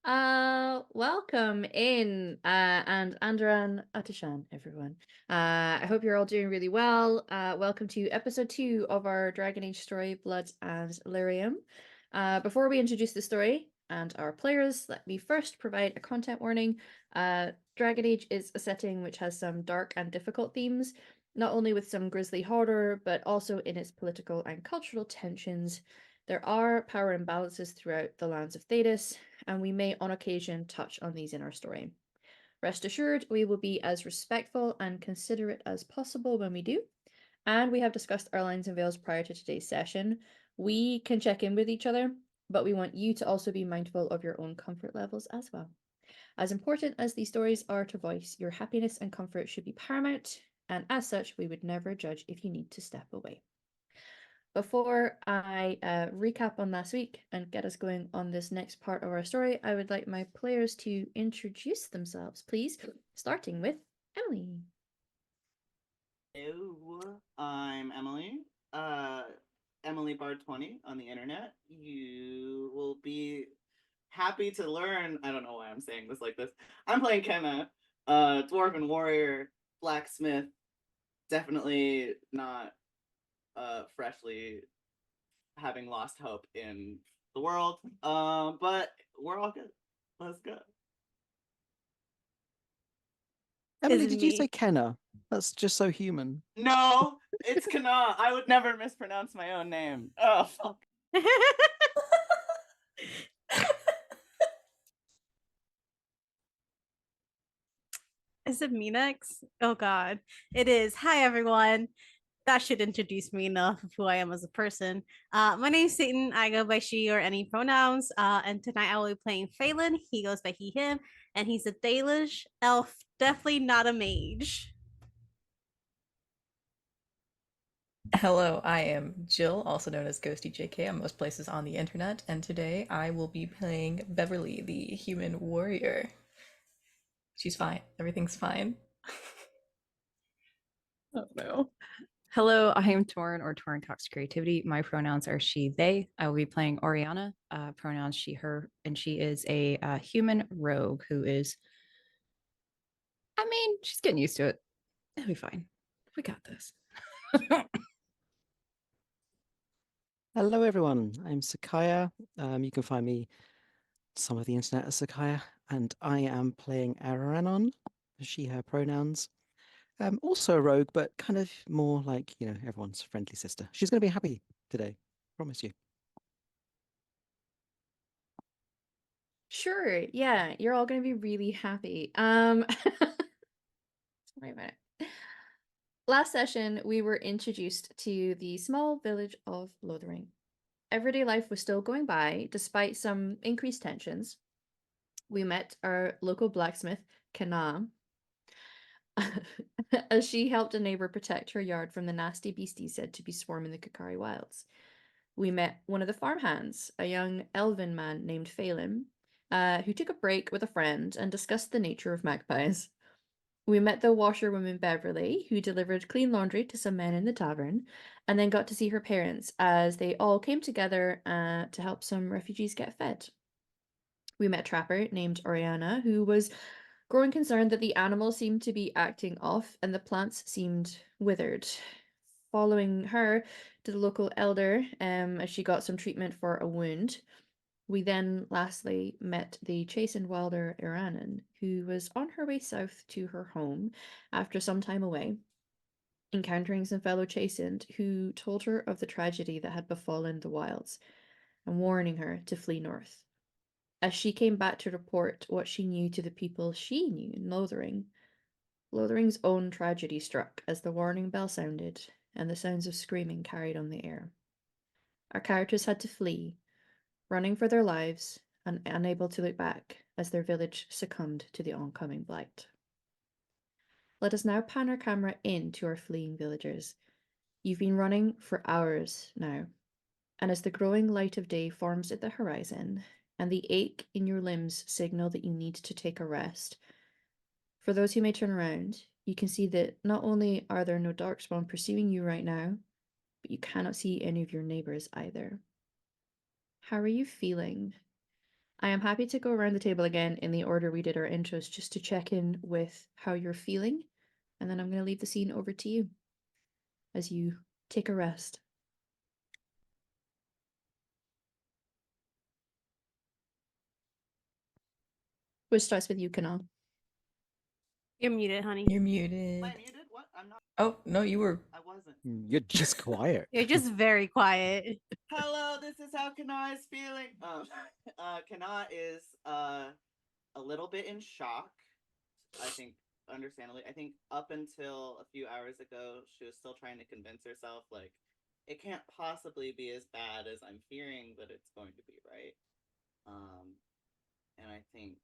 Welcome in, and Andran Atishan, everyone. I hope you're all doing really well. Welcome to episode 2 of our Dragon Age story, Blood and Lyrium. Before we introduce the story and our players, let me first provide a content warning. Dragon Age is a setting which has some dark and difficult themes, not only with some grisly horror, but also in its political and cultural tensions. There are power imbalances throughout the lands of Thedas, and we may on occasion touch on these in our story. Rest assured, we will be as respectful and considerate as possible when we do, and we have discussed our lines and veils prior to today's session. We can check in with each other, but we want you to also be mindful of your own comfort levels as well. As important as these stories are to voice, your happiness and comfort should be paramount, and as such, we would never judge if you need to step away. Before I recap on last week and get us going on this next part of our story, I would like my players to introduce themselves, please, starting with Emily. Hello, I'm Emily. Emily Bard 20 on the internet. You will be happy to learn. I don't know why I'm saying this like this. I'm playing Kenna, dwarven warrior, blacksmith. Definitely not freshly having lost hope in the world. But we're all good. Let's go. Emily, Is did you say me. Kenna? That's just so human. No, it's Kana. I would never mispronounce my own name. Oh fuck. Is it me next? Oh God, it is. Hi everyone. That should introduce me enough of who I am as a person. My name's Satan. I go by she or any pronouns. And tonight I will be playing Phelan. He goes by he, him, and he's a Dalish elf, definitely not a mage. Hello, I am Jill, also known as Ghosty JK on most places on the internet, and today I will be playing Beverly, the human warrior. She's fine. Everything's fine. Oh no. Hello, I am Torn or Torn Cox Creativity. My pronouns are she, they. I will be playing Oriana, pronouns she, her, and she is a human rogue who is, she's getting used to it. It'll be fine. We got this. Hello, everyone. I'm Sakaya. You can find me some of the internet as Sakaya, and I am playing Aranon, she, her pronouns. Also a rogue, but kind of more like, everyone's friendly sister. She's going to be happy today. Promise you. Sure, yeah, you're all going to be really happy. Wait a minute. Last session, we were introduced to the small village of Lothering. Everyday life was still going by, despite some increased tensions. We met our local blacksmith, Kana, as she helped a neighbor protect her yard from the nasty beasties said to be swarming the Kakari wilds. We met one of the farmhands, a young elven man named Phelim, who took a break with a friend and discussed the nature of magpies. We met the washerwoman Beverly, who delivered clean laundry to some men in the tavern, and then got to see her parents as they all came together to help some refugees get fed. We met a trapper named Oriana, who was growing concerned that the animals seemed to be acting off and the plants seemed withered. Following her to the local elder, as she got some treatment for a wound. We then lastly met the chastened wilder Iranan, who was on her way south to her home after some time away, encountering some fellow chastened who told her of the tragedy that had befallen the wilds and warning her to flee north. As she came back to report what she knew to the people she knew in Lothering, Lothering's own tragedy struck as the warning bell sounded and the sounds of screaming carried on the air. Our characters had to flee, running for their lives and unable to look back as their village succumbed to the oncoming blight. Let us now pan our camera in to our fleeing villagers. You've been running for hours now, and as the growing light of day forms at the horizon and the ache in your limbs signal that you need to take a rest, for those who may turn around, you can see that not only are there no darkspawn pursuing you right now, but you cannot see any of your neighbors either. How are you feeling? I am happy to go around the table again in the order we did our intros just to check in with how you're feeling. And then I'm going to leave the scene over to you as you take a rest. Which starts with you, Kanal. You're muted, honey. You're muted. Am I muted? What? I'm not. Oh, no, you were. I wasn't. You're just quiet. You're just very quiet. Hello, this is how Kana is feeling. Kana is a little bit in shock. I think, understandably. I think up until a few hours ago, she was still trying to convince herself, like, it can't possibly be as bad as I'm fearing that it's going to be, right? And I think,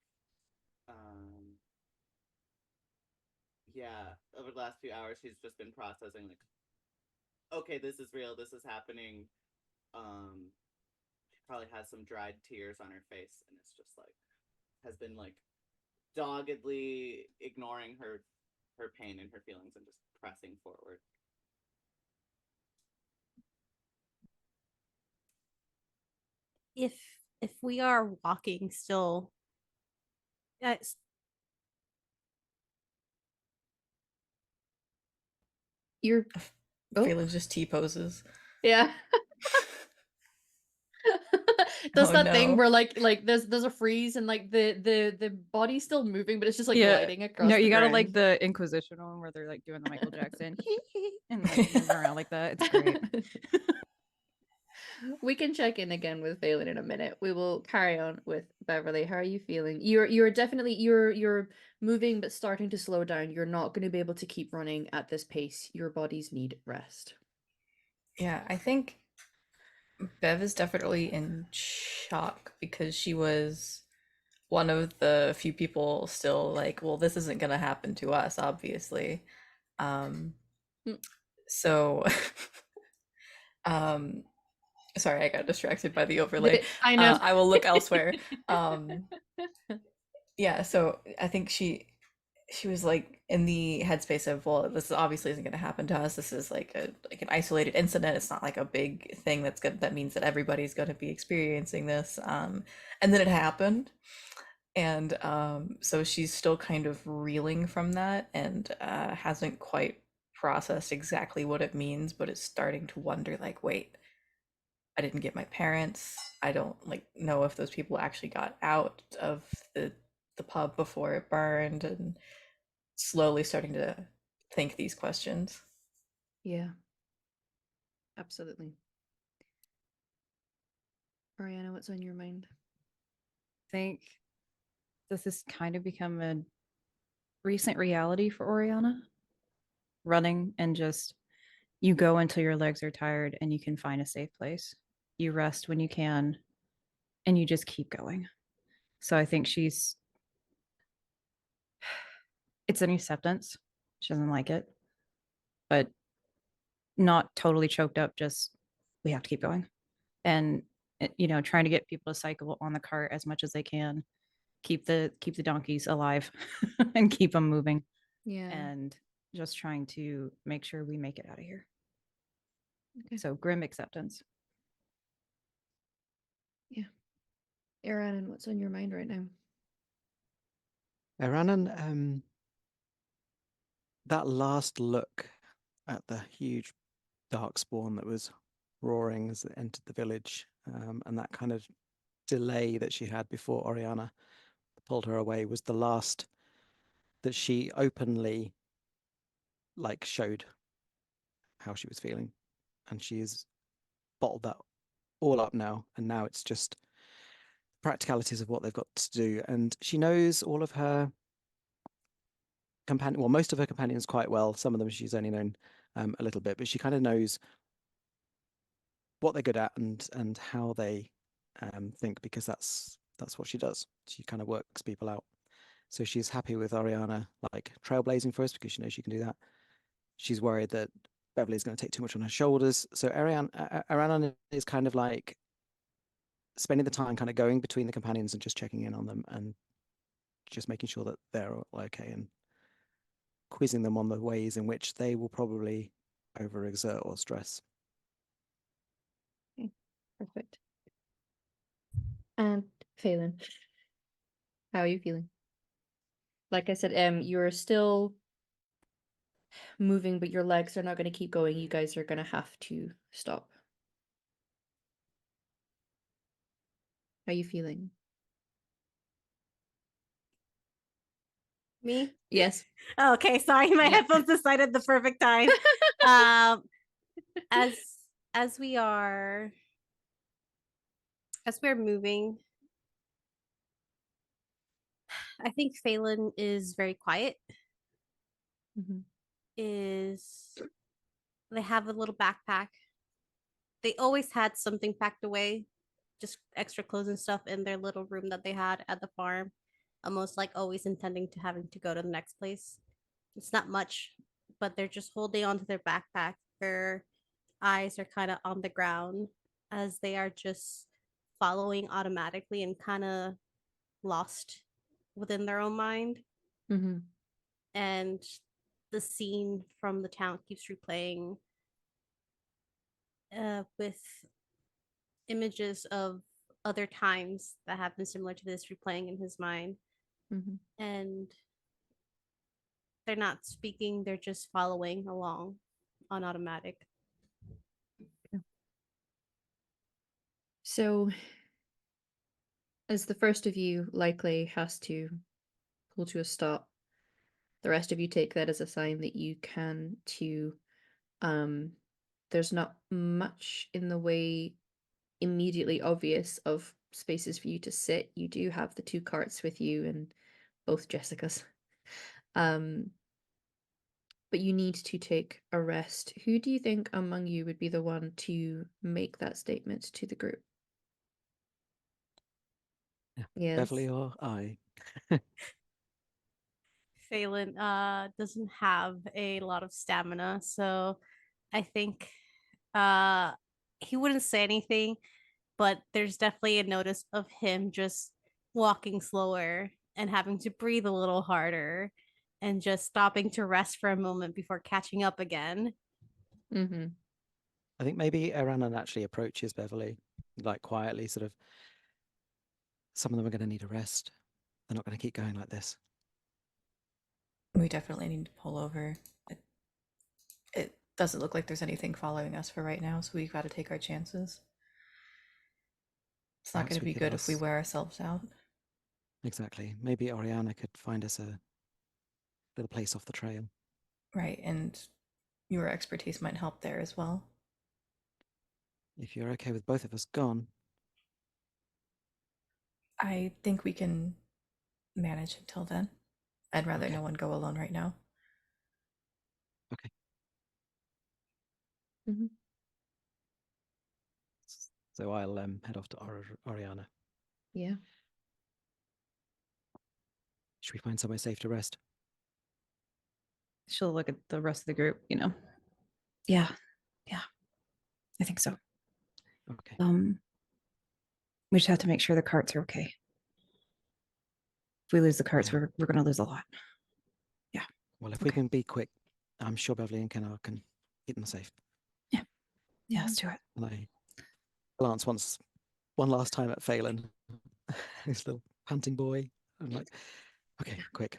yeah, over the last few hours, she's just been processing, like, okay, this is real, this is happening. She probably has some dried tears on her face, and it's just like, has been like doggedly ignoring her pain and her feelings and just pressing forward. If we are walking still, yes. You're Oh. Phelan just T-poses. Yeah. Does Oh, that thing no. where like there's a freeze and like the body's still moving, but it's just like gliding across. No, the you gotta ground. like the Inquisition one where they're like doing the Michael Jackson and like moving around like that. It's great. We can check in again with Phelan in a minute. We will carry on with Beverly. How are you feeling? You're definitely you're moving but starting to slow down. You're not going to be able to keep running at this pace. Your bodies need rest. Yeah, I think Bev is definitely in shock because she was one of the few people still like, well, this isn't gonna happen to us, obviously. So sorry, I got distracted by the overlay. I know. I will look elsewhere. Yeah, so I think she was like in the headspace of, well, this obviously isn't going to happen to us. This is like an isolated incident. It's not like a big thing that means that everybody's going to be experiencing this. And then it happened, and so she's still kind of reeling from that and hasn't quite processed exactly what it means, but is starting to wonder, like, wait, I didn't get my parents. I don't like know if those people actually got out of the pub before it burned, and slowly starting to think these questions. Yeah. Absolutely. Ariana, what's on your mind? I think this has kind of become a recent reality for Oriana. Running and just you go until your legs are tired and you can find a safe place. You rest when you can and you just keep going. So I think it's an acceptance. She doesn't like it, but not totally choked up, just we have to keep going. And trying to get people to cycle on the cart as much as they can, keep the donkeys alive and keep them moving. Yeah. And just trying to make sure we make it out of here. Okay. So grim acceptance. Yeah. Aaron, what's on your mind right now? Aranan, that last look at the huge dark spawn that was roaring as it entered the village, and that kind of delay that she had before Oriana pulled her away was the last that she openly showed how she was feeling, and she has bottled that all up now, and now it's just practicalities of what they've got to do. And she knows all of her most of her companions quite well. Some of them she's only known a little bit, but she kind of knows what they're good at and how they think, because that's what she does. She kind of works people out. So she's happy with Ariana trailblazing for us because she knows she can do that. She's worried that Beverly's going to take too much on her shoulders. So Ariana is kind of like spending the time kind of going between the companions and just checking in on them and just making sure that they're all okay and quizzing them on the ways in which they will probably overexert or stress. Okay. Perfect. And Phelan, how are you feeling? Like I said, you're still moving, but your legs are not going to keep going. You guys are going to have to stop. How are you feeling? Me? Yes. Oh, okay, sorry, my Yeah. headphones decided the perfect time. um, as as we are as we're moving, I think Phelan is very quiet. Mm-hmm. Is They have a little backpack. They always had something packed away, just extra clothes and stuff in their little room that they had at the farm. Almost like always intending to having to go to the next place. It's not much, but they're just holding onto their backpack. Their eyes are kind of on the ground as they are just following automatically and kind of lost within their own mind. Mm-hmm. And the scene from the town keeps replaying with images of other times that have been similar to this replaying in his mind. Mm-hmm. And they're not speaking, they're just following along on automatic. So, as the first of you likely has to pull to a stop, the rest of you take that as a sign that you can too. There's not much in the way immediately obvious of spaces for you to sit. You do have the two carts with you and both Jessica's. But you need to take a rest. Who do you think among you would be the one to make that statement to the group? Yeah. Yes. Beverly or I? Phelan doesn't have a lot of stamina, so I think he wouldn't say anything, but there's definitely a notice of him just walking slower and having to breathe a little harder and just stopping to rest for a moment before catching up again. Mm-hmm. I think maybe Aranan actually approaches Beverly, like quietly, sort of. Some of them are going to need a rest. They're not going to keep going like this. We definitely need to pull over. It doesn't look like there's anything following us for right now, so we've got to take our chances. It's not Perhaps going to we be could good if we ask- wear ourselves out. Exactly. Maybe Oriana could find us a little place off the trail. Right, and your expertise might help there as well. If you're okay with both of us gone, I think we can manage until then. I'd rather Okay. no one go alone right now. okay. Mm-hmm. So I'll head off to Oriana. Yeah. Should we find somewhere safe to rest? She'll look at the rest of the group, you know. Yeah. Yeah. I think so. Okay. We just have to make sure the carts are okay. If we lose the carts, Yeah. we're gonna lose a lot. Well, if we Okay. can be quick, I'm sure Beverly and Kennar can keep them safe. Yeah, let's do it. And I glance one last time at Phelan, this little panting boy. I'm like, okay, quick.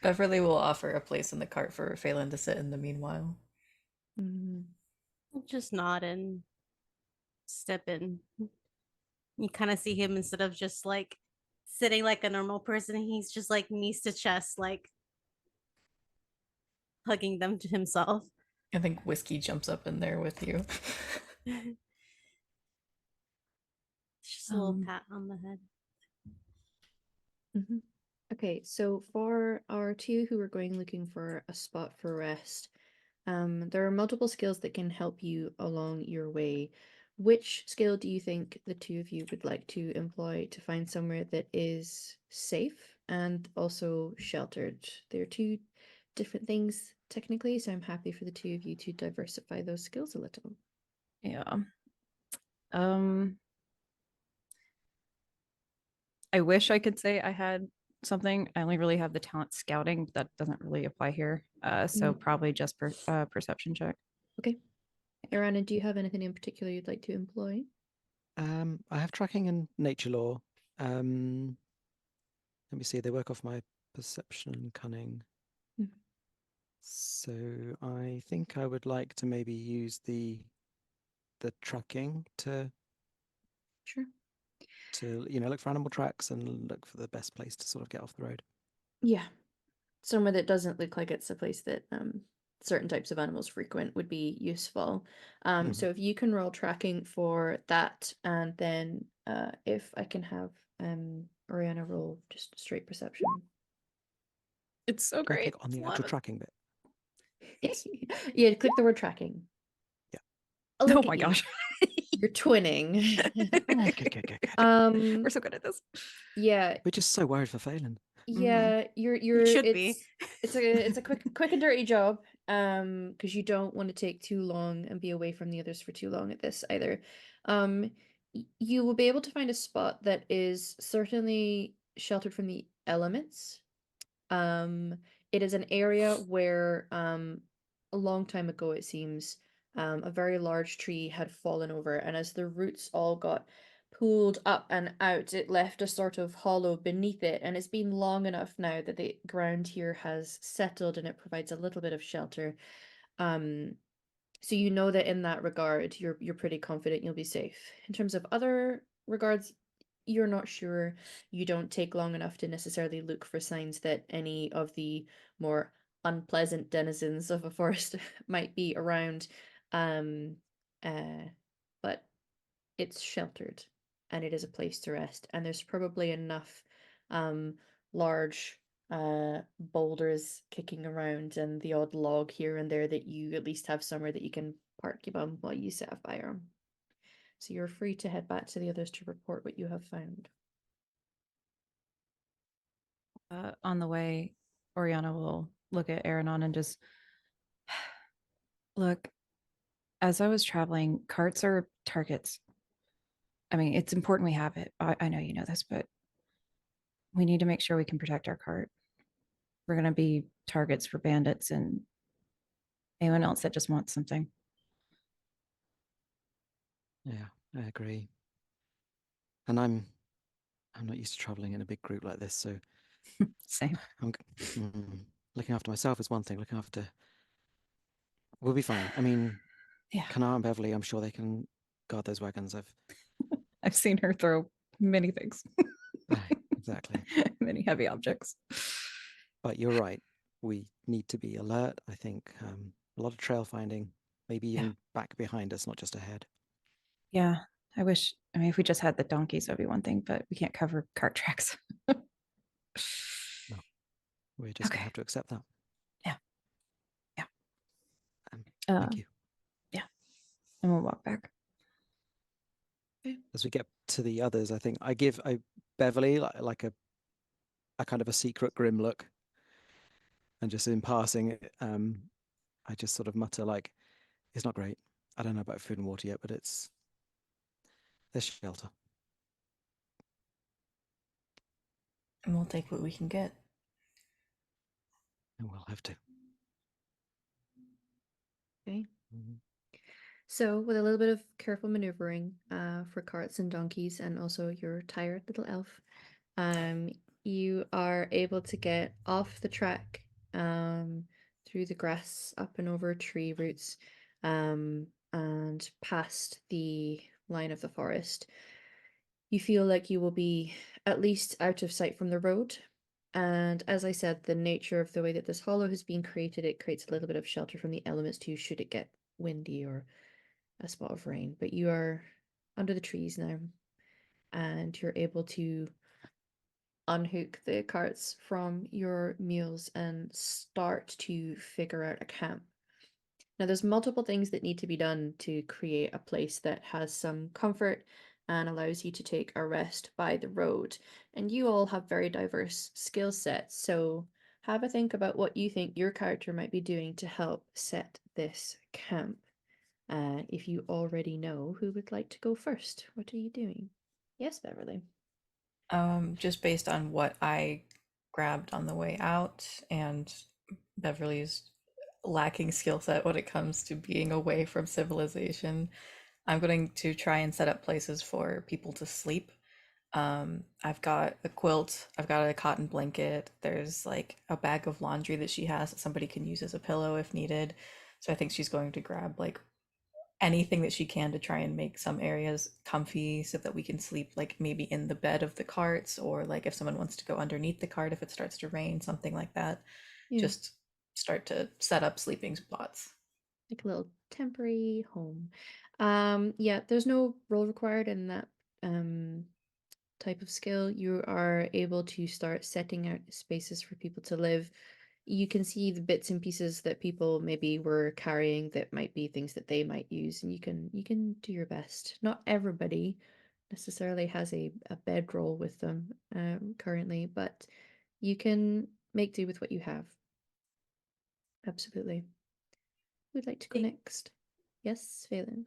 Beverly will offer a place in the cart for Phelan to sit in the meanwhile. Mm-hmm. Just nod and step in. You kind of see him instead of just like sitting like a normal person, he's just like knees to chest, like hugging them to himself. I think Whiskey jumps up in there with you. Just a little pat on the head. Mm-hmm. Okay, so for our two who are going looking for a spot for rest, there are multiple skills that can help you along your way. Which skill do you think the two of you would like to employ to find somewhere that is safe and also sheltered? They're two different things technically, so I'm happy for the two of you to diversify those skills a little. Yeah. I wish I could say I had something. I only really have the talent scouting, but that doesn't really apply here. So probably just perception check. Okay. Irana, do you have anything in particular you'd like to employ? I have tracking and nature law. Let me see. They work off my perception and cunning. Mhm. So I think I would like to maybe use the tracking to Sure. look for animal tracks and look for the best place to sort of get off the road. Yeah. Somewhere that doesn't look like it's a place that certain types of animals frequent would be useful. So if you can roll tracking for that, and then if I can have Oriana roll just straight perception. It's so Can I great. click on the actual tracking bit? Yes. Yeah, click the word tracking. Yeah. Oh, Oh look my at you. gosh. You're twinning. Oh, good. We're so good at this. Yeah, We're just so worried for failing. yeah, you're should be. it's a quick and dirty job, because you don't want to take too long and be away from the others for too long at this either. You will be able to find a spot that is certainly sheltered from the elements. It is an area where a long time ago it seems a very large tree had fallen over, and as the roots all got pulled up and out, it left a sort of hollow beneath it, and it's been long enough now that the ground here has settled and it provides a little bit of shelter. Um, so you know that in that regard, you're pretty confident you'll be safe. In terms of other regards, you're not sure. You don't take long enough to necessarily look for signs that any of the more unpleasant denizens of a forest might be around. Um, but it's sheltered and it is a place to rest, and there's probably enough large boulders kicking around and the odd log here and there that you at least have somewhere that you can park your bum while you set a fire. So you're free to head back to the others to report what you have found. On the way, Oriana will look at Aranon and just look. As I was traveling, carts are targets. I mean, it's important we have it. I know you know this, but we need to make sure we can protect our cart. We're going to be targets for bandits and anyone else that just wants something. Yeah, I agree. And I'm not used to traveling in a big group like this, so Same. looking after myself is one thing. Looking after, we'll be fine. I mean, Yeah. Kanar and Beverly, I'm sure they can guard those wagons. I've seen her throw many things, Exactly. many heavy objects. But you're right. We need to be alert. I think a lot of trail finding, maybe even back behind us, not just ahead. Yeah. I wish, I mean, if we just had the donkeys, that'd be one thing, but we can't cover cart tracks. No, we're just going to have to accept that. Yeah. Thank you. Yeah. And we'll walk back. As we get to the others, I think I give Beverly like a kind of a secret grim look, and just in passing, I just sort of mutter like, "It's not great. I don't know about food and water yet, but there's shelter." And we'll take what we can get. And we'll have to. Okay. Mhm. So, with a little bit of careful maneuvering for carts and donkeys, and also your tired little elf, you are able to get off the track through the grass, up and over tree roots, and past the line of the forest. You feel like you will be at least out of sight from the road. And as I said, the nature of the way that this hollow has been created, it creates a little bit of shelter from the elements too, should it get windy or a spot of rain. But you are under the trees now, and you're able to unhook the carts from your mules and start to figure out a camp. Now, there's multiple things that need to be done to create a place that has some comfort and allows you to take a rest by the road. And you all have very diverse skill sets, so have a think about what you think your character might be doing to help set this camp. If you already know who would like to go first, what are you doing? Yes, Beverly. Just based on what I grabbed on the way out and Beverly's lacking skill set when it comes to being away from civilization, I'm going to try and set up places for people to sleep. I've got a quilt, I've got a cotton blanket, there's like a bag of laundry that she has that somebody can use as a pillow if needed. So I think she's going to grab like anything that she can to try and make some areas comfy so that we can sleep like maybe in the bed of the carts, or like if someone wants to go underneath the cart if it starts to rain, something like that. Yeah. Just start to set up sleeping spots. Like a little temporary home. Yeah, there's no role required in that type of skill. You are able to start setting out spaces for people to live. You can see the bits and pieces that people maybe were carrying that might be things that they might use, and you can do your best. Not everybody necessarily has a bedroll with them currently, but you can make do with what you have. Absolutely. Who'd like to go Think- next? Yes, Phelan.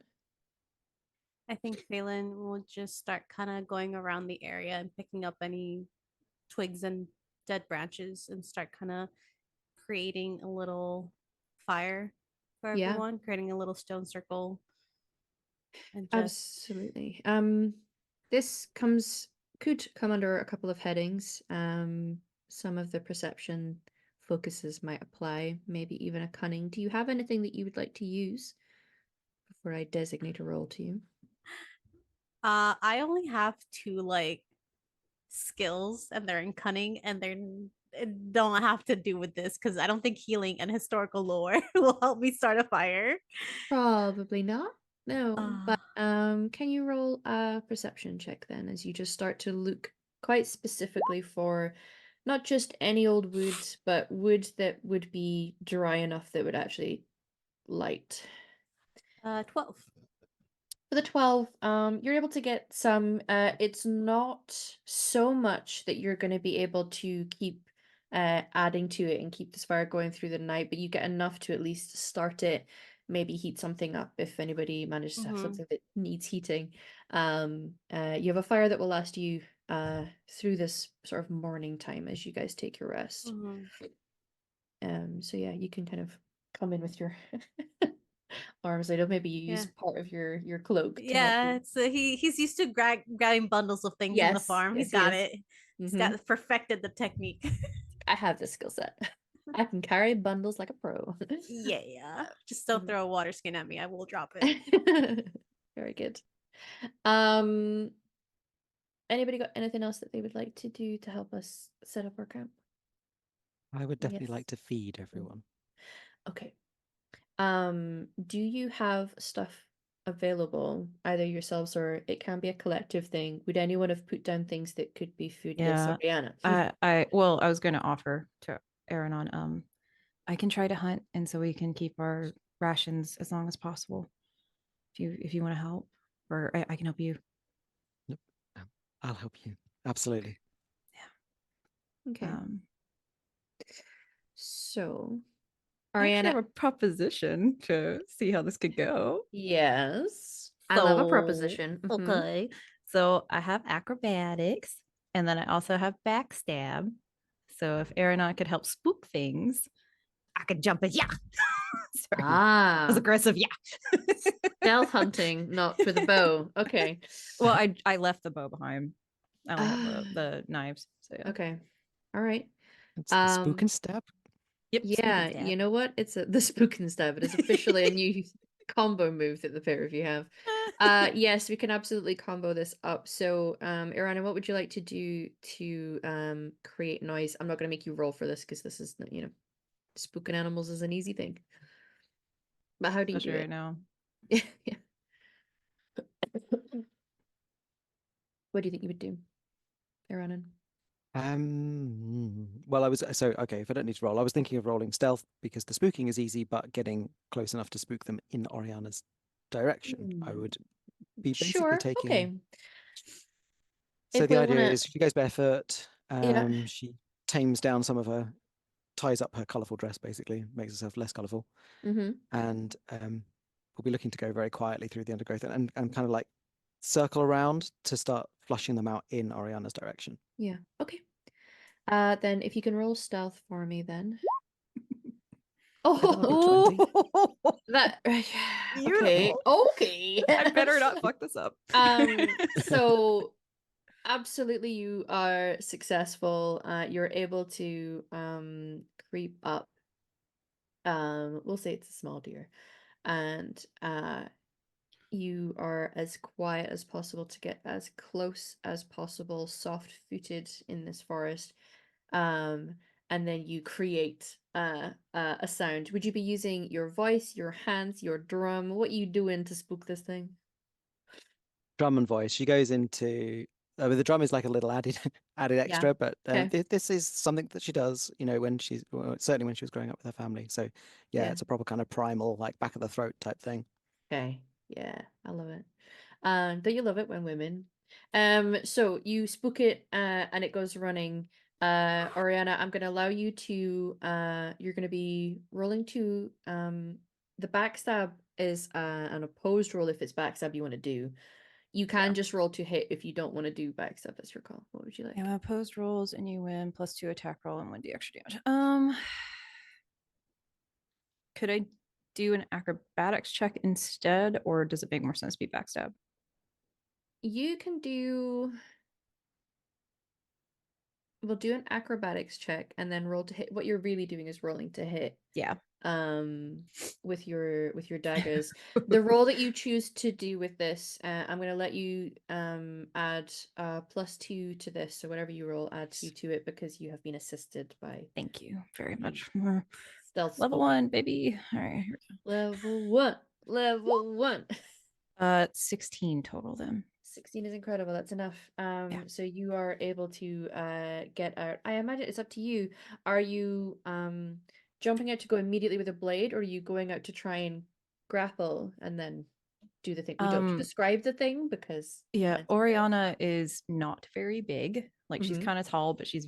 I think Phelan will just start kind of going around the area and picking up any twigs and dead branches and start kind of creating a little fire for Yeah. everyone, creating a little stone circle and just Absolutely. This could come under a couple of headings. Some of the perception focuses might apply, maybe even a cunning. Do you have anything that you would like to use before I designate a role to you? I only have two like skills and they're in cunning and they're don't have to do with this because I don't think healing and historical lore will help me start a fire. Probably not. No, but Ah. can you roll a perception check then, as you just start to look quite specifically for not just any old wood, but wood that would be dry enough that would actually light. 12. For the 12, you're able to get some. It's not so much that you're going to be able to keep adding to it and keep this fire going through the night, but you get enough to at least start it, maybe heat something up if anybody manages to have something that needs heating. You have a fire that will last you through this sort of morning time as you guys take your rest. So yeah, you can kind of come in with your arms. I know maybe you use Yeah. part of your cloak to help Yeah, you. so he's used to grabbing bundles of things in the Yes, farm. yes, He's he got is. it. He's got perfected the technique. I have this skill set. I can carry bundles like a pro. Yeah. Just don't Mhm. throw a water skin at me. I will drop it. Very good. Um, Anybody got anything else that they would like to do to help us set up our camp? I would definitely Yes. like to feed everyone. Okay. Do you have stuff available, either yourselves or it can be a collective thing? Would anyone have put down things that could be food? Yes, Yeah. Ariana. I was going to offer to Aranon, I can try to hunt, and so we can keep our rations as long as possible. If you want to help, or I can help you. Nope. I'll help you. Absolutely. Okay. So, I actually have Ariana, a proposition to see how this could go. yes. I love a proposition. Mhm. Okay. So I have acrobatics, and then I also have backstab. So if Aranon could help spook things, I could jump in. Yeah. Sorry. That was Ah, aggressive. Yeah. stealth hunting, not with a bow. Okay. Well, I left the bow behind. I only have Ah, the knives. So yeah. okay. All right. It's the spook and stab. Yep. spook and Yeah, stab. you know what? It's the spook and stab. It is officially a new combo move that the pair of you have. Yes, we can absolutely combo this up. So, Irana, what would you like to do to create noise? I'm not going to make you roll for this because this is, spooking animals is an easy thing. But how do you do Especially it? right now. Yeah. What do you think you would do, Iranan? Well, I was so okay. If I don't need to roll, I was thinking of rolling stealth because the spooking is easy, but getting close enough to spook them in Oriana's direction, I would be basically Sure. taking. Okay. So If the we idea wanna, is she goes barefoot. yeah. She tames down some of her, ties up her colourful dress, basically makes herself less colourful, Mm-hmm. and we'll be looking to go very quietly through the undergrowth and kind of like circle around to start flushing them out in Oriana's direction. Yeah. Okay. Then if you can roll stealth for me, then. Oh, 20. that okay. Beautiful. Okay. I better not fuck this up. So absolutely you are successful. You're able to creep up. We'll say it's a small deer. And you are as quiet as possible to get as close as possible, soft-footed in this forest. And then you create a sound. Would you be using your voice, your hands, your drum? What are you doing to spook this thing? Drum and voice. She goes into the drum is like a little added added Yeah. extra, but Okay. this is something that she does, when she's certainly when she was growing up with her family. So yeah, Yeah. it's a proper kind of primal, like back of the throat type thing. Okay. Yeah, I love it. Don't you love it when women? So you spook it, and it goes running. Oriana, I'm gonna allow you to. You're gonna be rolling to. The backstab is an opposed roll if it's backstab you want to do. You can just roll to hit if you don't want to do backstab. That's your call. What would you like? Yeah, opposed rolls and you win +2 attack roll and 1d extra damage. Could I do an acrobatics check instead, or does it make more sense to be backstab? You can do. We'll do an acrobatics check and then roll to hit. What you're really doing is rolling to hit. Yeah. With your daggers. The roll that you choose to do with this, I'm gonna let you add +2 to this. So whatever you roll, add 2 to it because you have been assisted by Thank you very Mhm. much. stealth Level spoken. 1, baby. All right. Here we Level 1. Level 1. go. 16 total then. 16 is incredible. That's enough. So you are able to get out. I imagine it's up to you. Are you jumping out to go immediately with a blade, or are you going out to try and grapple and then do the thing? We don't describe the thing because Yeah, mine's Oriana is not very big. Like she's Mhm. kind of tall, but she's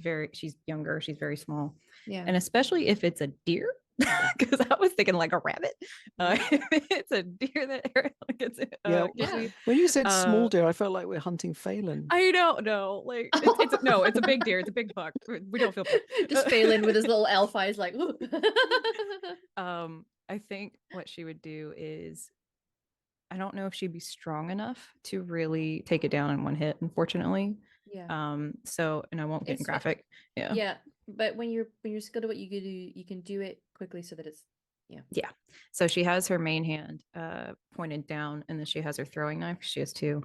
younger. She's very small. Yeah. And especially if it's a deer, because I was thinking like a rabbit. If it's a deer that Ariana gets Yeah. gives me. When you said small Uh, deer, I felt like we're hunting Phelan. I don't know. Like it's a big deer. It's a big buck. We don't feel bad. Just Phelan with his little elf eyes like "Ooh." I think what she would do is I don't know if she'd be strong enough to really take it down in one hit, unfortunately. Yeah. So and I won't get in It's fine. graphic. Yeah. Yeah. But when you're skilled at what you can do it quickly so that it's Yeah. So she has her main hand pointed down and then she has her throwing knife. She has two.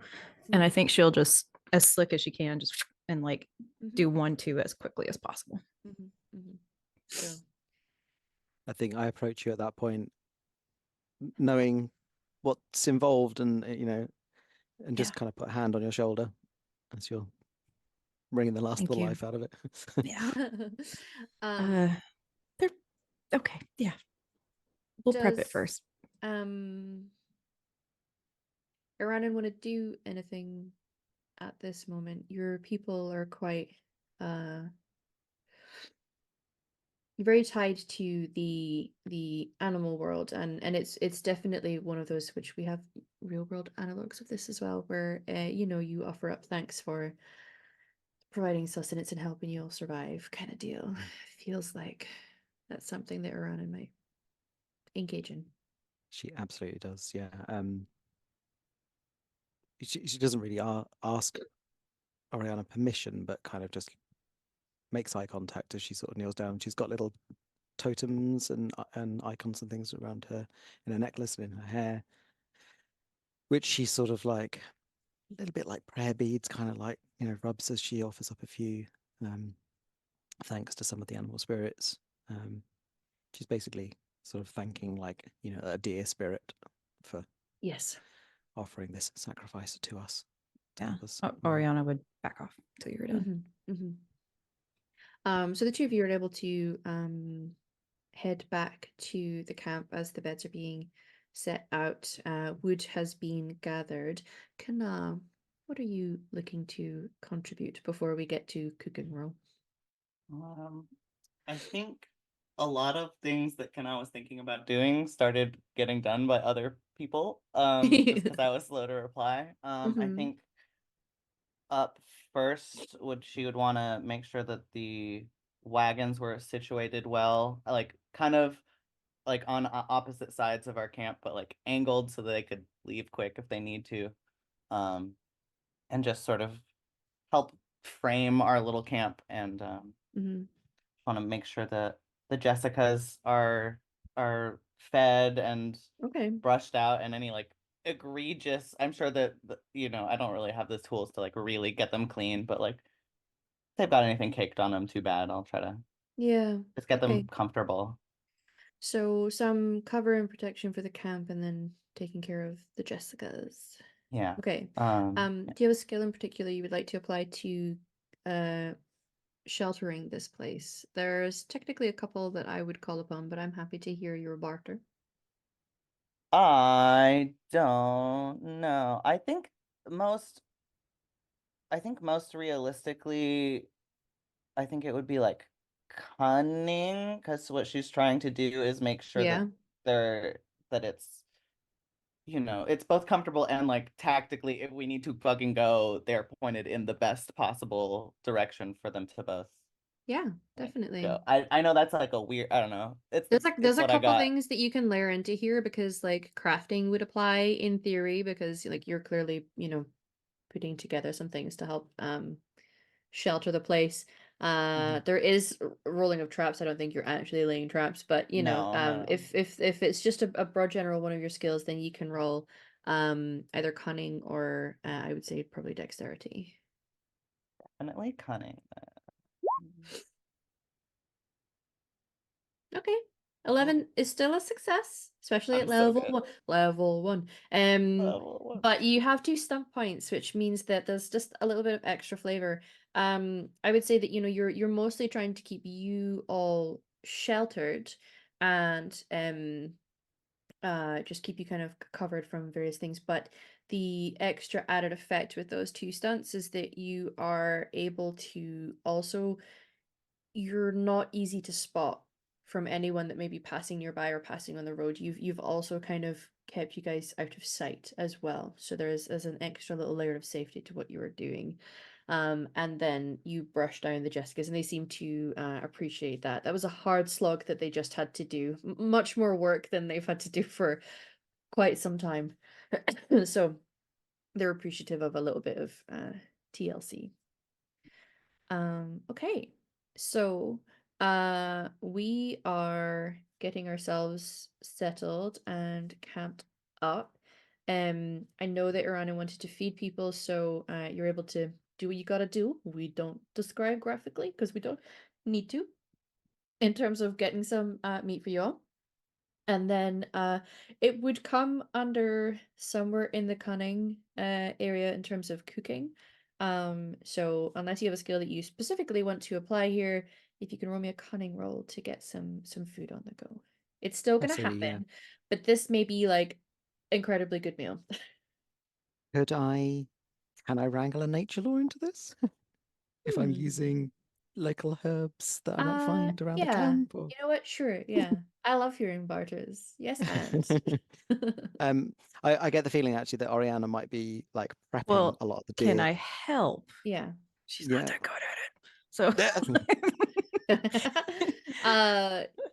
And I think she'll just as slick as she can just and like do 1-2 as quickly as possible. So I think I approach you at that point, knowing what's involved, and and just kind of put a hand on your shoulder as you're wringing the last Thank of the you. life out of it. Yeah. They're okay. Yeah. We'll prep it first. Iranan want to do anything at this moment? Your people are quite very tied to the animal world, and it's definitely one of those which we have real world analogs of this as well, where you offer up thanks for providing sustenance and helping you all survive kind of deal. Feels like that's something that Iranan might engage in. She absolutely does. Yeah. She doesn't really ask Oriana permission, but kind of just makes eye contact as she sort of kneels down. She's got little totems and icons and things around her in her necklace and in her hair, which she sort of like a little bit like prayer beads, kind of like rubs as she offers up a few thanks to some of the animal spirits. She's basically sort of thanking like a deer spirit for offering this sacrifice to us. Yeah. Oriana would back off till you were done. So the two of you are able to head back to the camp as the beds are being set out. Wood has been gathered. Kana, what are you looking to contribute before we get to cook and roll? I think a lot of things that Kana was thinking about doing started getting done by other people. Just because I was slow to reply. I think up first she would want to make sure that the wagons were situated well, like kind of like on opposite sides of our camp, but like angled so that they could leave quick if they need to, and just sort of help frame our little camp. And Hmm. want to make sure that the Jessicas are fed and Okay. brushed out, and any like egregious. I'm sure that I don't really have the tools to like really get them clean, but like if they've got anything caked on them, too bad. I'll try to Yeah. just get Okay. them comfortable. So some cover and protection for the camp, and then taking care of the Jessicas. Yeah. Okay. Yeah. Do you have a skill in particular you would like to apply to sheltering this place? There's technically a couple that I would call upon, but I'm happy to hear your barter. I don't know. Most most realistically, I think it would be like cunning, because what she's trying to do is make sure Yeah. that it's both comfortable and like tactically, if we need to fucking go, they're pointed in the best possible direction for them to both Yeah, like, definitely. go. I know that's like a weird, I don't know. There's It's a what I couple got. things that you can layer into here, because like crafting would apply in theory, because like you're clearly, putting together some things to help shelter the place. There is rolling of traps. I don't think you're actually laying traps, but No. if it's just a broad general one of your skills, then you can roll either cunning or I would say probably dexterity. Definitely cunning. Okay. 11 is still a success, especially at I'm so level good. 1. Level 1. Level one. But you have 2 stump points, which means that there's just a little bit of extra flavor. I would say that you're mostly trying to keep you all sheltered and just keep you kind of covered from various things. But the extra added effect with those 2 stunts is that you are able to also, you're not easy to spot from anyone that may be passing nearby or passing on the road. You've also kind of kept you guys out of sight as well. So there's an extra little layer of safety to what you were doing. And then you brush down the Jessicas, and they seem to appreciate that. That was a hard slog that they just had to do. Much more work than they've had to do for quite some time. So they're appreciative of a little bit of TLC. Okay. So, we are getting ourselves settled and camped up. I know that Irana wanted to feed people, so you're able to do what you gotta do. We don't describe graphically because we don't need to, in terms of getting some meat for you all. And then it would come under somewhere in the cunning area in terms of cooking. So unless you have a skill that you specifically want to apply here, if you can roll me a cunning roll to get some food on the go. It's still gonna Absolutely, yeah. happen, but this may be like incredibly good meal. Can I wrangle a nature law into this? If I'm Hmm. using local herbs that I might find around the Yeah. camp, or You know what? Sure, yeah. I love hearing barters. Yes, and. I get the feeling actually that Oriana might be like prepping Well, a lot of the can deer. I help? Yeah. She's not Yeah. that good at it. So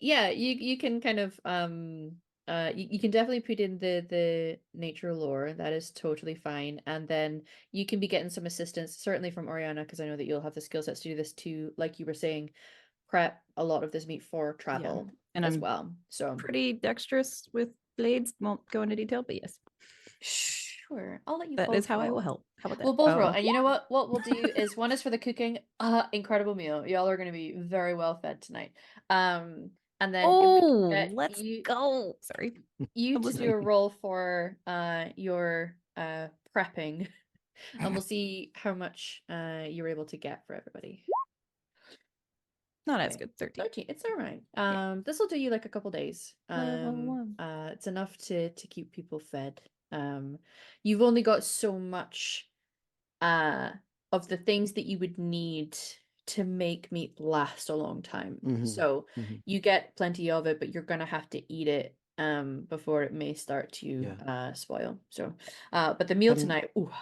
Yeah, you can kind of you can definitely put in the nature lore. That is totally fine. And then you can be getting some assistance, certainly from Oriana, because I know that you'll have the skill sets to do this too, like you were saying, prep a lot of this meat for travel and as I'm well. So pretty dexterous with blades. Won't go into detail, but yes, sure, I'll let you that both is how I will roll. help. How about that? We'll both roll. And you know what? What we'll do is, one is for the cooking. Incredible meal. Y'all are gonna be very well fed tonight. And then if we can Oh, get let's go. Sorry. you I'm to do listening. a roll for your prepping, and we'll see how much you're able to get for everybody. Not as Okay. good. 13. 13. It's all right. Yeah. This will do you like a couple days. Level 1. It's enough to keep people fed. You've only got so much of the things that you would need to make meat last a long time. Mhm, So mhm. you get plenty of it, but you're gonna have to eat it before it may start to Yeah. spoil. So but the meal Can tonight, ooh,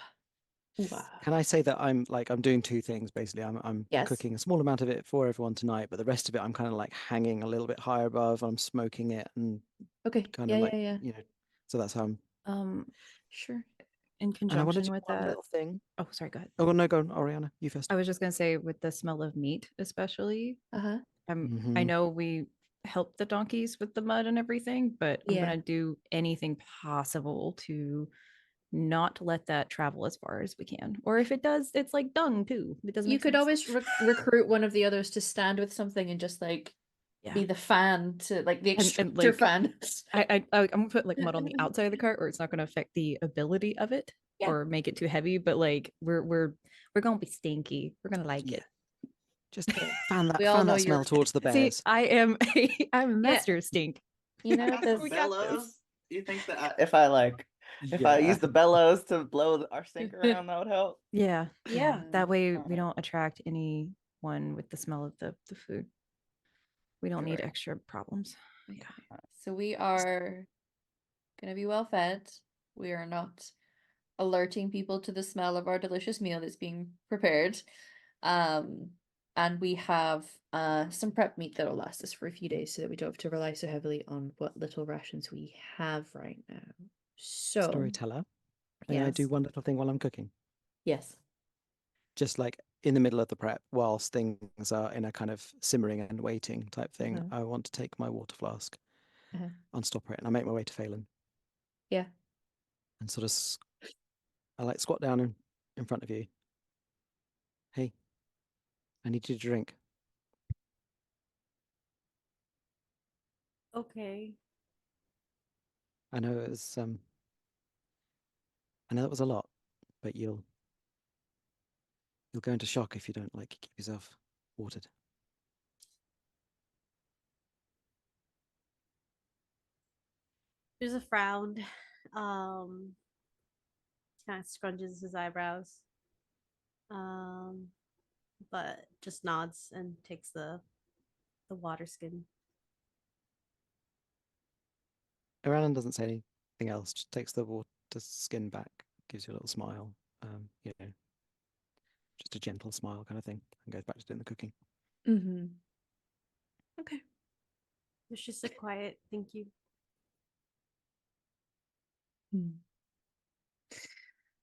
Wow. Can I say that I'm doing two things basically? I'm Yes. cooking a small amount of it for everyone tonight, but the rest of it I'm kind of like hanging a little bit higher above. I'm smoking it and Okay. kind Yeah, of like yeah. so that's how I'm. Sure. In And I wanted conjunction to do with one that. little thing. Oh, sorry, go ahead. Oh no, go on, Oriana. You first. I was just gonna say with the smell of meat, especially. Uh-huh. I Mhm. know we help the donkeys with the mud and everything, but I'm Yeah. gonna do anything possible to not let that travel as far as we can. Or if it does, it's like dung too. It doesn't You make could sense. always recruit one of the others to stand with something and just like Yeah. be the fan to like the And, extractor like, fan. I'm gonna put like mud on the outside of the cart, or it's not gonna affect the ability of it Yeah. or make it too heavy. But like we're gonna be stinky. We're gonna like Yeah. it. Just fan We all know that smell you're- towards the See, bears. I am I'm a master of stink. You know, I got some this We got bellows. this. You think that if I use the bellows to blow our stink around, that would help? Yeah. Yeah. That way we Alright. don't attract anyone with the smell of the food. We don't need Sure. extra problems. Yeah. So we are gonna be well fed. We are not alerting people to the smell of our delicious meal that's being prepared. And we have some prep meat that'll last us for a few days so that we don't have to rely so heavily on what little rations we have right now. So Storyteller. May I do yes. one little thing while I'm cooking? Yes. Just like in the middle of the prep, whilst things are in a kind of simmering and waiting type thing, Uh-huh. I want to take my water flask, Uh-huh. unstopper it, and I make my way to Phelan. Yeah. And sort of, I like squat down in front of you. Hey, I need you to drink. Okay. I know it was, I know that was a lot, but you'll go into shock if you don't like keep yourself watered. There's a frown. Kind of scrunches his eyebrows. But just nods and takes the water skin. Iranan doesn't say anything else, just takes the water skin back, gives you a little smile, just a gentle smile kind of thing, and goes back to doing the cooking. Mm-hmm. Okay. It's just a quiet thank you.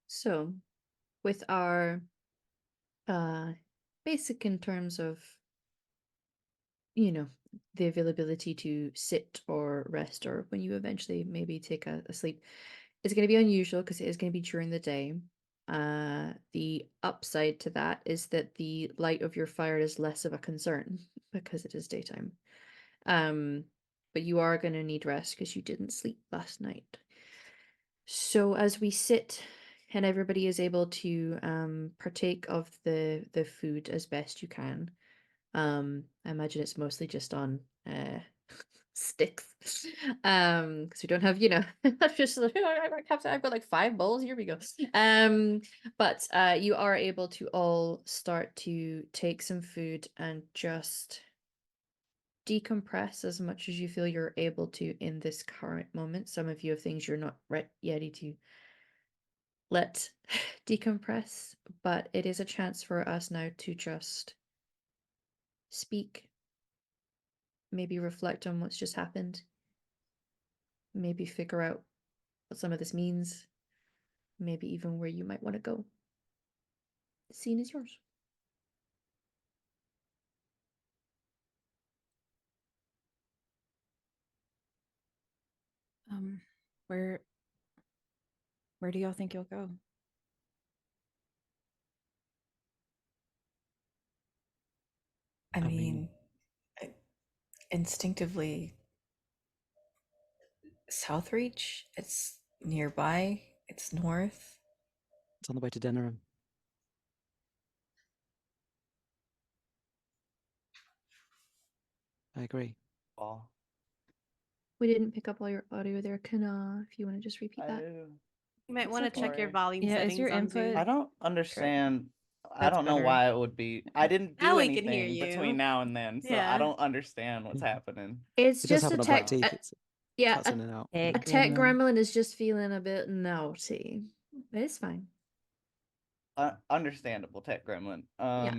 So with our basic in terms of the availability to sit or rest, or when you eventually maybe take a sleep, it's going to be unusual because it is going to be during the day. The upside to that is that the light of your fire is less of a concern because it is daytime. But you are going to need rest because you didn't sleep last night. So as we sit and everybody is able to partake of the food as best you can, I imagine it's mostly just on sticks. Because we don't have, just I've got like 5 bowls. Here we go. But you are able to all start to take some food and just decompress as much as you feel you're able to in this current moment. Some of you have things you're not ready to let decompress, but it is a chance for us now to just speak. Maybe reflect on what's just happened. Maybe figure out what some of this means. Maybe even where you might want to go. The scene is yours. Where do y'all think you'll go? I mean, instinctively, Southreach, it's nearby, it's north. It's on the way to Denerim. I agree. Oh, We didn't pick up all your audio there. If you want to just repeat that. You might It's want to check your okay. volume Yeah, is settings your on input- Zoom. I don't understand. I That's don't know better. why it would be. I didn't Now do we can hear anything you. between now and then, so Yeah. I don't understand what's happening. It's It does just a happen on tech. Black Teeth. It Yeah, cuts in and out. a tech gremlin is just feeling a bit naughty. But it's fine. understandable tech gremlin. Yeah.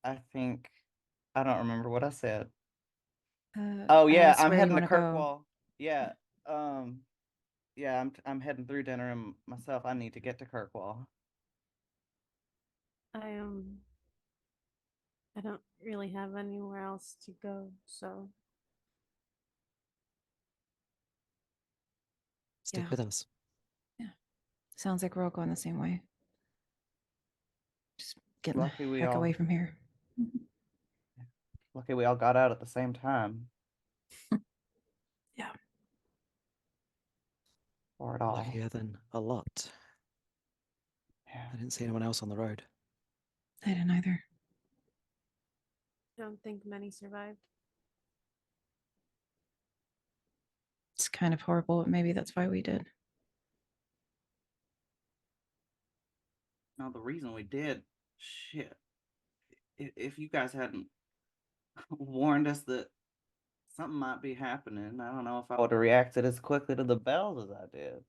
I think I don't remember what I said. Oh yeah, ask I'm where you heading to wanna go. Kirkwall. Yeah. Yeah, I'm heading through Denerim myself. I need to get to Kirkwall. I don't really have anywhere else to go, so Stick Yeah. with us. Sounds like we're all going the same way. Just getting Lucky the we heck all away from here. lucky we all got out at the same time. Yeah. Or at all. Luckier than a lot. Yeah. I didn't see anyone else on the road. I didn't either. I don't think many survived. It's kind of horrible, but maybe that's why we did. No, the reason we did, shit. If you guys hadn't warned us that something might be happening, I don't know if I would have reacted as quickly to the bells as I did.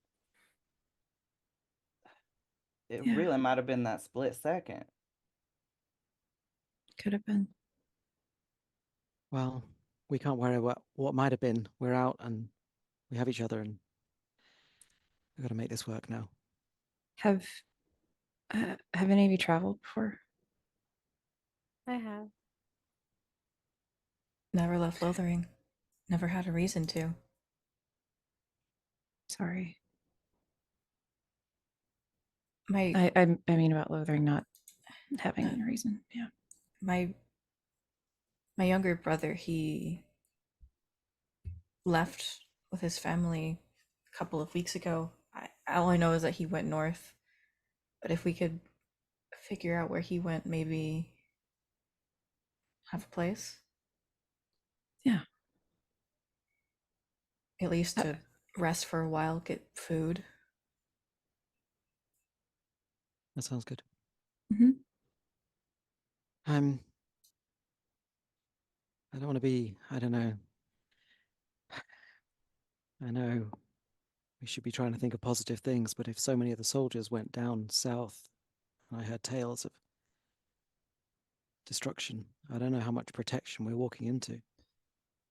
It Yeah. really might have been that split second. Could have been. Well, we can't worry about what might have been. We're out and we have each other, and we've got to make this work now. Have any of you traveled before? I have. Never left Lothering. Never had a reason to. Sorry. My I mean about Lothering not having a reason. Yeah. my younger brother, he left with his family a couple of weeks ago. All I know is that he went north. But if we could figure out where he went, maybe have a place. Yeah. At least to rest for a while, get food. That sounds good. Mhm. I don't want to be, I don't know. I know we should be trying to think of positive things, but if so many of the soldiers went down south and I heard tales of destruction, I don't know how much protection we're walking into.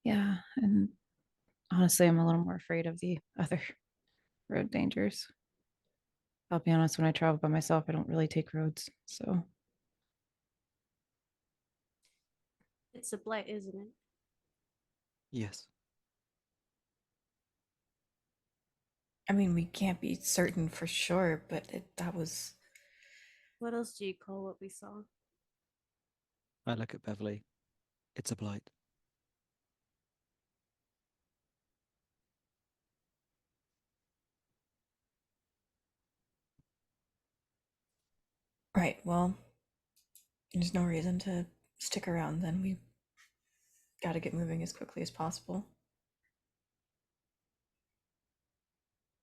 Yeah. And honestly, I'm a little more afraid of the other road dangers. I'll be honest, when I travel by myself, I don't really take roads. So It's a blight, isn't it? Yes. I mean, we can't be certain for sure, but that was. What else do you call what we saw? I look at Beverly. It's a blight. Right, well, there's no reason to stick around then. We gotta get moving as quickly as possible.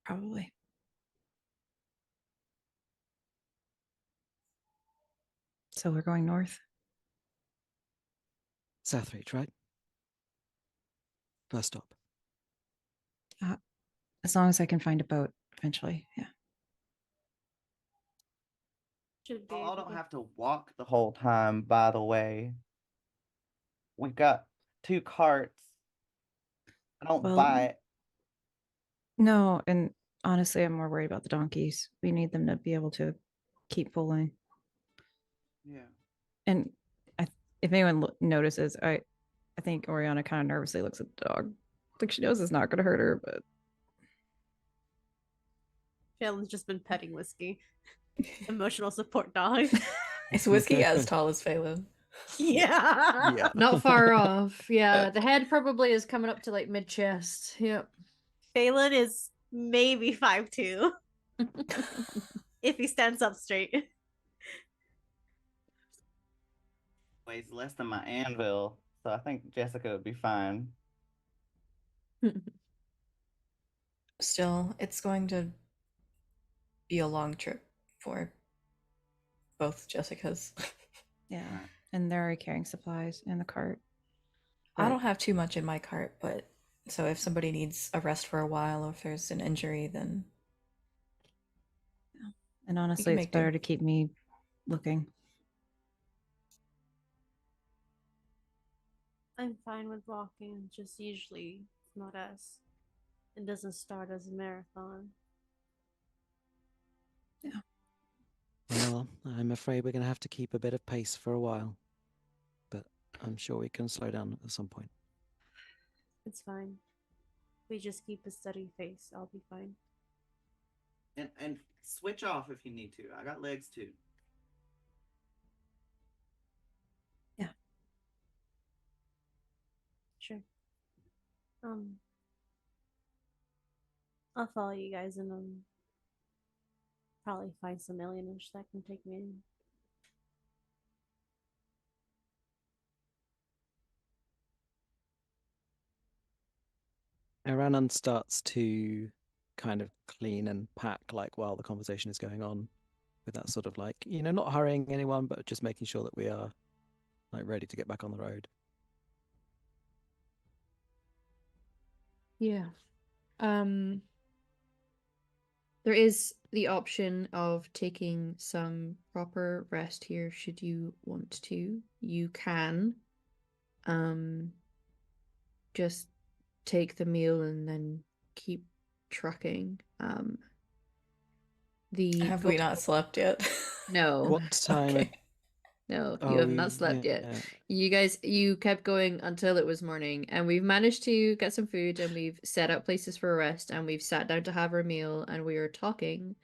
probably. So we're going north. Southreach, right? First stop. As long as I can find a boat eventually. Yeah. Should be Y'all able don't to. have to walk the whole time, by the way. We've got 2 carts. I don't Well, buy it. No, and honestly, I'm more worried about the donkeys. We need them to be able to keep pulling. Yeah. And if anyone notices, I think Oriana kind of nervously looks at the dog, like she knows it's not going to hurt her, but Phelan's just been petting Whiskey. Emotional support dog. Is Whiskey as tall as Phelan? Yeah. Yeah. Not far off. Yeah, the head probably is coming up to like mid chest. Yep. Phelan is maybe 5'2" if he stands up straight. Weighs less than my anvil, so I think Jessica would be fine. Still, it's going to be a long trip for both Jessicas. yeah. And they're already carrying supplies in the cart. I But- don't have too much in my cart, but so if somebody needs a rest for a while or if there's an injury, then And honestly, it's make do. better to keep me looking. I'm fine with walking, just usually it's not as it doesn't start as a marathon. Well, I'm afraid we're going to have to keep a bit of pace for a while. But I'm sure we can slow down at some point. It's fine. We just keep a steady pace. I'll be fine. And switch off if you need to. I got legs too. Sure. I'll follow you guys and probably find some alienish that can take me in. Aranan starts to kind of clean and pack like while the conversation is going on, with that sort of like, not hurrying anyone, but just making sure that we are like ready to get back on the road. Yeah. There is the option of taking some proper rest here should you want to. You can just take the meal and then keep trucking. Have we not slept yet? No. What time? Okay. No, you have not slept yet. You kept going until it was morning, and we've managed to get some food, and we've set up places for rest, and we've sat down to have our meal, and we are talking.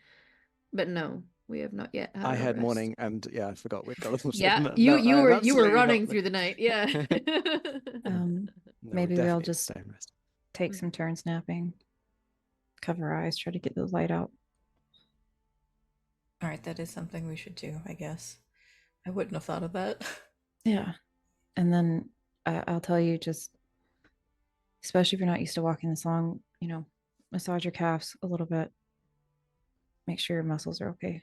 But no, we have not yet had I our had rest. morning, and I forgot we'd got a little Yeah, shipment. you were absolutely running not through the night. Yeah. No, Maybe we we'll definitely just stay and rest. take some turns napping, cover our eyes, try to get the light out. All right, that is something we should do, I guess. I wouldn't have thought of that. Yeah. And then I'll tell you, just especially if you're not used to walking this long, massage your calves a little bit. Make sure your muscles are okay.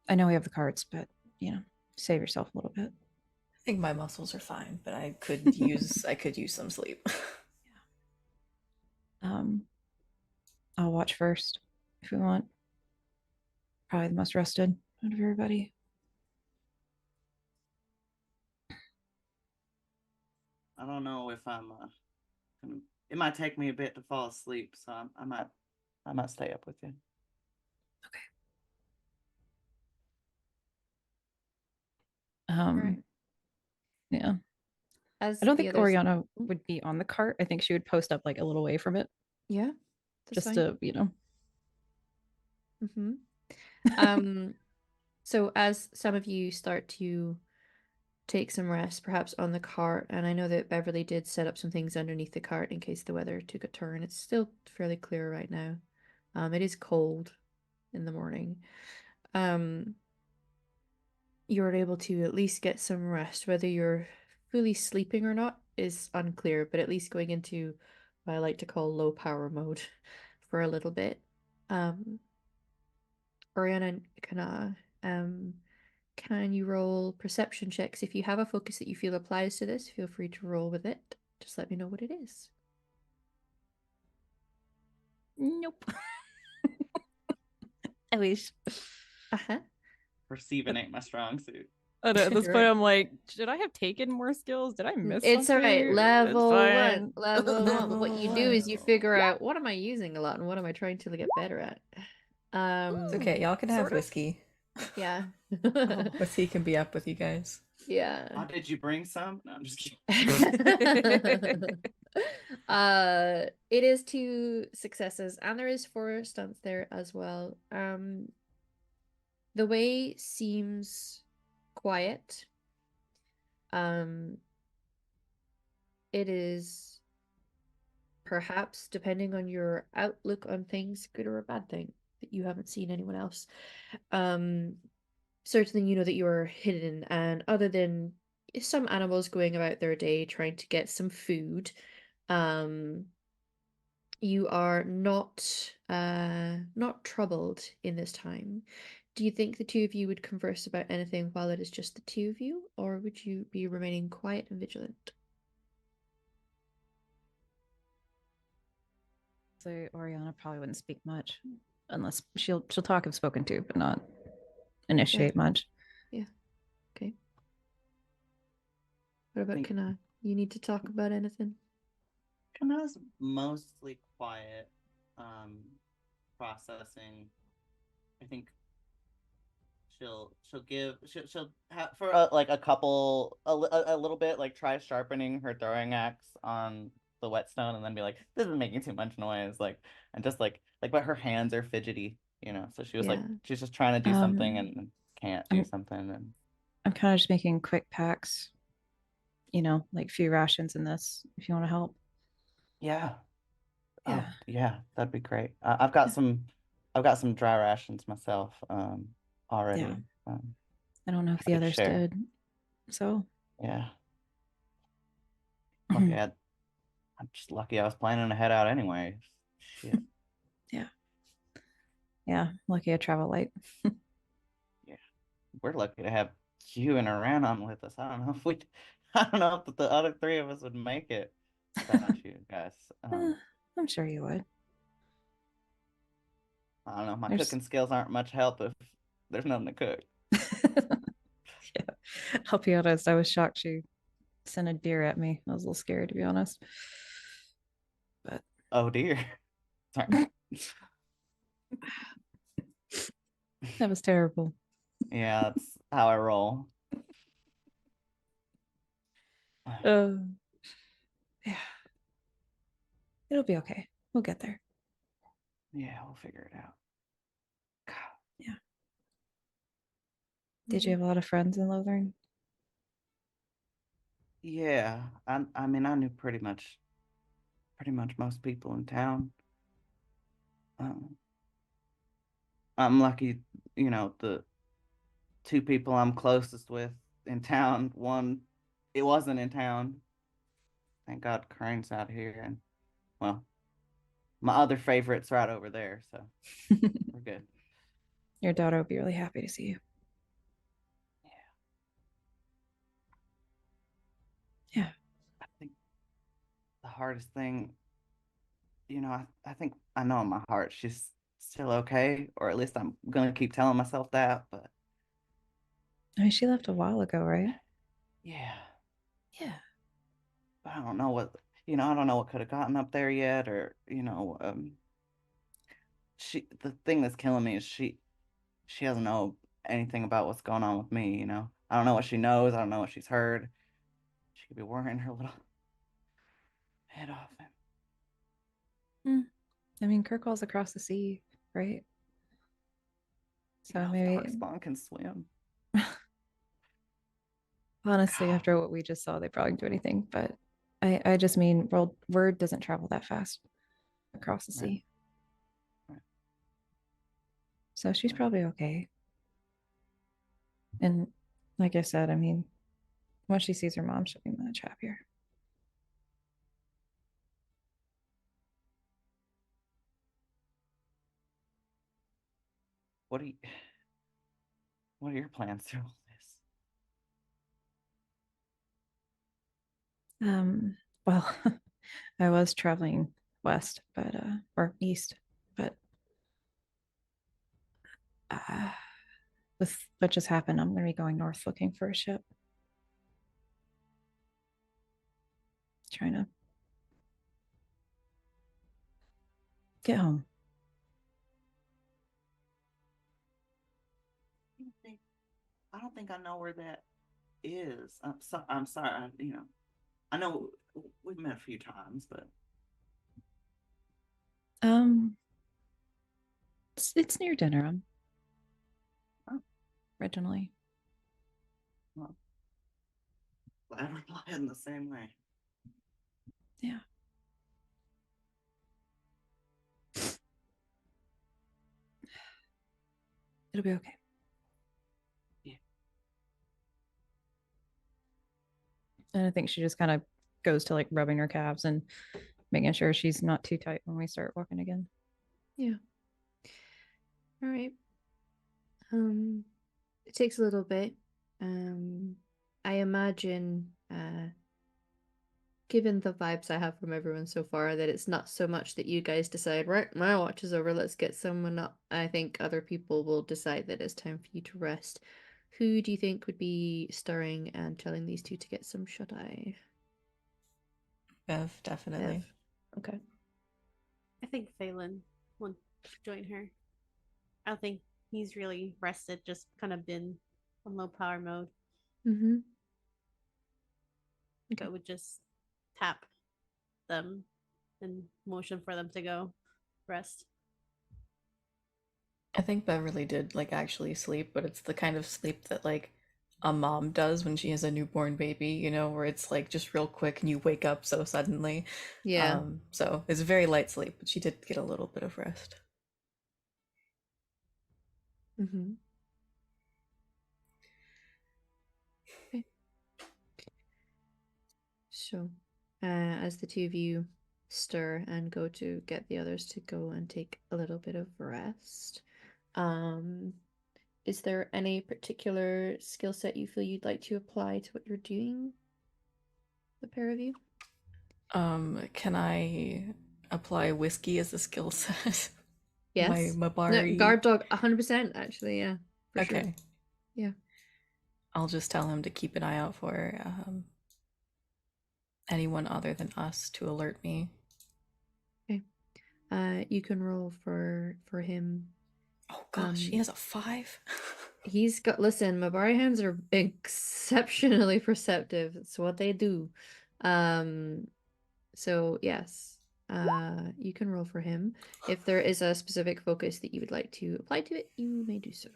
I know we have the cards, but save yourself a little bit. I think my muscles are fine, but I could use some sleep. I'll watch first if we want. Probably the most rested out of everybody. I don't know if I'm. It might take me a bit to fall asleep, so I might stay up with you. Right. Yeah. As I don't the think others- Oriana would be on the cart. I think she would post up like a little way from it. Yeah. That's Just fine. to, So as some of you start to take some rest, perhaps on the cart, and I know that Beverly did set up some things underneath the cart in case the weather took a turn. It's still fairly clear right now. It is cold in the morning. You're able to at least get some rest. Whether you're fully sleeping or not is unclear, but at least going into what I like to call low power mode for a little bit. Oriana, can you roll perception checks? If you have a focus that you feel applies to this, feel free to roll with it. Just let me know what it is. nope. I wish. Uh-huh. Perceiving ain't my strong suit. At this Sure. point, I'm like, should I have taken more skills? Did I miss It's something? alright. Level fine. 1. Level 1. But what you do is you figure Yeah. out what am I using a lot and what am I trying to get better at. It's okay, y'all can have Sort of. whiskey. Yeah. Whiskey can be up with you guys. Yeah. Oh, did you bring some? No, I'm just kidding. It is 2 successes and there is 4 stunts there as well. The way seems quiet. It is perhaps, depending on your outlook on things, good or a bad thing that you haven't seen anyone else. Certainly you know that you're hidden, and other than some animals going about their day trying to get some food, you are not troubled in this time. Do you think the 2 of you would converse about anything while it is just the 2 of you, or would you be remaining quiet and vigilant? So Oriana probably wouldn't speak much. unless she'll talk if spoken to, but not initiate much. Okay. What about Think- Kana? You need to talk about anything? Kana's mostly quiet, processing. I think she'll have for like a couple a little bit like try sharpening her throwing axe on the whetstone and then be like, this is making too much noise, like, and just but her hands are fidgety, so she was like Yeah. she's just trying to do something and can't do something. And I'm kind of just making quick packs, like few rations in this if you want to help. yeah. Yeah. Yeah, that'd be great. I've got some dry rations myself already. Yeah. I don't know if the happy to others share. did. So Yeah. Lucky I'm just lucky I was planning to head out anyway. Shit. yeah, lucky I travel light. Yeah. We're lucky to have you and Aranon with us. I don't know if the other three of us would make it without you guys. I'm sure you would. I don't know. My There's- cooking skills aren't much help if there's nothing to cook. Yeah. I'll be honest, I was shocked she sent a deer at me. I was a little scared, to be honest. But Oh dear. Sorry. that was terrible. Yeah, that's how I roll. Yeah. It'll be okay. We'll get there. Yeah, we'll figure it out. God. Yeah. Did you have a lot of friends in Lothering? Yeah, I mean, I knew pretty much most people in town. I'm lucky, the two people I'm closest with in town. One, it wasn't in town. Thank God Crane's out here, and well, my other favorite's right over there, so we're good. Your daughter will be really happy to see you. Yeah. I think the hardest thing, I think I know in my heart she's still okay, or at least I'm gonna keep telling myself that, but I mean, she left a while ago, right? yeah. Yeah. But I don't know what could have gotten up there yet, or the thing that's killing me is she doesn't know anything about what's going on with me. I don't know what she knows. I don't know what she's heard. She could be worrying her little head off. I mean, Kirkwall's across the sea, right? So If maybe, Darkspawn can swim. honestly, God. after what we just saw, they probably don't do anything. But I just mean, word doesn't travel that fast across the sea. Right. So she's probably okay. And like I said, I mean, once she sees her mom, she'll be much happier. What are your plans through all this? Well, I was traveling west, but or east, but with what just happened, I'm gonna be going north looking for a ship. Trying to get home. I don't think I know where that is. I'm sorry. I know we've met a few times, but It's near Dinnerham. Oh. Originally. well, glad we're heading the same way. Yeah. It'll be okay. Yeah. And I think she just kind of goes to like rubbing her calves and making sure she's not too tight when we start walking again. Yeah. All right. It takes a little bit. I imagine given the vibes I have from everyone so far, that it's not so much that you guys decide, right, my watch is over, let's get someone up. I think other people will decide that it's time for you to rest. Who do you think would be stirring and telling these two to get some shut-eye? Bev, definitely. Bev. Okay. I think Phelan will join her. I don't think he's really rested, just kind of been on low power mode. Mm-hmm. I would just tap them and motion for them to go rest. I think Beverly did like actually sleep, but it's the kind of sleep that like a mom does when she has a newborn baby, you know, where it's like just real quick and you wake up so suddenly. Yeah. So it's a very light sleep, but she did get a little bit of rest. Mm-hmm. Okay. So, as the two of you stir and go to get the others to go and take a little bit of rest, is there any particular skill set you feel you'd like to apply to what you're doing, the pair of you? Can I apply whiskey as a skill set? My Yes. No, Mabari. guard dog, 100%, actually, yeah, for sure. Okay. Yeah. I'll just tell him to keep an eye out for anyone other than us to alert me. Okay. You can roll for him. Oh gosh, he has a 5. He's got, listen, Mabari hands are exceptionally perceptive. It's what they do. So yes, you can roll for him. If there is a specific focus that you would like to apply to it, you may do so.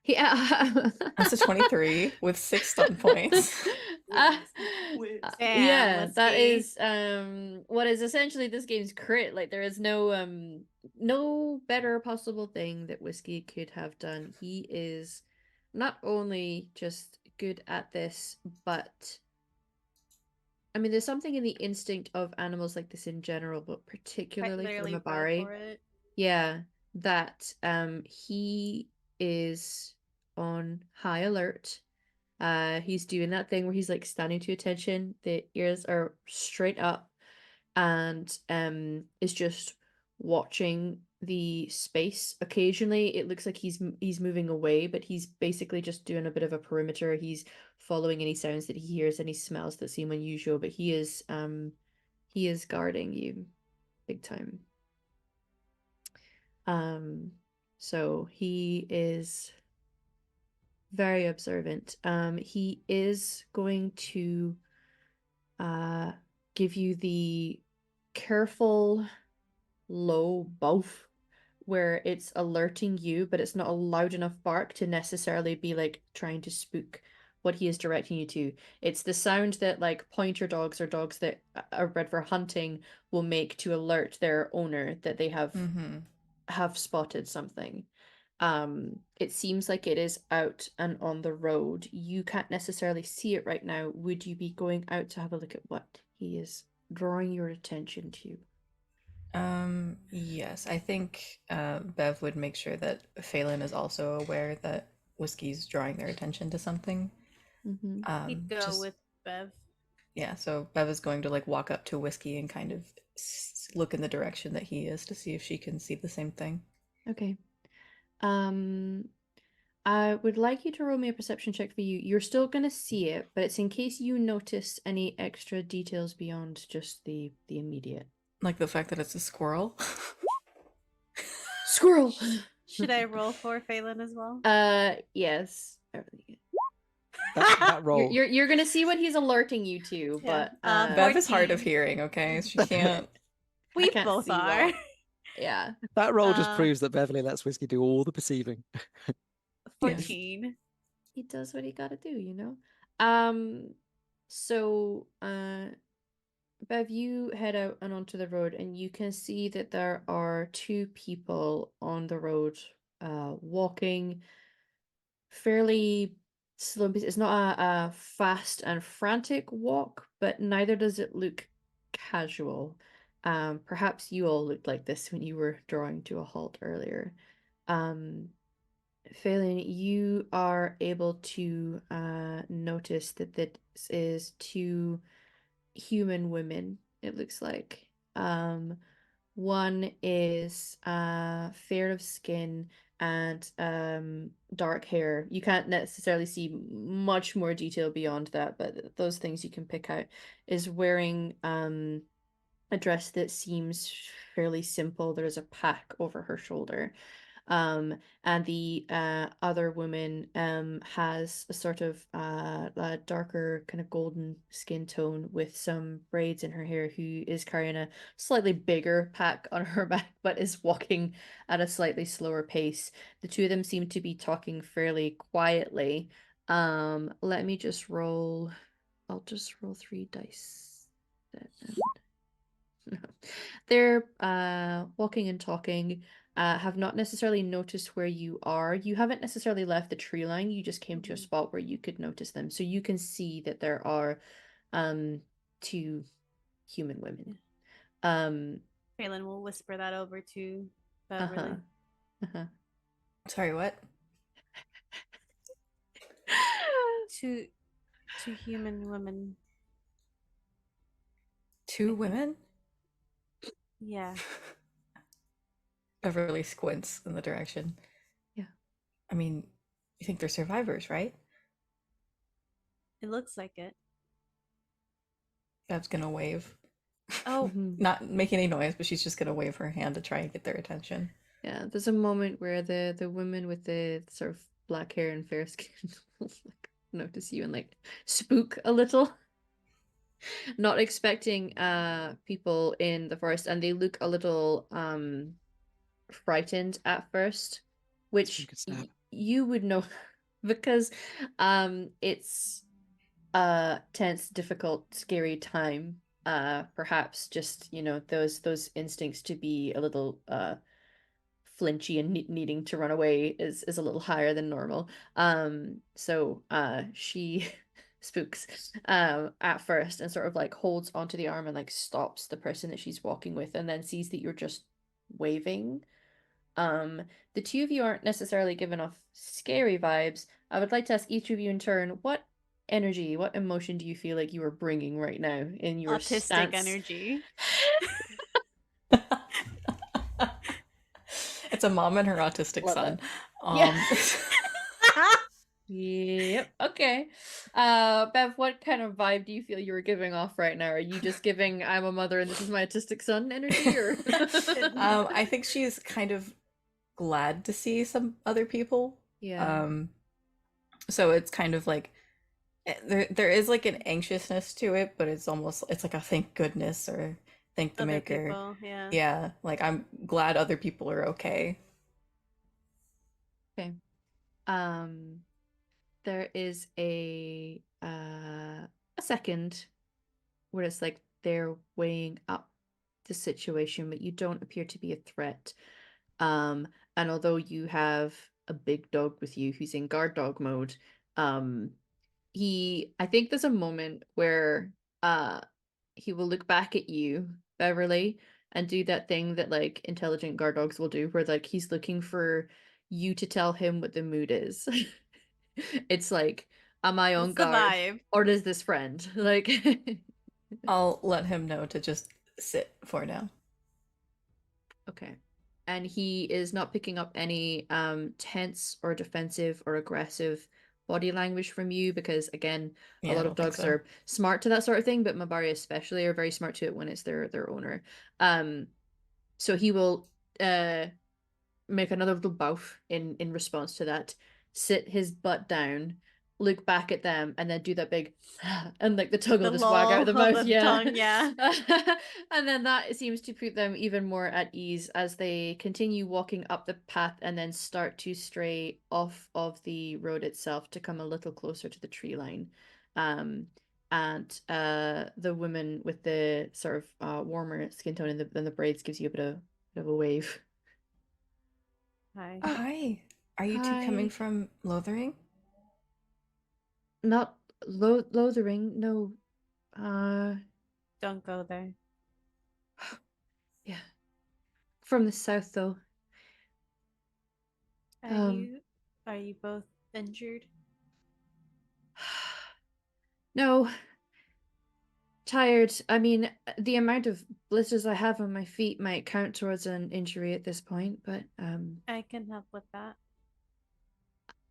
Yeah. That's a 23 with 6 stun points. Yeah, that whiskey. is what is essentially this game's crit. Like there is no better possible thing that Whiskey could have done. He is not only just good at this, but I mean there's something in the instinct of animals like this in general, but Quite particularly for literally bred Mabari. for it. Yeah, that he is on high alert. He's doing that thing where he's like standing to attention, the ears are straight up, and is just watching the space. Occasionally it looks like he's moving away, but he's basically just doing a bit of a perimeter. He's following any sounds that he hears, any smells that seem unusual, but he is guarding you big time. So he is very observant. He is going to give you the careful low both, where it's alerting you, but it's not a loud enough bark to necessarily be like trying to spook what he is directing you to. It's the sound that like pointer dogs or dogs that are bred for hunting will make to alert their owner that they have spotted something. It seems like it is out and on the road. You can't necessarily see it right now. Would you be going out to have a look at what he is drawing your attention to? Yes, I think Bev would make sure that Phelan is also aware that Whiskey's drawing their attention to something. He'd go with Bev. Yeah, so Bev is going to like walk up to Whiskey and kind of look in the direction that he is to see if she can see the same thing. Okay. I would like you to roll me a perception check for you. You're still gonna see it, but it's in case you notice any extra details beyond just the immediate. Like the fact that it's a squirrel. Squirrel! Should I roll for Phelan as well? Yes. That roll. You're gonna see what he's alerting you to, Yeah. but Bev is hard of 14. hearing, okay? She can't. We can't both see are. well. Yeah. That roll just Uh, proves that Beverly lets Whiskey do all the perceiving. 14. He does what he gotta do, you know? So, Bev, you head out and onto the road, and you can see that there are two people on the road, walking fairly slow. It's not a fast and frantic walk, but neither does it look casual. Perhaps you all looked like this when you were drawing to a halt earlier. Phelan, you are able to notice that this is two human women, it looks like. One is fair of skin and dark hair. You can't necessarily see much more detail beyond that, but those things you can pick out. Is wearing a dress that seems fairly simple. There's a pack over her shoulder. And the other woman has a sort of a darker kind of golden skin tone with some braids in her hair, who is carrying a slightly bigger pack on her back, but is walking at a slightly slower pace. The two of them seem to be talking fairly quietly. Let me just roll. I'll just roll 3 dice. They're walking and talking, have not necessarily noticed where you are. You haven't necessarily left the tree line, you just came to a spot where you could notice them. So you can see that there are 2 human women. Phelan will whisper that over to Uh-huh. Beverly. Uh-huh. Sorry, what? Two human women. 2 women? Yeah. Beverly squints in the direction. Yeah. I mean, you think they're survivors, right? It looks like it. Bev's gonna wave. Oh, Mhm. Not making any noise, but she's just gonna wave her hand to try and get their attention. Yeah, there's a moment where the woman with the sort of black hair and fair skin will like notice you and like spook a little. Not expecting people in the forest, and they look a little frightened at first, which Spook and snap. you would know because it's a tense, difficult, scary time. Perhaps just, you know, those instincts to be a little flinchy and needing to run away is a little higher than normal. So she spooks at first and sort of like holds onto the arm and like stops the person that she's walking with, and then sees that you're just waving. The two of you aren't necessarily giving off scary vibes. I would like to ask each of you in turn, what energy, what emotion do you feel like you are bringing right now in your autistic stance? energy. It's a mom and her autistic Love son. Yeah. Yep. Okay. Bev, what kind of vibe do you feel you were giving off right now? Are you just giving I'm a mother and this is my autistic son energy, or I think she's kind of glad to see some other people. yeah. So it's kind of like there is like an anxiousness to it, but it's like a thank goodness or thank the Other maker. people, yeah. Yeah, like I'm glad other people are okay. Okay. There is a second where it's like they're weighing up the situation, but you don't appear to be a threat. And although you have a big dog with you who's in guard dog mode, I think there's a moment where he will look back at you, Beverly, and do that thing that like intelligent guard dogs will do, where like he's looking for you to tell him what the mood is. It's like, am I on What's the guard vibe? or does this friend? Like I'll let him know to just sit for now. Okay. And he is not picking up any tense or defensive or aggressive body language from you, because again, Yeah, a I lot of don't think dogs so. are smart to that sort of thing, but Mabari especially are very smart to it when it's their owner. So he will make another little bow in response to that, sit his butt down, look back at them, and then do that big and like the tongue will The just wag out of the lull of mouth. the Yeah. tongue, yeah. And then that seems to put them even more at ease as they continue walking up the path and then start to stray off of the road itself to come a little closer to the tree line. And the woman with the sort of warmer skin tone and the braids gives you bit of a wave. Hi. Oh, Hi. Are you two coming hi. from Lothering? Not Lothering, no. Don't go there. Yeah. From the south, though. Are you both injured? No. Tired. I mean, the amount of blisters I have on my feet might count towards an injury at this point, but I can help with that.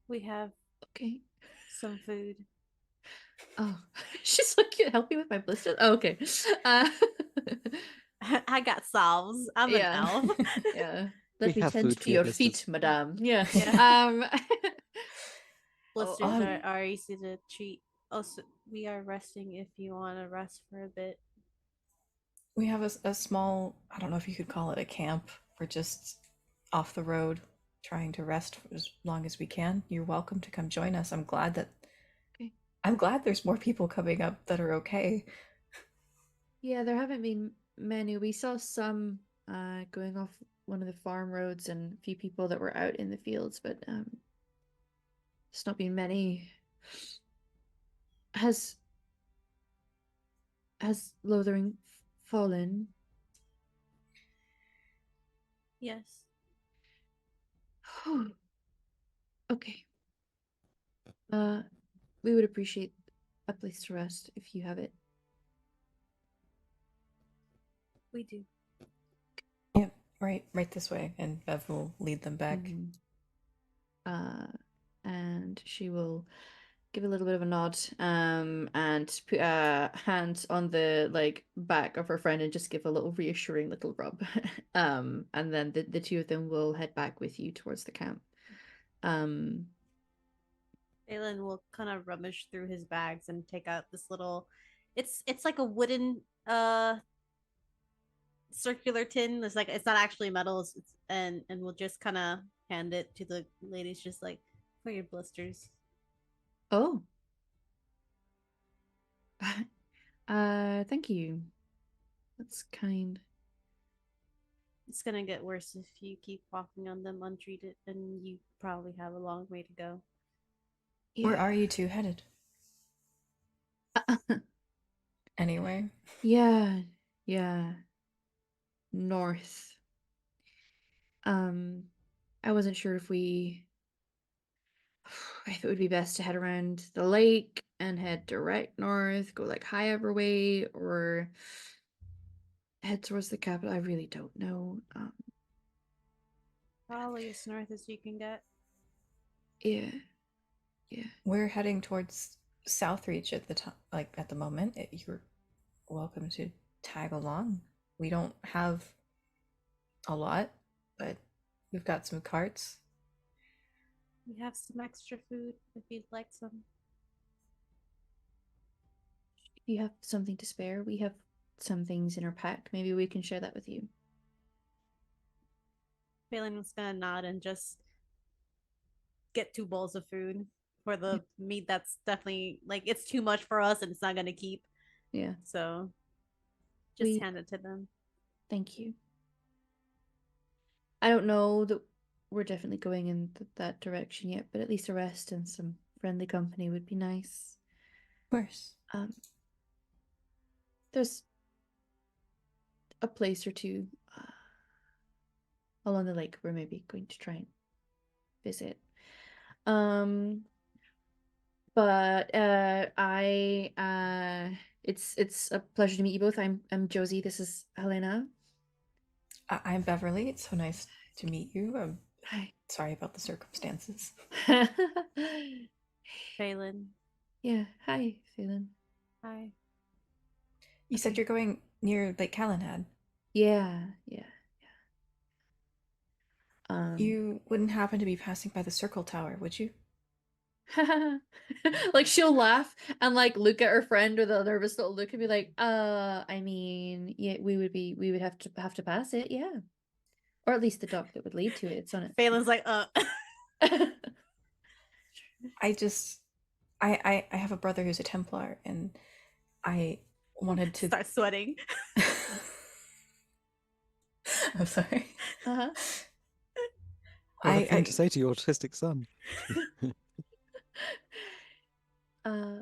We have okay. some food. Oh, she's like, "You help me with my blisters." Oh, okay. Uh, I got salves. I'm an yeah, elf. yeah. We Let me have tend food to for your your blisters. feet, madame. Yeah. Yeah. Oh, Blisters um, are easy to treat. Also, we are resting if you want to rest for a bit. We have a small, I don't know if you could call it a camp. We're just off the road trying to rest for as long as we can. You're welcome to come join us. okay. I'm glad there's more people coming up that are okay. Yeah, there haven't been many. We saw some going off one of the farm roads and a few people that were out in the fields, but it's not been many. Has Lothering fallen? Yes. Okay. We would appreciate a place to rest if you have it. We do. Yeah, right this way, and Bev will lead them back. Mhm. And she will give a little bit of a nod, and put a hand on the like back of her friend and just give a little reassuring little rub. And then the two of them will head back with you towards the camp. Um, Aelin will kind of rummage through his bags and take out this little. It's like a wooden circular tin. It's like it's not actually metal. And we'll just kind of hand it to the ladies, just like for your blisters. oh, thank you. That's kind. It's gonna get worse if you keep walking on them untreated, and you probably have a long way to go. Where Yeah. are you two headed? Anyway, Yeah, yeah. North. Um, I wasn't sure if it would be best to head around the lake and head direct north, go like High Way, or head towards the capital. I really don't know. Probably as north as you can get. Yeah, yeah. we're heading towards Southreach at the time. Like at the moment, you're welcome to tag along. We don't have a lot, but we've got some carts. We have some extra food if you'd like some. If you have something to spare, we have some things in our pack. Maybe we can share that with you. Phelan was gonna nod and just get 2 bowls of food for the meat. That's definitely like it's too much for us and it's not gonna keep. Yeah, So just we hand it to them. thank you. I don't know that we're definitely going in that direction yet, but at least a rest and some friendly company would be nice. Of course. There's a place or two along the lake we're maybe going to try and visit. But it's a pleasure to meet you both. I'm Josie. This is Helena. I'm Beverly. It's so nice to meet you. I'm Hi. sorry about the circumstances. Phelan. Yeah. Hi, Phelan. Hi. You said Okay. you're going near Lake Calenhad. Yeah. You wouldn't happen to be passing by the Circle Tower, would you? Like she'll laugh and like look at her friend with a nervous little look and be like, I mean, yeah, we would have to pass it, yeah. Or at least the dock that would lead to it. It's on it. Phelan's like, I have a brother who's a Templar, and I wanted to start sweating. I'm sorry. Uh-huh. What a thing to say to your autistic son. I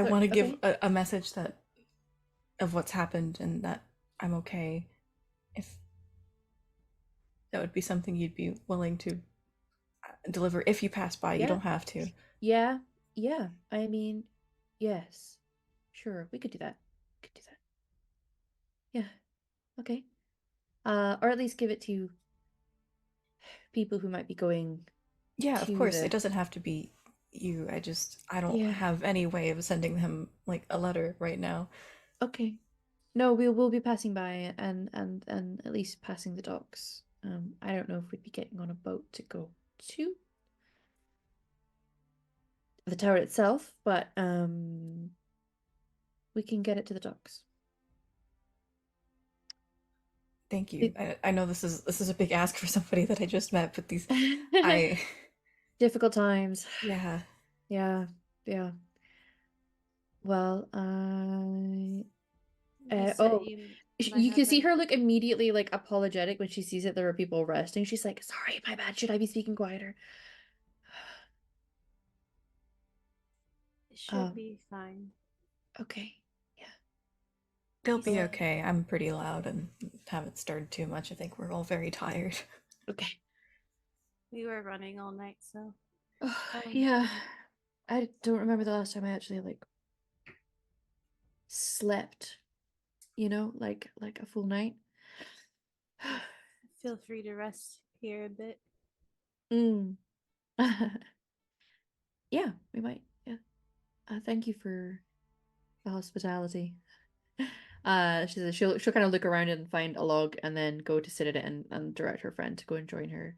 want to give okay. a message that of what's happened and that I'm okay. If that would be something you'd be willing to deliver if you pass by, you Yeah. don't have to. Yeah. I mean, yes. Sure, we could do that. We could do that. Yeah. Okay. Or at least give it to people who might be going Yeah, of to course. the. It doesn't have to be you. I don't Yeah. have any way of sending him like a letter right now. Okay. No, we'll be passing by and at least passing the docks. I don't know if we'd be getting on a boat to go to the tower itself, but we can get it to the docks. Thank you. I know this is a big ask for somebody that I just met, but these I Difficult times. yeah. Yeah. Yeah. Well, I Just oh, you you can see her look immediately like apologetic when she sees that there are people resting. She's like, "Sorry, my bad. Should I be speaking quieter?" It should be fine. Okay. Yeah. They'll be Yeah. okay. I'm pretty loud and haven't stirred too much. I think we're all very tired. Okay. We were running all night, so Yeah. I don't remember the last time I actually like slept, like a full night. feel free to rest here a bit. Mm. Yeah, we might. Yeah. Thank you for the hospitality. She says she'll kind of look around and find a log and then go to sit at it and direct her friend to go and join her.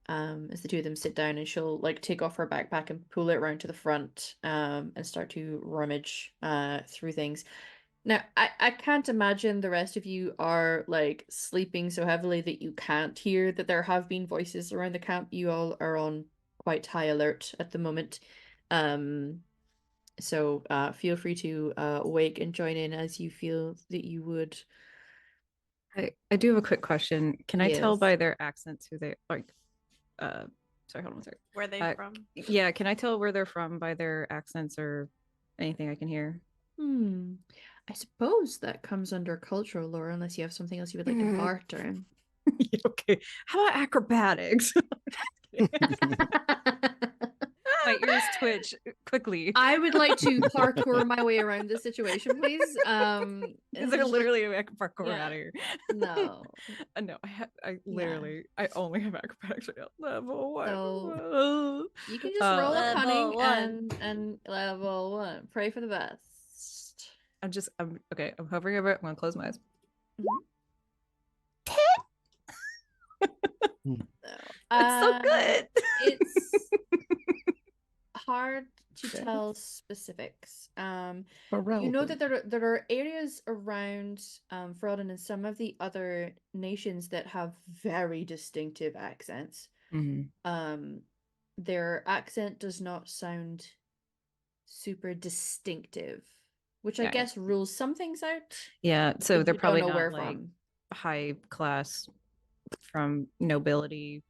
As the two of them sit down, and she'll like take off her backpack and pull it around to the front, and start to rummage through things. Now, I can't imagine the rest of you are like sleeping so heavily that you can't hear that there have been voices around the camp. You all are on quite high alert at the moment. So feel free to wake and join in as you feel that you would. I do have a quick question. Can I tell Yes. by their accents who they like? Sorry, hold on a second. Where they from? Yeah, can I tell where they're from by their accents or anything I can hear? I suppose that comes under cultural lore, unless you have something else you would like to barter in. Okay. How about acrobatics? My ears twitch quickly. I would like to parkour my way around this situation, please. Is there literally a parkour Yeah. out of here? No. No, I literally I only have acrobatics right now. Level 1. So you can just roll a Level cunning 1. and level 1. Pray for the best. I'm okay. I'm hovering over it. I'm gonna close my eyes. No. It's so good. It's hard to tell specifics. You know that there are areas around Ferelden and some of the other nations that have very distinctive accents. Their accent does not sound super distinctive, which I guess rules some things out. Yeah, so because they're we don't probably know not where like from. high class from nobility.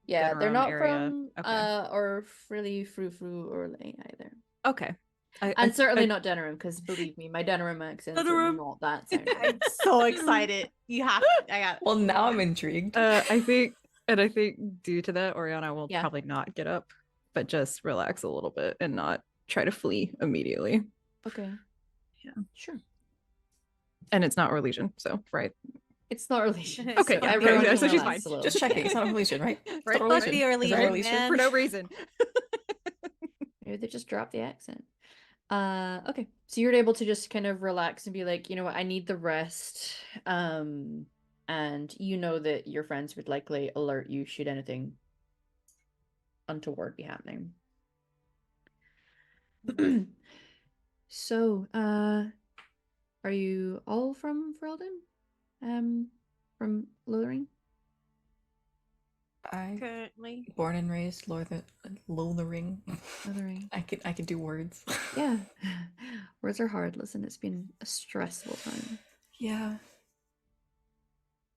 Yeah, they're Denerim not area. from Okay. or really frou or Lane either. Okay. And certainly not Denerim, because believe me, my Denerim accents are Denerim. not that sounding. I'm so excited. You have I got Well, now I'm intrigued. I think due to that, Oriana will Yeah. probably not get up, but just relax a little bit and not try to flee immediately. Okay. Yeah. Sure. And it's not Orlesian, so right. It's not relation. Okay, So yeah, everyone yeah, can so she's relax fine. a little. Just checking. It's not Orlesian, right? It's Right, not fuck Orlesian. the Is it Orlesian, Orlesian? man. For no reason. Maybe they just dropped the accent. Okay. So you're able to just kind of relax and be like, you know what, I need the rest. And you know that your friends would likely alert you should anything untoward be happening. So, are you all from Ferelden? From Lothering? I currently. born and raised Lothering. Lothering. I could do words. Yeah. Words are hard. Listen, it's been a stressful time. Yeah.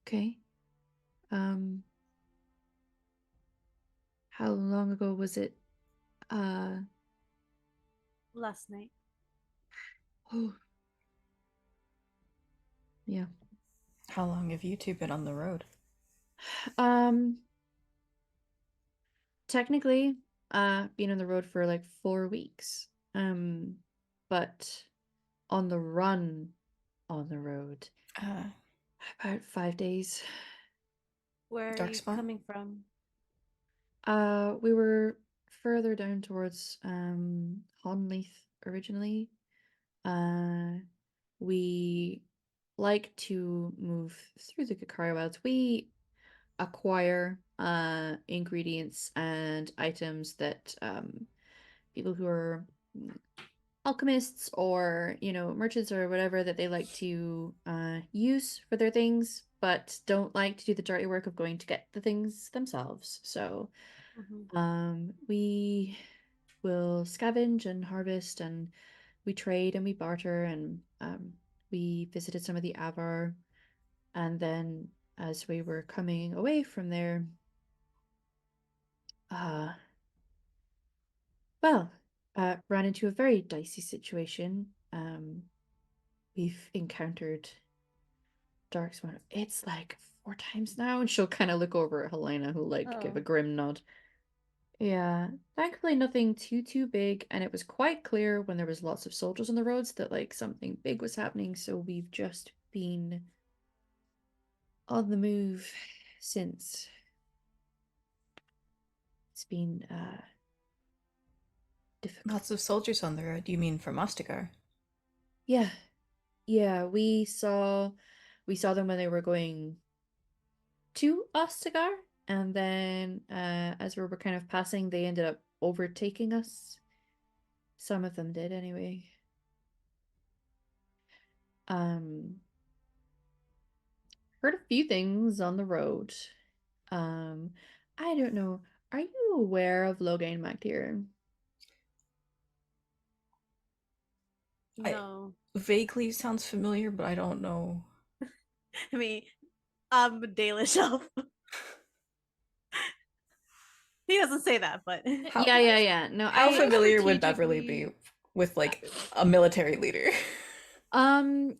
Okay. How long ago was it? Last night. Oh. Yeah. How long have you two been on the road? Technically, been on the road for like 4 weeks. But on the run on the road. About 5 days. Where are Dark you spot? coming from? We were further down towards Honleith originally. We like to move through the Kakari Wilds. We acquire ingredients and items that people who are alchemists or merchants or whatever that they like to use for their things, but don't like to do the dirty work of going to get the things themselves. So we will scavenge and harvest, and we trade and we barter, and we visited some of the Avar, and then as we were coming away from there, ran into a very dicey situation. We've encountered Darkspawn. It's like 4 times now, and she'll kind of look over at Helena, who give a grim nod. Yeah, thankfully nothing too big, and it was quite clear when there was lots of soldiers on the roads that something big was happening. So we've just been on the move since. It's been difficult. Lots of soldiers on the road. Do you mean from Ostagar? Yeah, we saw them when they were going to Ostagar, and then as we were kind of passing, they ended up overtaking us. Some of them did anyway. Heard a few things on the road. I don't know. Are you aware of Logain MacTier? No. Vaguely sounds familiar, but I don't know. I mean, I'm a Dalish elf. He doesn't say that, but Yeah. No, How familiar would strategically- Beverly be with a military leader?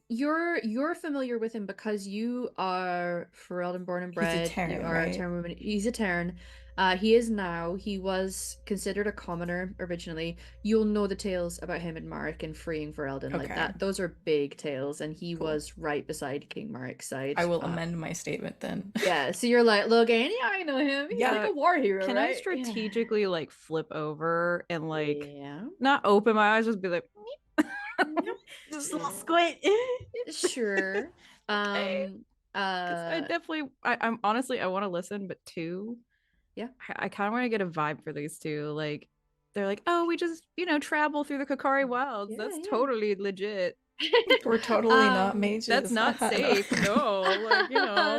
You're familiar with him because you are Ferelden born and bred. He's a Terran, you are right? a Terran woman. He's a Terran. He is now. He was considered a commoner originally. You'll know the tales about him and Marek and freeing Ferelden like Okay. that. Those are big tales, and he Cool. was right beside King Marek's side. I will amend my statement then. Yeah, so you're like, Logan, yeah, I know him. He's like a war hero, Can right? I strategically flip over and Yeah. not open my eyes, just be like, just a little squint. Sure. Okay. I definitely, I'm honestly, I want to listen, but yeah, I kind of want to get a vibe for these two. They're like, oh, we just travel through the Kakari Wilds. Yeah, That's yeah. totally legit. We're totally not mages. That's not safe. No,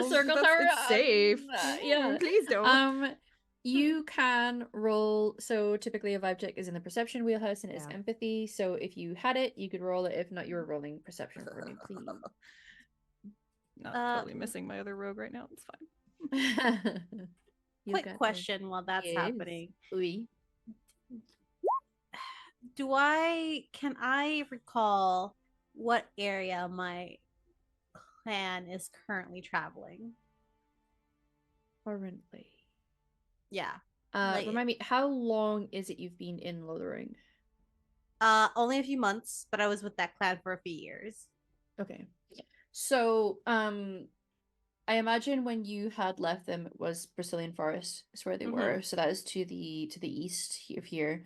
Circle Tower. it's safe. Yeah, please don't. You can roll. So typically a vibe check is in the perception wheelhouse, and it's Yeah. empathy. So if you had it, you could roll it. If not, you were rolling perception for me, please. Not totally missing my other rogue right now. It's fine. Quick question while that's happening. Oui. Can I recall what area my clan is currently traveling? Currently. Yeah. Remind me, how long is it you've been in Lothering? Only a few months, but I was with that clan for a few years. Okay. So, I imagine when you had left them, it was Brazilian Forest is where they were. So that is to the east of here.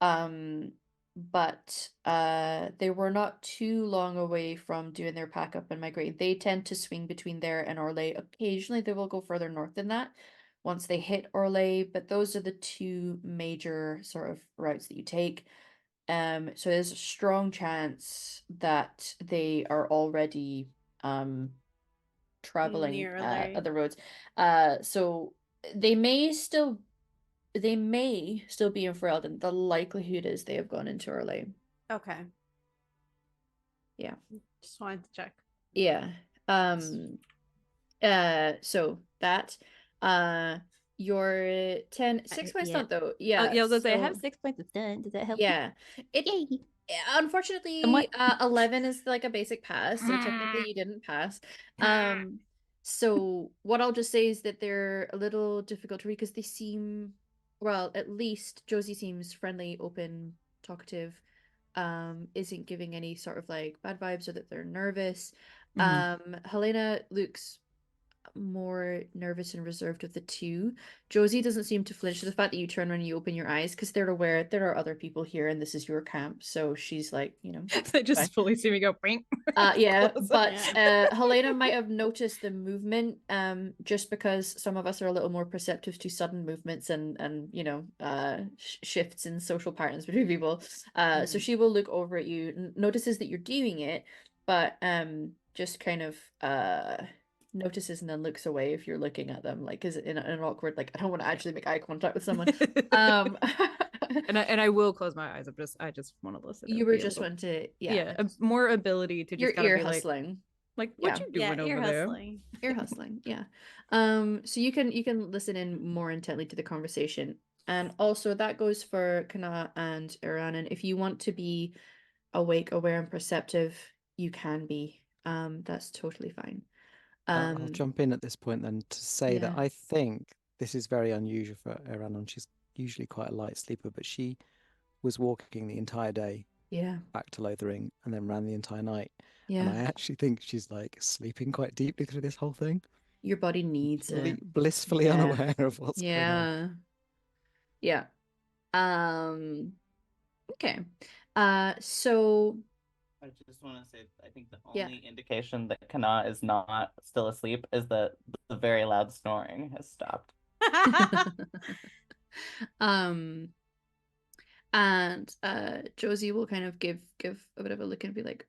But they were not too long away from doing their pack up and migrating. They tend to swing between there and Orlais. Occasionally they will go further north than that once they hit Orlais, but those are the two major sort of routes that you take. So there's a strong chance that they are already traveling other roads. So they may still be in Ferelden. The likelihood is they have gone into Orlais. Okay. Yeah. Just wanted to check. Yeah. So that your 6 points stunt though. Yeah. I was gonna say I have 6 points of stunt. Does that help? Yeah. Unfortunately, 11 is a basic pass, so technically you didn't pass. So what I'll just say is that they're a little difficult to read because they seem, well, at least Josie seems friendly, open, talkative. isn't giving any sort of like bad vibes or that they're nervous. Mhm. Helena looks more nervous and reserved of the two. Josie doesn't seem to flinch to the fact that you turn around and you open your eyes because they're aware there are other people here and this is your camp. So she's like, They fine. just fully see me go. Bing. Yeah, Close. but Yeah. Helena might have noticed the movement, just because some of us are a little more perceptive to sudden movements and shifts in social patterns between people. So she will look over at you, notices that you're doing it, but just kind of notices and then looks away if you're looking at them, like, is in an awkward, like, I don't want to actually make eye contact with someone. And I will close my eyes. I just want to listen. You and were be a just little- want to, more ability to you're just kind of ear be hustling. like Yeah. what you Yeah, doing ear over there? hustling. Ear hustling, yeah. So you can listen in more intently to the conversation. And also that goes for Kana and Iranan. If you want to be awake, aware, and perceptive, you can be. That's totally fine. I'll jump in at this point then to say that yeah. I think this is very unusual for Eranon. She's usually quite a light sleeper, but she was walking the entire day Yeah. back to Lothering and then ran the entire night. And Yeah. I actually think she's like sleeping quite deeply through this whole thing, Your body needs it. blissfully Yeah. unaware of what's going on. Yeah. Okay. So I just want to say, I think the Yeah. only indication that Kana is not still asleep is that the very loud snoring has stopped. um and Josie will kind of give a bit of a look and be like,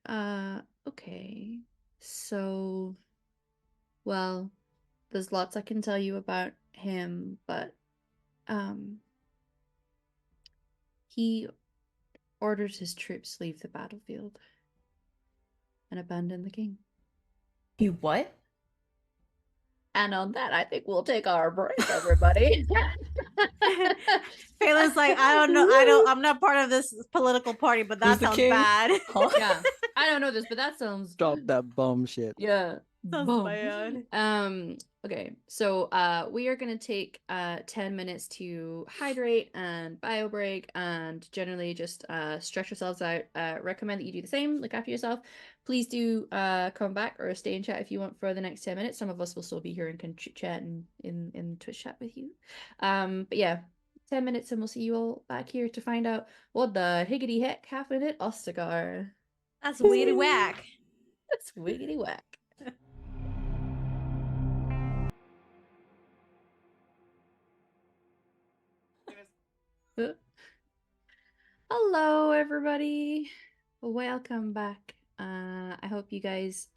okay. So, well, there's lots I can tell you about him, but he ordered his troops leave the battlefield and abandon the king. You what? And on that, I think we'll take our break, everybody. Phelan's like, I'm not part of this political party, but Who's that the sounds king? bad. Huh? Yeah, I don't know this, but that sounds Drop that bomb shit. yeah. Sounds Boom. bad. Okay, so we are gonna take 10 minutes to hydrate and bio break and generally just stretch yourselves out. Recommend that you do the same, look after yourself. Please do come back or stay in chat if you want for the next 10 minutes. Some of us will still be here and can chit chat in Twitch chat with you. But yeah, 10 minutes and we'll see you all back here to find out what the higgity heck happened at Ostagar. That's wiggity whack. That's wiggity whack. Hello, everybody. Welcome back. I hope you guys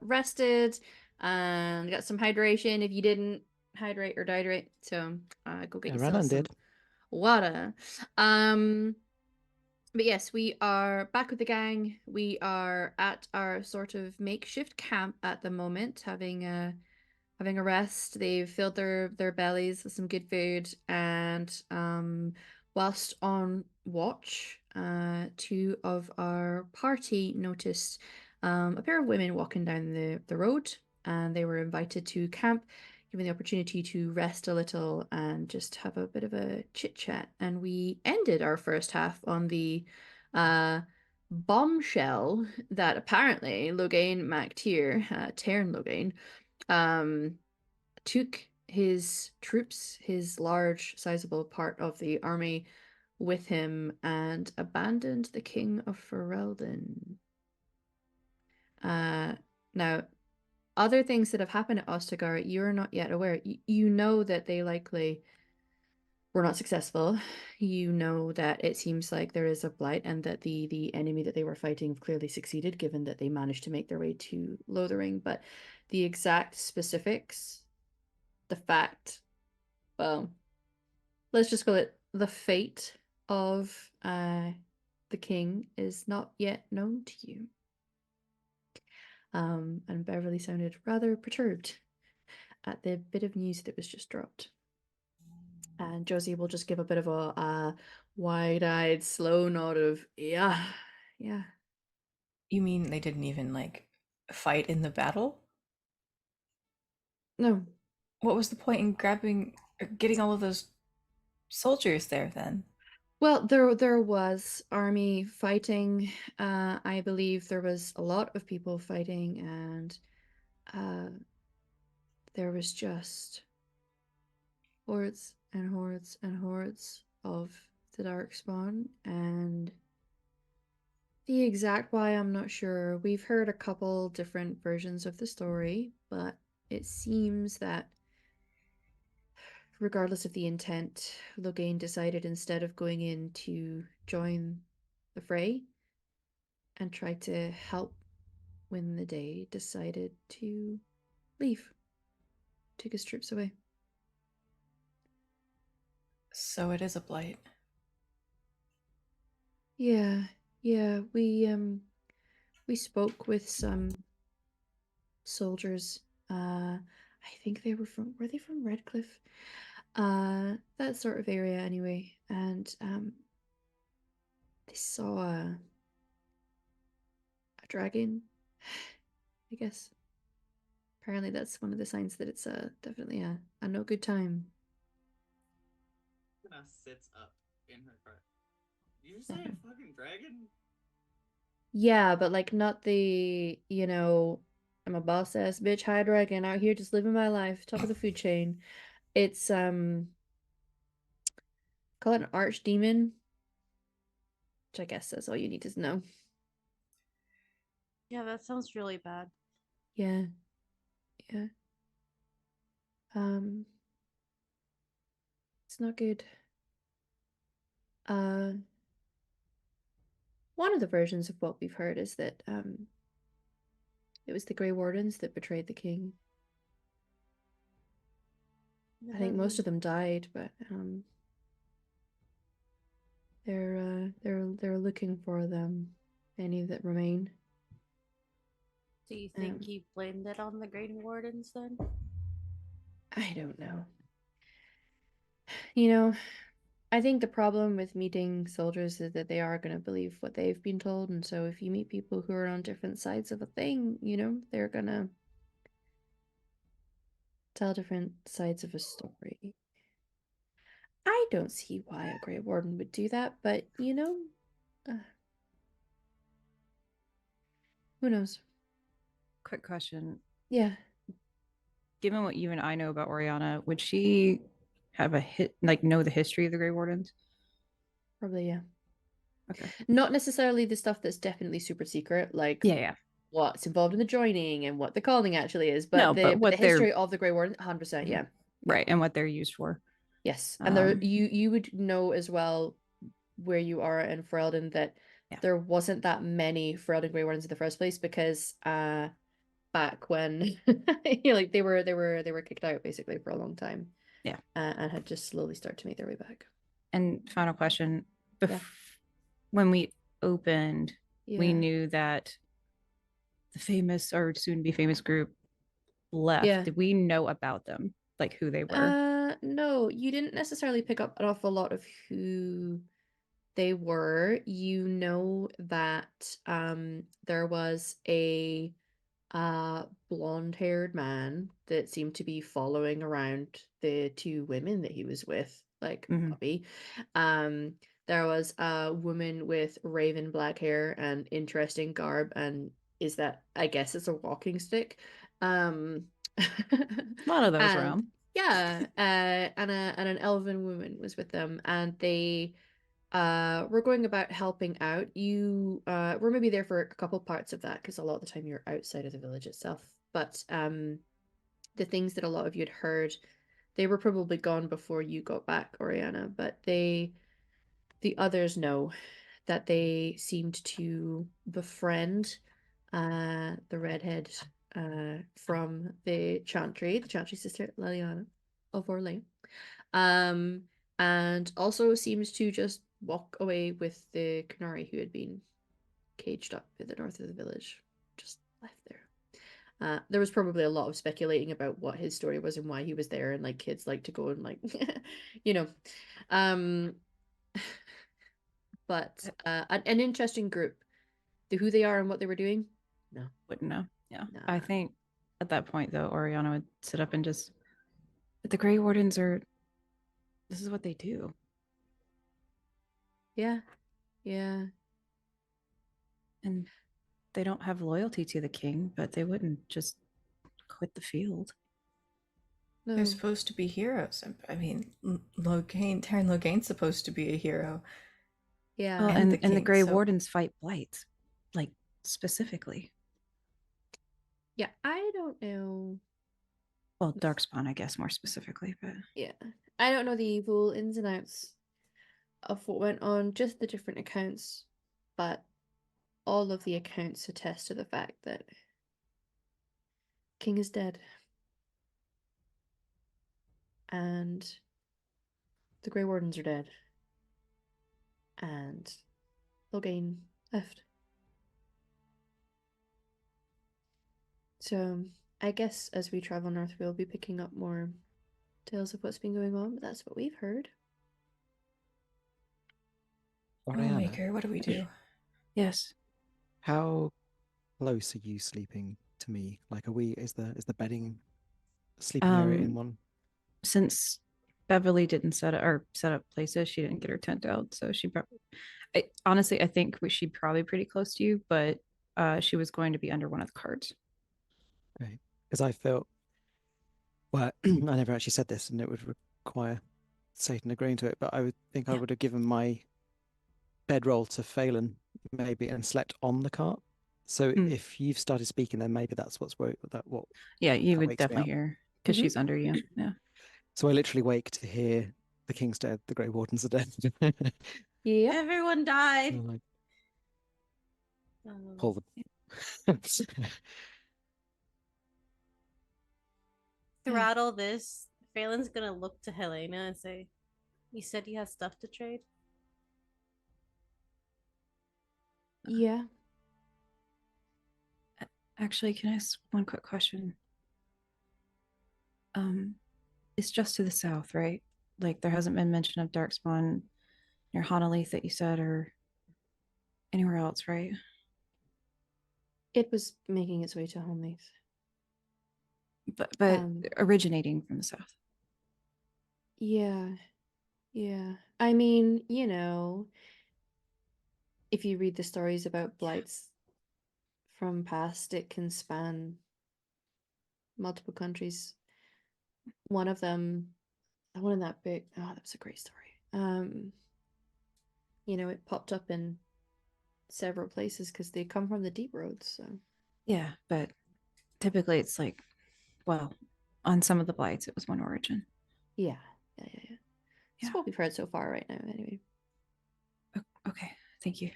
rested and got some hydration. If you didn't hydrate or dehydrate, so go get yourself Eranon some did. water. But yes, we are back with the gang. We are at our sort of makeshift camp at the moment, having a rest. They've filled their bellies with some good food, and whilst on watch, two of our party noticed a pair of women walking down the road, and they were invited to camp, given the opportunity to rest a little and just have a bit of a chit chat. And we ended our first half on the bombshell that apparently Logain MacTier, Tairn Logain, took his troops, his large, sizable part of the army, with him and abandoned the king of Ferelden. Now, other things that have happened at Ostagar, you're not yet aware. You know that they likely were not successful. You know that it seems like there is a blight and that the enemy that they were fighting clearly succeeded, given that they managed to make their way to Lothering. But the exact specifics, the fact, well, let's just call it the fate of the king is not yet known to you. And Beverly sounded rather perturbed at the bit of news that was just dropped. And Josie will just give a bit of a wide-eyed, slow nod of, yeah. You mean they didn't even like fight in the battle? No. What was the point in grabbing or getting all of those soldiers there then? Well, there was army fighting. I believe there was a lot of people fighting, and there was just hordes and hordes and hordes of the Darkspawn, and the exact why I'm not sure. We've heard a couple different versions of the story, but it seems that regardless of the intent, Logain decided instead of going in to join the fray and try to help win the day, decided to leave. Took his troops away. So it is a blight. Yeah, we spoke with some soldiers. I think were they from Redcliffe? That sort of area anyway. And they saw a dragon, I guess. Apparently that's one of the signs that it's definitely a no good time. Kinda sits up in her car. Did you say a fucking dragon? Yeah, but like not the, I'm a boss ass bitch high dragon out here just living my life, top of the food chain. It's call it an archdemon, which I guess that's all you need to know. Yeah, that sounds really bad. Yeah. Yeah. It's not good. One of the versions of what we've heard is that it was the Grey Wardens that betrayed the king. I think most of them died, but they're looking for them, any that remain. Do you think he blamed it on the Grey Wardens then? I don't know. You know, I think the problem with meeting soldiers is that they are going to believe what they've been told, and so if you meet people who are on different sides of a thing, they're gonna tell different sides of a story. I don't see why a Grey Warden would do that, but who knows? Quick question. Yeah, Given what you and I know about Oriana, would she have know the history of the Grey Wardens? probably, yeah. Okay. Not necessarily the stuff that's definitely super secret, like Yeah. what's involved in the joining and what the calling actually is, but No, the but what the history of the Grey Warden, 100%, yeah. Right, and what they're used for. Yes, and there you would know as well where you are in Ferelden that there wasn't that many Ferelden Grey Wardens in the first place because back when like they were kicked out basically for a long time. Yeah. And had just slowly started to make their way back. And final question. Yeah. When we opened, we Yeah. knew that the famous or soon to be famous group left. Yeah. Did we know about them? Like who they were? No, you didn't necessarily pick up an awful lot of who they were. You know that there was a blonde-haired man that seemed to be following around the two women that he was with, like puppy. There was a woman with raven black hair and interesting garb, and I guess it's a walking stick. A lot of those around. Yeah, and an elven woman was with them, and they we're going about helping out. You we're maybe there for a couple parts of that because a lot of the time you're outside of the village itself. But the things that a lot of you had heard, they were probably gone before you got back, Oriana, but the others know that they seemed to befriend the redhead from the Chantry sister Liliana of Orlais. And also seems to just walk away with the Canary who had been caged up in the north of the village. Just left there. There was probably a lot of speculating about what his story was and why he was there, and like kids like to go and like, but an interesting group. Who they are and what they were doing, no, Wouldn't know. Yeah, Nah. I think at that point though, Oriana would sit up and just. But the Grey Wardens are. This is what they do. Yeah. Yeah. And they don't have loyalty to the king, but they wouldn't just quit the field. No. They're supposed to be heroes. I mean, Terran Loghain's supposed to be a hero. Yeah. Well, And and the the king, Grey so- Wardens fight blights, like specifically. Yeah. I don't know. Well, Darkspawn, I guess, more specifically, but Yeah. I don't know the full ins and outs of what went on, just the different accounts, but all of the accounts attest to the fact that King is dead. And the Grey Wardens are dead. And Loghain left. So I guess as we travel north, we'll be picking up more tales of what's been going on, but that's what we've heard. Oriana, Maker, what do we do? yes. how close are you sleeping to me? Like, is the bedding sleeping area in one? Since Beverly didn't set up places, she didn't get her tent out, so she honestly, I think she'd probably pretty close to you, but she was going to be under one of the cards. Okay, because I felt, well, I never actually said this, and it would require Satan agreeing to it, but I would think I Yeah. would have given my bedroll to Phelan maybe and slept on the cart. So if you've started speaking, then maybe that's what Yeah, you that would wakes me definitely up. hear because she's under you. Yeah. So I literally wake to hear the king's dead, the Grey Wardens are dead. Yep. Everyone died. And I'm like, Um, pull the Throughout all this, Phelan's gonna look to Helena and say, "You said you had stuff to trade." Yeah. Actually, can I ask one quick question? It's just to the south, right? Like there hasn't been mention of Darkspawn near Honolith that you said, or anywhere else, right? It was making its way to Homeleaf. But originating from the south. Yeah. Yeah. I mean, if you read the stories about blights from past, it can span multiple countries. One of them, the one in that book, oh, that was a great story. It popped up in several places because they come from the deep roads, so Yeah, but typically it's like, well, on some of the blights, it was one origin. yeah. That's Yeah. what we've heard so far right now, anyway. Okay, thank you.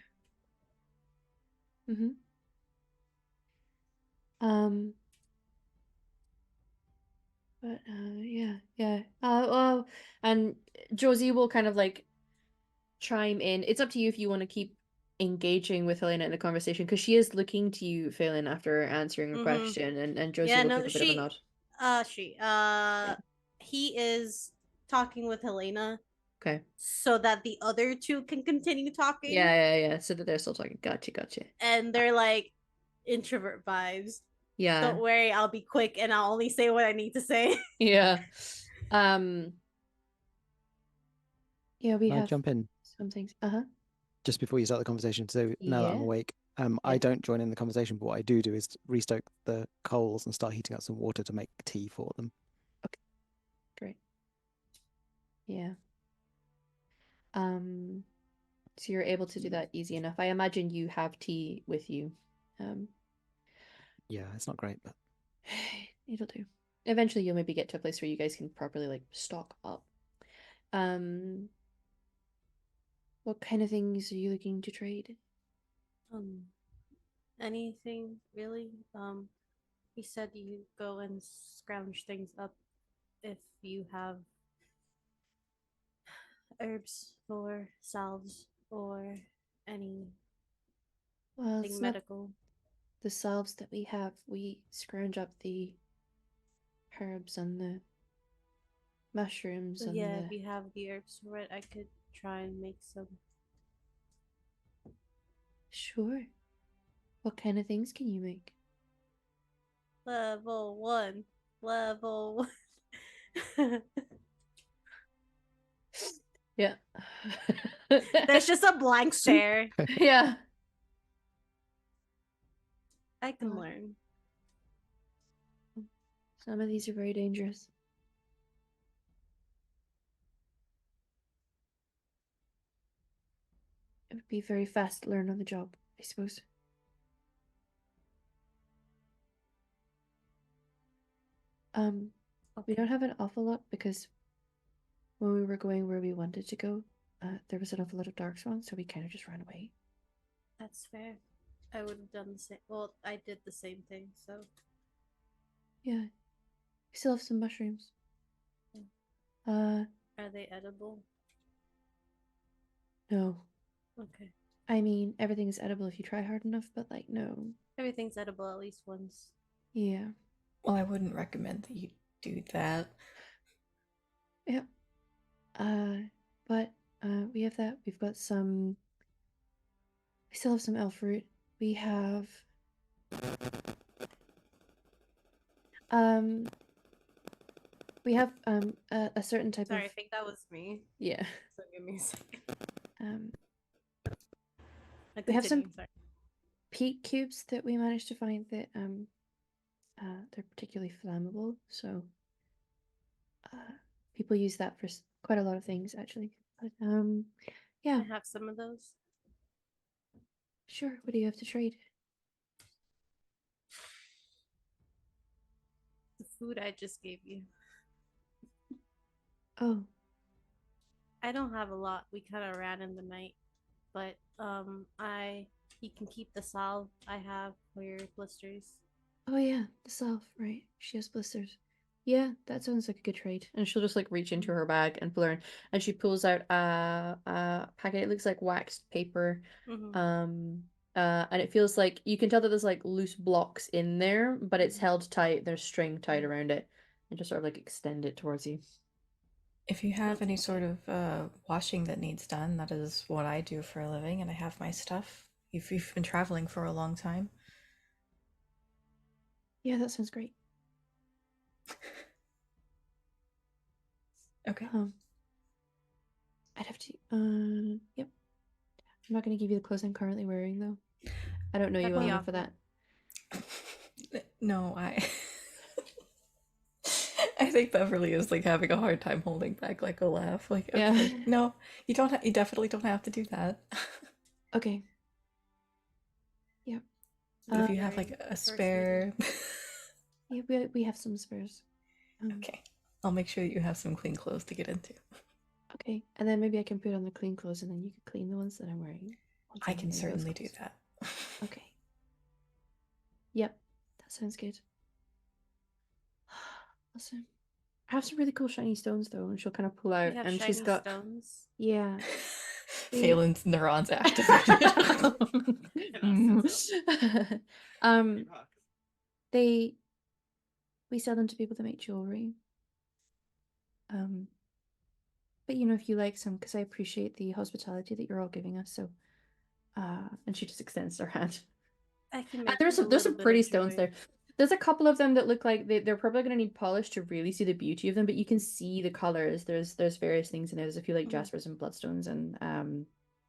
Mm-hmm. Um, but yeah. Well, and Josie will kind of like chime in. It's up to you if you want to keep engaging with Helena in the conversation because she is looking to you, Phelan, after answering a question, and Josie Yeah, will no, give a bit of a nod. he is talking with Helena Okay. so that the other two can continue talking. Yeah. So that they're still talking. Gotcha. And they're like introvert vibes. Yeah. Don't worry, I'll be quick and I'll only say what I need to say. Yeah. Yeah, we Can I have jump in some things. Uh-huh. just before you start the conversation? So now that I'm Yeah. awake, Yeah. I don't join in the conversation, but what I do is restoke the coals and start heating up some water to make tea for them. Great. Yeah. So you're able to do that easy enough. I imagine you have tea with you. Yeah, it's not great, but It'll do. Eventually you'll maybe get to a place where you guys can properly like stock up. What kind of things are you looking to trade? Anything really. He said you go and scrounge things up if you have herbs for salves or anything Well, it's not medical. the salves that we have. We scrounge up the herbs and the mushrooms and Yeah, the... if you have the herbs for it, I could try and make some. Sure. What kind of things can you make? Level 1. Level 1. Yeah. There's just a blank stare. Yeah. I can Uh, learn. Some of these are very dangerous. It would be very fast to learn on the job, I suppose. We don't have an awful lot because when we were going where we wanted to go, there was an awful lot of dark swans, so we kind of just ran away. That's fair. I would have done the same. Well, I did the same thing, so. Yeah. We still have some mushrooms. Are they edible? No. Okay. I mean, everything is edible if you try hard enough, but like, no. Everything's edible at least once. Yeah. Well, I wouldn't recommend that you do that. Yep. But we have that. We've got some. We still have some elf fruit. We have. We have a certain type Sorry, of. I think that was me. Yeah. So give me a second. We have some Continue, sorry. peat cubes that we managed to find that they're particularly flammable. So people use that for quite a lot of things actually. But yeah. I have some of those. Sure. What do you have to trade? The food I just gave you. Oh. I don't have a lot. We kind of ran in the night, but you can keep the salve I have for your blisters. Oh yeah, the salve, right? She has blisters. Yeah, that sounds like a good trade. And she'll just like reach into her bag and pull her, and she pulls out a packet. It looks like waxed paper. Mm-hmm. And it feels like you can tell that there's like loose blocks in there, but it's held tight. There's string tied around it, and just sort of like extend it towards you. If you have any sort of washing that needs done, that is what I do for a living, and I have my stuff. If you've been traveling for a long time. Yeah, that sounds great. Okay. I'd have to. Yep. I'm not going to give you the clothes I'm currently wearing though. I don't know you well enough for that. No, I think Beverly is like having a hard time holding back like a laugh. Like, okay, Yeah. no, you don't. You definitely don't have to do that. Okay. Yep. But if you have like a spare, yeah, we have some spares. Okay, I'll make sure that you have some clean clothes to get into. Okay, and then maybe I can put on the clean clothes, and then you can clean the ones that I'm wearing. I can certainly do that. Okay. Yep, that sounds good. Awesome. I have some really cool shiny stones though, and she'll kind of pull out, You have and shiny she's got stones. yeah. Phelan's neurons activated. We sell them to people that make jewelry. But you know, if you like some, because I appreciate the hospitality that you're all giving us, so and she just extends her hand. I can make There's you a some little bit pretty of stones joy. there. There's a couple of them that look like they're probably going to need polish to really see the beauty of them, but you can see the colors. There's various things in there. There's a few like jaspers and bloodstones, and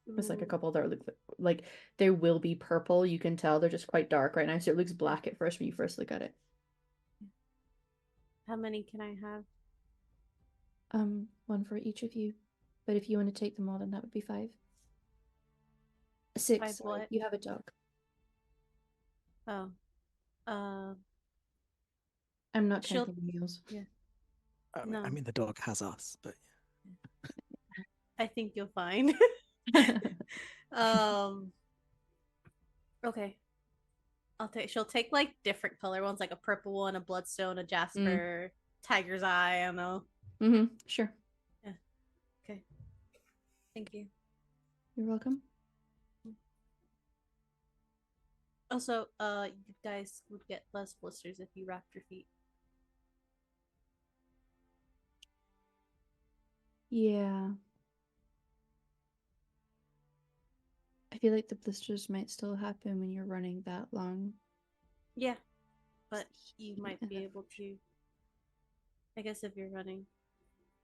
there's like a couple that look like they will be purple. You can tell they're just quite dark right now, so it looks black at first when you first look at it. How many can I have? One for each of you, but if you want to take them all, then that would be 5. 6. 5 Sorry. what? You have a dog. Oh, I'm not counting meals. Yeah. I mean, the dog has us, but I think you'll find. Okay. She'll take like different color ones, like a purple one, a bloodstone, a jasper, tiger's eye. I don't know. Sure. Yeah. Okay. Thank you. You're welcome. Also, you guys would get less blisters if you wrapped your feet. Yeah. I feel like the blisters might still happen when you're running that long. Yeah, but you might be able to. I guess if you're running.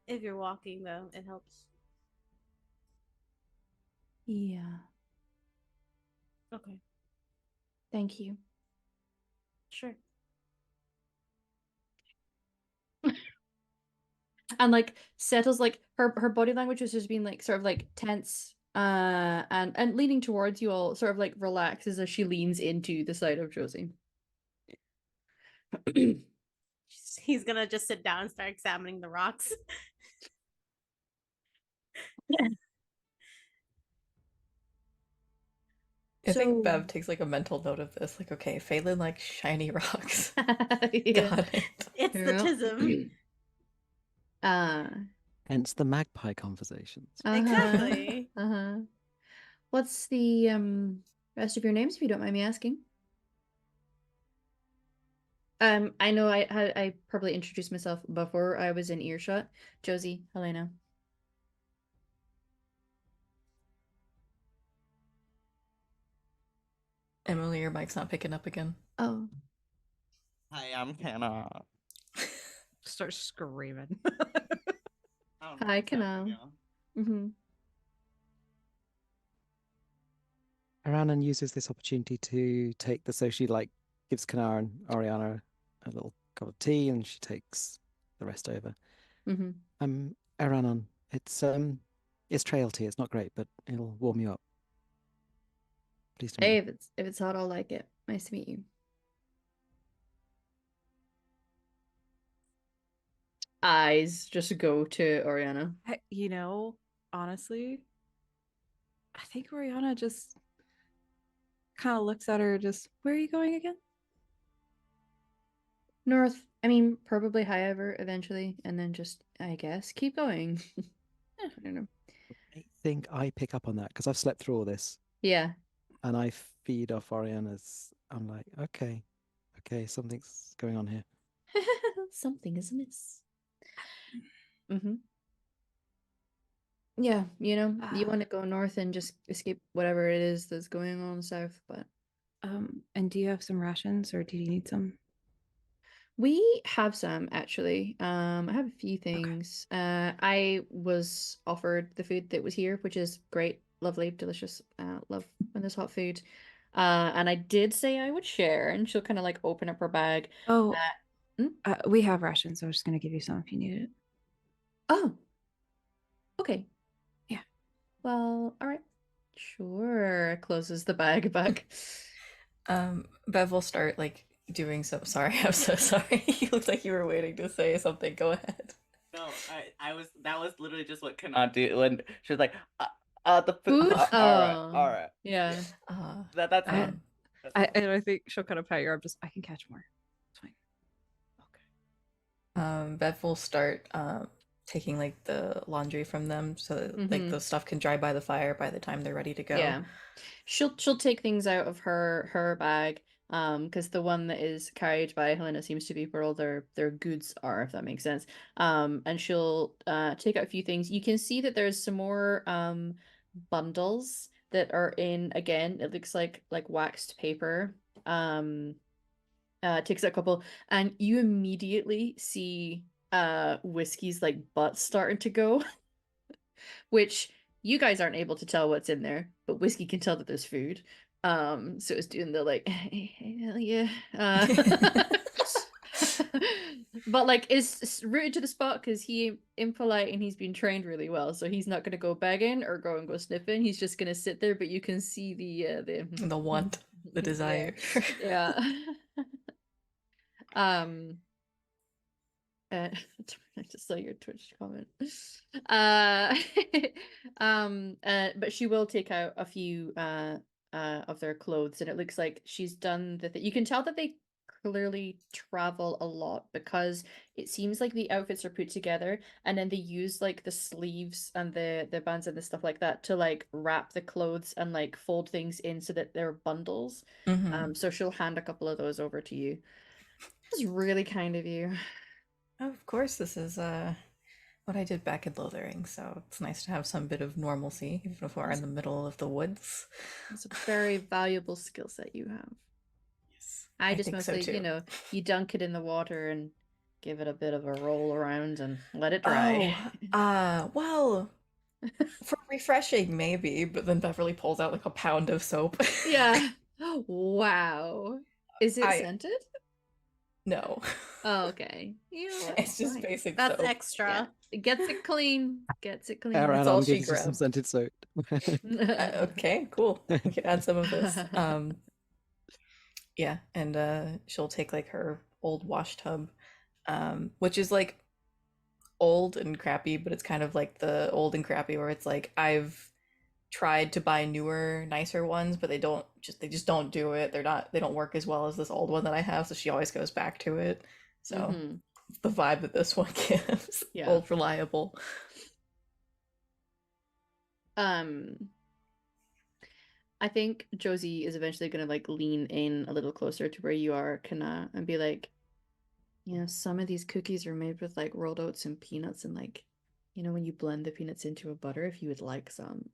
If you're walking, though, it helps. Yeah. Okay, Thank you. sure. And like settles, like her body language has just been like sort of like tense and leaning towards you all, sort of like relaxes as she leans into the side of Josie. He's gonna just sit down and start examining the rocks. I think So Bev takes like a mental note of this. Like, okay, Phelan likes shiny rocks. yeah. Got it. It's the Yeah. tism. uh Hence the magpie conversations. Exactly. uh-huh. What's the rest of your names, if you don't mind me asking? I know I probably introduced myself before I was in earshot. Josie, Helena. Emily, your mic's not picking up again. Oh. Hi, I'm Kenna. Start screaming. I don't know Hi, what's happening, Canal. y'all. Mm-hmm. Aranan uses this opportunity to take so she like gives Kanar and Oriana a little cup of tea, and she takes the rest over. Mm-hmm. Aranan, it's trail tea. It's not great, but it'll warm you up. Please to Hey, meet if it's hot, I'll like it. Nice to meet you. Eyes just go to Oriana. You know, honestly, I think Oriana just kind of looks at her, just, where are you going again? North. I mean, probably higher eventually, and then just, I guess, keep going. I don't know. I think I pick up on that because I've slept through all this, Yeah. and I feed off Oriana's. I'm like, okay, something's going on here. Something is amiss. Mm-hmm. Yeah, you want to go north and just escape whatever it is that's going on south, but And do you have some rations, or do you need some? we have some actually. I have a few things. I was offered the food that was here, which is great, lovely, delicious. Love when there's hot food. And I did say I would share, and she'll kind of like open up her bag. Oh, Hmm? we have rations, so I'm just gonna give you some if you need it. Oh, okay. Yeah. Well, all right. Sure. Closes the bag back. Bev will start like doing some. Sorry, I'm so sorry. You looked like you were waiting to say something. Go ahead. No, I was. That was literally just what Kenna did when she was like, the Food? all right, Oh, all right. yeah. That's it. Um, That's it. And I think she'll kind of pat your arm, just, I can catch more. It's fine. Bev will start taking like the laundry from them so that, like the stuff can dry by the fire by the time they're ready to go. Yeah. She'll take things out of her bag, because the one that is carried by Helena seems to be where all their goods are, if that makes sense. And she'll take out a few things. You can see that there's some more bundles that are in, again, it looks like waxed paper. Takes out a couple, and you immediately see Whiskey's like butt starting to go. Which you guys aren't able to tell what's in there, but Whiskey can tell that there's food. So it's doing the like, hell yeah. But like it's rooted to the spot because he impolite and he's been trained really well, so he's not gonna go begging or go sniffing. He's just gonna sit there, but you can see The want, the desire. Yeah. I just saw your Twitch comment. Uh, but she will take out a few of their clothes, and it looks like she's done you can tell that they clearly travel a lot because it seems like the outfits are put together, and then they use like the sleeves and the bands and the stuff like that to like wrap the clothes and like fold things in so that they're bundles. So she'll hand a couple of those over to you. It's really kind of you. Of course, this is what I did back in Lothering, so it's nice to have some bit of normalcy, even if we're in the middle of the woods. It's a very valuable skill set you have. Yes, I just think so mostly, too. you dunk it in the water and give it a bit of a roll around and let it dry. Well, For refreshing, maybe, but then Beverly pulls out like a pound of soap. Yeah. Wow. Is it I scented? no. Oh, okay. You know what? It's just Fine. basic That's soap. Yeah. extra. It gets it clean. Gets it clean. That's all Aranon she gives you some grabbed. scented soap. Okay, cool. We can add some of this. Yeah, and she'll take like her old wash tub, which is like old and crappy, but it's kind of like the old and crappy where it's like I've tried to buy newer, nicer ones, but they just don't do it. They don't work as well as this old one that I have, so she always goes back to it. So Mhm. it's the vibe that this one gives. Yeah. Old reliable. I think Josie is eventually gonna like lean in a little closer to where you are, Kana, and be like, you know, some of these cookies are made with like rolled oats and peanuts, and like, you know, when you blend the peanuts into a butter, if you would like some.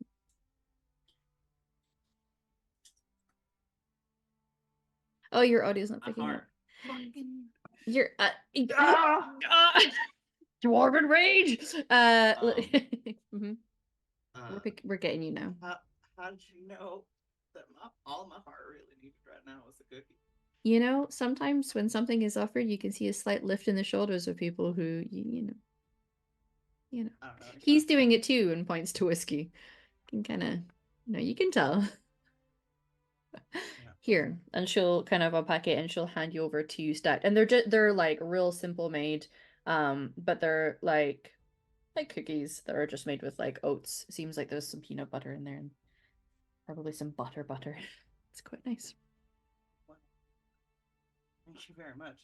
Oh, your audio's not A picking up. heart. You're Ah! Dwarven rage. Mhm. Uh, We're getting you now. how did you know that all my heart really needed right now was a cookie? You know, sometimes when something is offered, you can see a slight lift in the shoulders of people who you know. I don't know. He's doing it too and points to whiskey. You can kind of, you can tell. Here, and she'll kind of unpack it and she'll hand you over to Stack. And they're like real simple made, but they're like cookies that are just made with like oats. Seems like there's some peanut butter in there and probably some butter. It's quite nice. Thank you very much.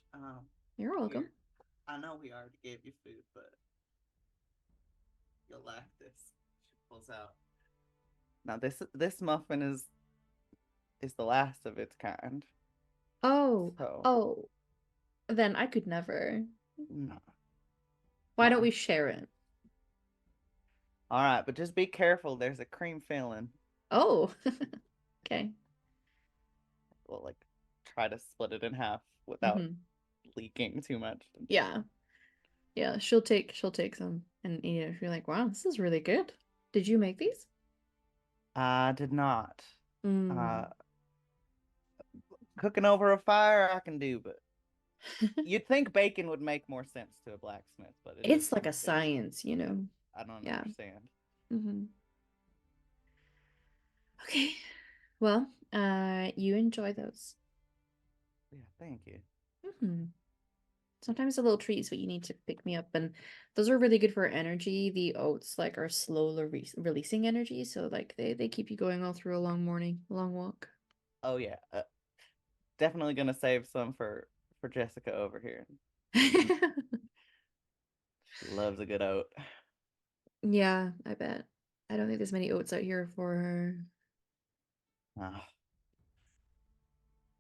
You're welcome. Here. I know we already gave you food, but you'll like this. She pulls out. Now this muffin is the last of its kind. Oh, So then I could never. no. Why don't we share it? All right, but just be careful. There's a cream filling. Oh, okay. We'll like try to split it in half without leaking too much. Yeah. Yeah, she'll take some and eat it. You're like, wow, this is really good. Did you make these? I did not. Mm. Cooking over a fire I can do, but you'd think bacon would make more sense to a blacksmith, but It's like a science, you know. I don't Yeah. understand. Okay. Well, you enjoy those. Yeah, thank you. Sometimes a little treat is what you need to pick me up, and those are really good for energy. The oats like are slowly releasing energy, so like they keep you going all through a long morning, a long walk. Oh yeah, definitely gonna save some for Jessica over here. She loves a good oat. Yeah, I bet. I don't think there's many oats out here for her.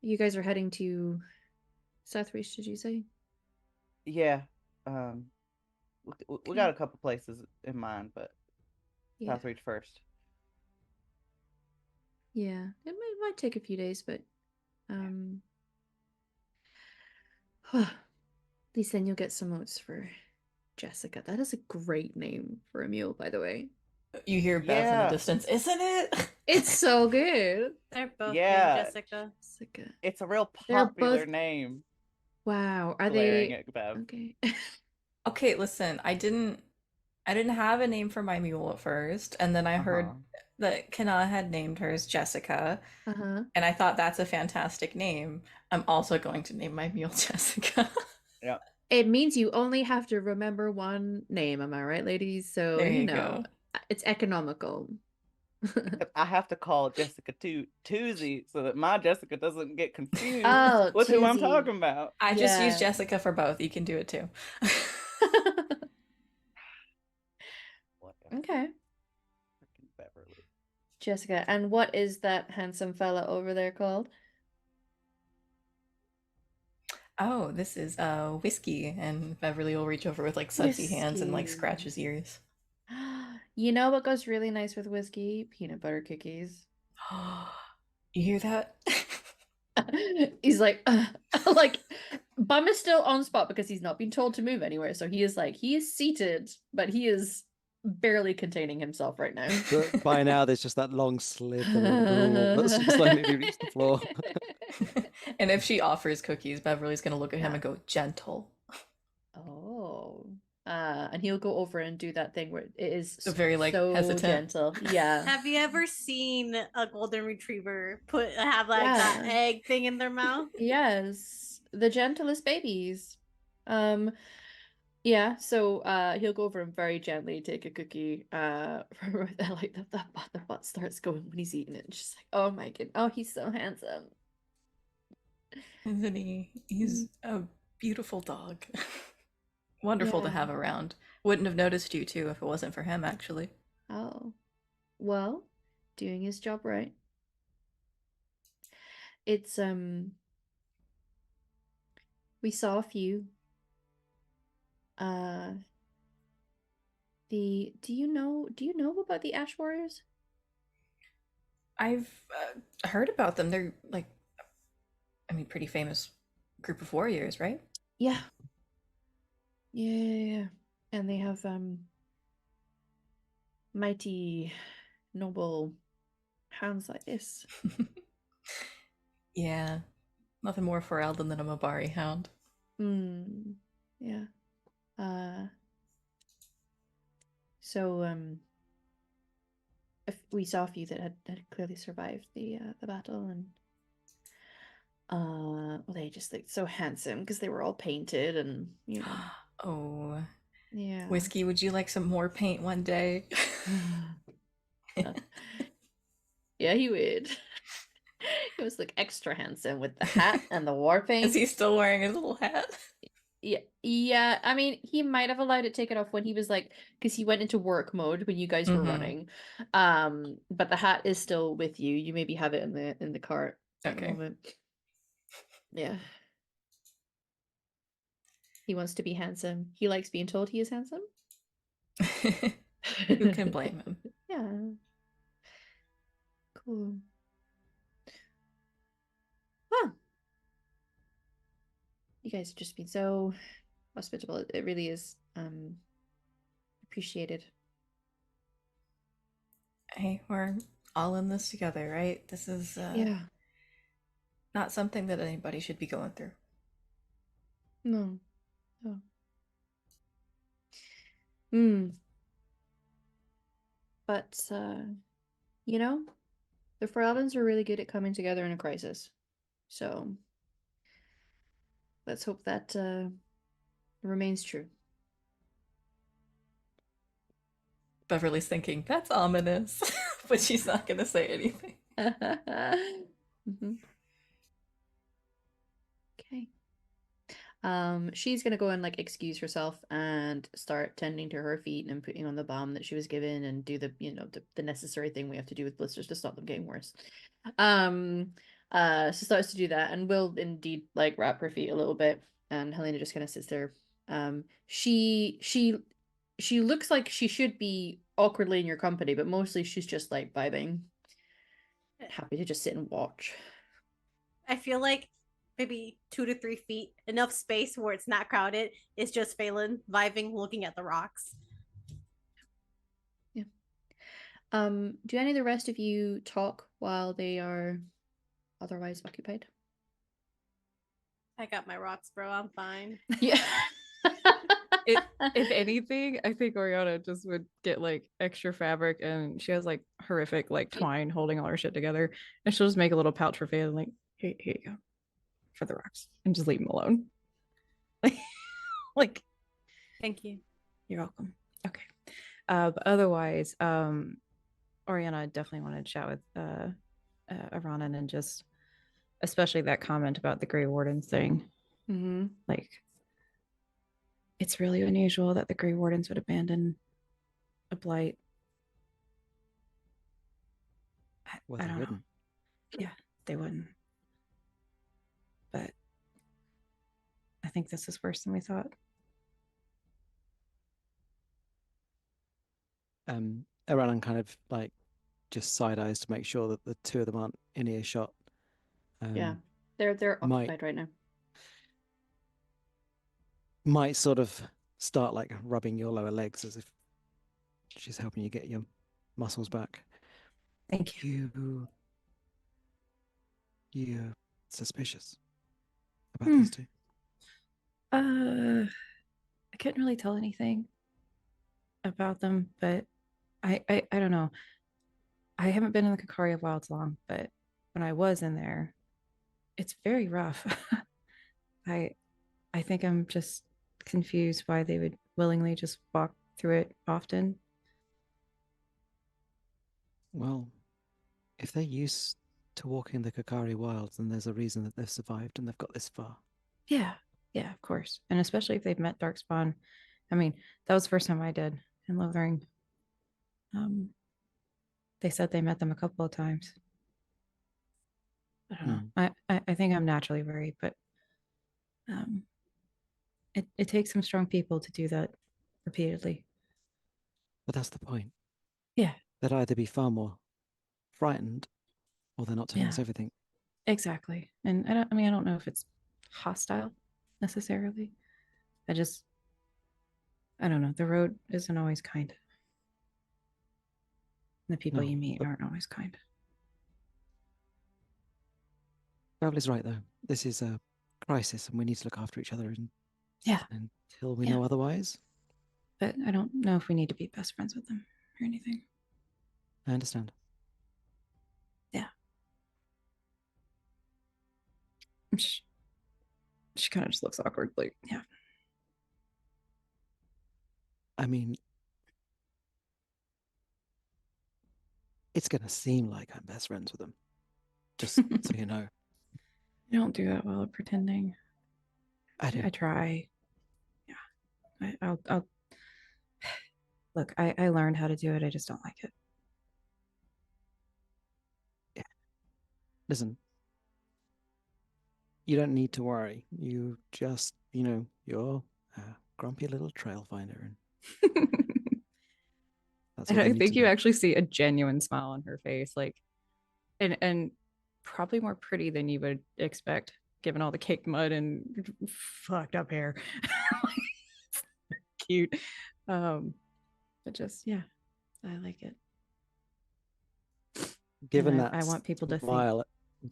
You guys are heading to Southreach, did you say? Yeah. We got a couple places in mind, but Yeah. Southreach first. Yeah, it might take a few days, but at least then you'll get some oats for Jessica. That is a great name for a meal, by the way. You hear Bev in the distance, isn't it? It's so good. They're both Yeah. Jessica. It's a real popular name. Wow. Are Glaring they at Bev. okay? Okay, listen, I didn't have a name for my mule at first, and then I heard that Kana had named hers Jessica. And I thought that's a fantastic name. I'm also going to name my mule Jessica. Yeah. It means you only have to remember one name, am I right, ladies? So There you you know, go. it's economical. I have to call Jessica Toozy so that my Jessica doesn't get confused Oh, with who I'm Toozy. talking about. I just use Jessica for both. You can do it too. Okay. Freaking Beverly. Jessica, and what is that handsome fella over there called? Oh, this is Whiskey, and Beverly will reach over with like sudsy hands and like scratch his ears. You know what goes really nice with whiskey? Peanut butter cookies. You hear that? He's like Bum is still on spot because he's not been told to move anywhere. So he is seated, but he is barely containing himself right now. But by now, there's just that long slither of drool that's just like nearly reached the floor. And if she offers cookies, Beverly's gonna look at him Yeah. and go, gentle. Oh. And he'll go over and do that thing where it is So very, like, so hesitant. gentle. Yeah. Have you ever seen a golden retriever have like that Yeah. egg thing in their mouth? Yes. The gentlest babies. Yeah, so he'll go over and very gently take a cookie. Like the butt starts going when he's eating it. And she's like, oh my god, oh he's so handsome. Isn't he? He's a beautiful dog. Wonderful to Yeah. have around. Wouldn't have noticed you too if it wasn't for him, actually. Oh. Well, doing his job right. It's we saw a few. Do you know about the Ash Warriors? I've heard about them. They're like, I mean, pretty famous group of warriors, right? Yeah. Yeah. And they have mighty noble hounds like this. Yeah, nothing more Ferelden than a Mabari hound. Yeah. So if we saw a few that had clearly survived the battle, and well, they just looked so handsome because they were all painted, and you know. Oh, Yeah. Whiskey, would you like some more paint one day? Yeah, he would. He was like extra handsome with the hat and the war paint. Is he still wearing his little hat? Yeah. I mean, he might have allowed it take it off when he was like, because he went into work mode when you guys were running. But the hat is still with you. You maybe have it in the cart at the Okay. moment. Yeah. He wants to be handsome. He likes being told he is handsome. Who can blame him? Yeah. Cool. Huh. You guys have just been so hospitable. It really is appreciated. Hey, we're all in this together, right? This is Yeah. not something that anybody should be going through. No. But you know, the Ferelden's are really good at coming together in a crisis. So let's hope that remains true. Beverly's thinking, that's ominous, but she's not going to say anything. Okay. She's gonna go and like excuse herself and start tending to her feet and putting on the balm that she was given and do the the necessary thing we have to do with blisters to stop them getting worse. So starts to do that and will indeed like wrap her feet a little bit, and Helena just kind of sits there. She looks like she should be awkwardly in your company, but mostly she's just like vibing, happy to just sit and watch. I feel like maybe 2 to 3 feet, enough space where it's not crowded, is just Phelan vibing, looking at the rocks. Yeah. Do any of the rest of you talk while they are otherwise occupied? I got my rocks, bro. I'm fine. Yeah. If anything, I think Oriana just would get like extra fabric, and she has like horrific like twine holding all her shit together, and she'll just make a little pouch for Faye and like, hey, here you go for the rocks, and just leave them alone. Like, thank you. You're welcome. Okay. But otherwise, Oriana definitely wanted to chat with Aranan, and just especially that comment about the Grey Wardens thing. Like, it's really unusual that the Grey Wardens would abandon a blight. Well, I they don't know. wouldn't. Yeah, they wouldn't. But I think this is worse than we thought. Aranan kind of like just side eyes to make sure that the two of them aren't in earshot. Yeah, they're might- occupied right now. Might sort of start like rubbing your lower legs as if She's helping you get your muscles back. Thank you. You're suspicious about Hmm. these two. I couldn't really tell anything about them, but I don't know. I haven't been in the Kakaria Wilds long, but when I was in there, it's very rough. I I think I'm just confused why they would willingly just walk through it often. Well, if they're used to walking the Kakari Wilds, then there's a reason that they've survived and they've got this far. Yeah, of course. And especially if they've met Darkspawn. I mean, that was the first time I did in Lothering. They said they met them a couple of times. I don't know. I think I'm naturally worried, but it takes some strong people to do that repeatedly. But that's the point. Yeah. They'd either be far more frightened or they're not telling us everything. Exactly. And I don't know if it's hostile necessarily. I don't know. The road isn't always kind. The people No, you meet but aren't always kind. Beverly's right, though. This is a crisis and we need to look after each other until we know otherwise. But I don't know if we need to be best friends with them or anything. I understand. Yeah. She kind of just looks awkward. Like, yeah. I mean, it's going to seem like I'm best friends with them. Just so you know. I don't do that well at pretending. I do. I try. Yeah. I'll look, I learned how to do it. I just don't like it. Yeah. Listen, you don't need to worry. You just, you're a grumpy little trail finder. And that's all I you need think to you know. actually see a genuine smile on her face, like, and probably more pretty than you would expect, given all the caked mud and fucked up hair. Cute, but just I like it. Given and that I want people to think smile,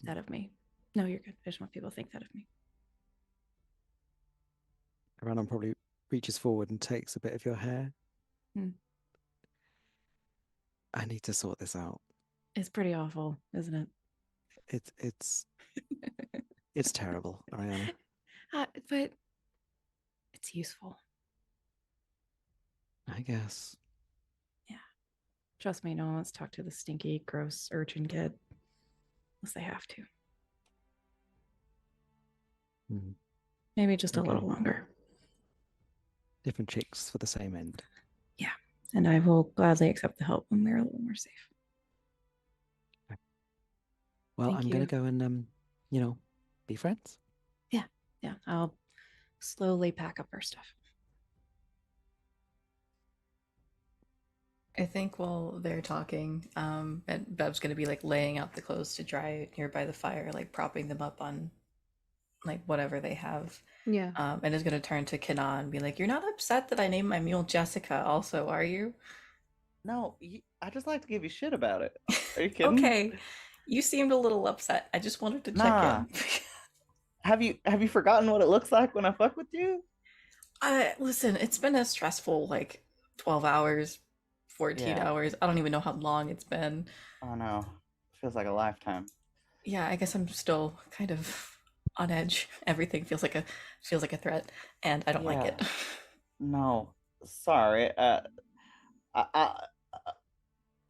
that of me. No, you're good. I just want people to think that of me. Aranon probably reaches forward and takes a bit of your hair. I need to sort this out. It's pretty awful, isn't it? It's terrible, Ariana. But it's useful. I guess. Yeah. Trust me, no one wants to talk to the stinky, gross urchin kid unless they have to. Maybe just a little longer. Different chicks for the same end. Yeah. And I will gladly accept the help when we're a little more safe. Okay. Well, I'm going to go and, be friends. Yeah. I'll slowly pack up our stuff. I think while they're talking, and Bev's gonna be like laying out the clothes to dry here by the fire, like propping them up on like whatever they have. Yeah. And is gonna turn to Kana and be like, "You're not upset that I named my mule Jessica, also, are you?" No, I just like to give you shit about it. Are you kidding? Okay, you seemed a little upset. I just wanted to check in. Have you forgotten what it looks like when I fuck with you? Listen, it's been a stressful like 12 hours, 14 hours. I don't even know how long it's been. Oh no. Feels like a lifetime. Yeah, I guess I'm still kind of on edge. Everything feels like a threat, and I don't like it. No. Sorry. I'll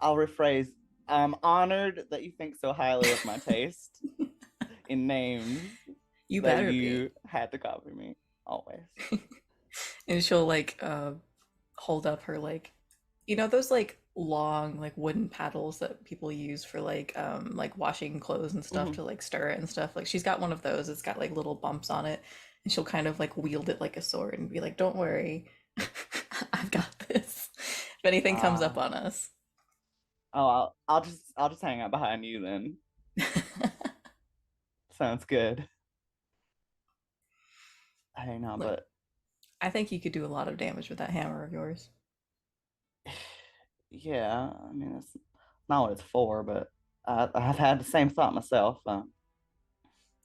rephrase. I'm honored that you think so highly of my taste in names. You better you had to copy me always. And she'll like hold up her like those like long like wooden paddles that people use for like washing clothes and stuff to like stir it and stuff. Like she's got one of those. It's got like little bumps on it, and she'll kind of like wield it like a sword and be like, "Don't worry, I've got this. If anything comes up on us." Oh, I'll just hang out behind you then. Sounds good. I know, but I think you could do a lot of damage with that hammer of yours. Yeah, I mean, it's not what it's for, but I've had the same thought myself.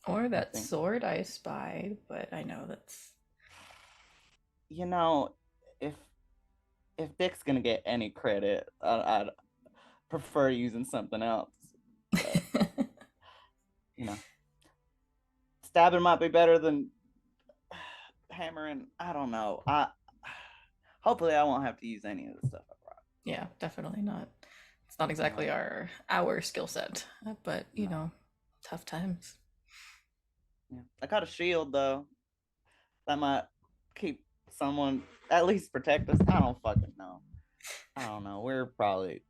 Or that think- sword I spied, but I know that's. You know, if Dick's gonna get any credit, I'd prefer using something else. But, you know, stabbing might be better than hammering. I don't know. Hopefully I won't have to use any of the stuff I brought. Yeah, definitely not. It's not exactly our skill set, but you No. know, tough times. Yeah. I got a shield though. That might keep someone, at least protect us. I don't fucking know. I don't know. We're probably.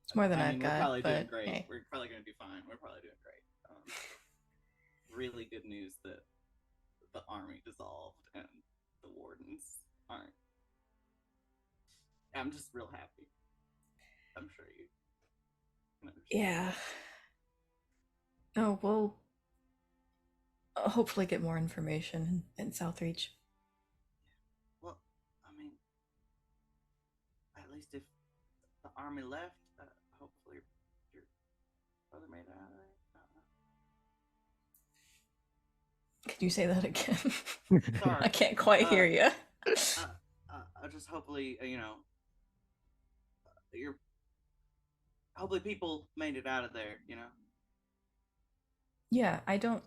It's more than I I've mean, we're got, probably doing but great. hey. We're probably gonna do fine. We're probably doing great. Really good news that the army dissolved and the wardens aren't. I'm just real happy. I'm sure you can understand. Yeah. Oh, we'll hopefully get more information in Southreach. Well, I mean, at least if the army left, hopefully your brother made it out of there. Can you say that again? Sorry. I can't quite hear you. Just hopefully, your hopefully people made it out of there. Yeah, I don't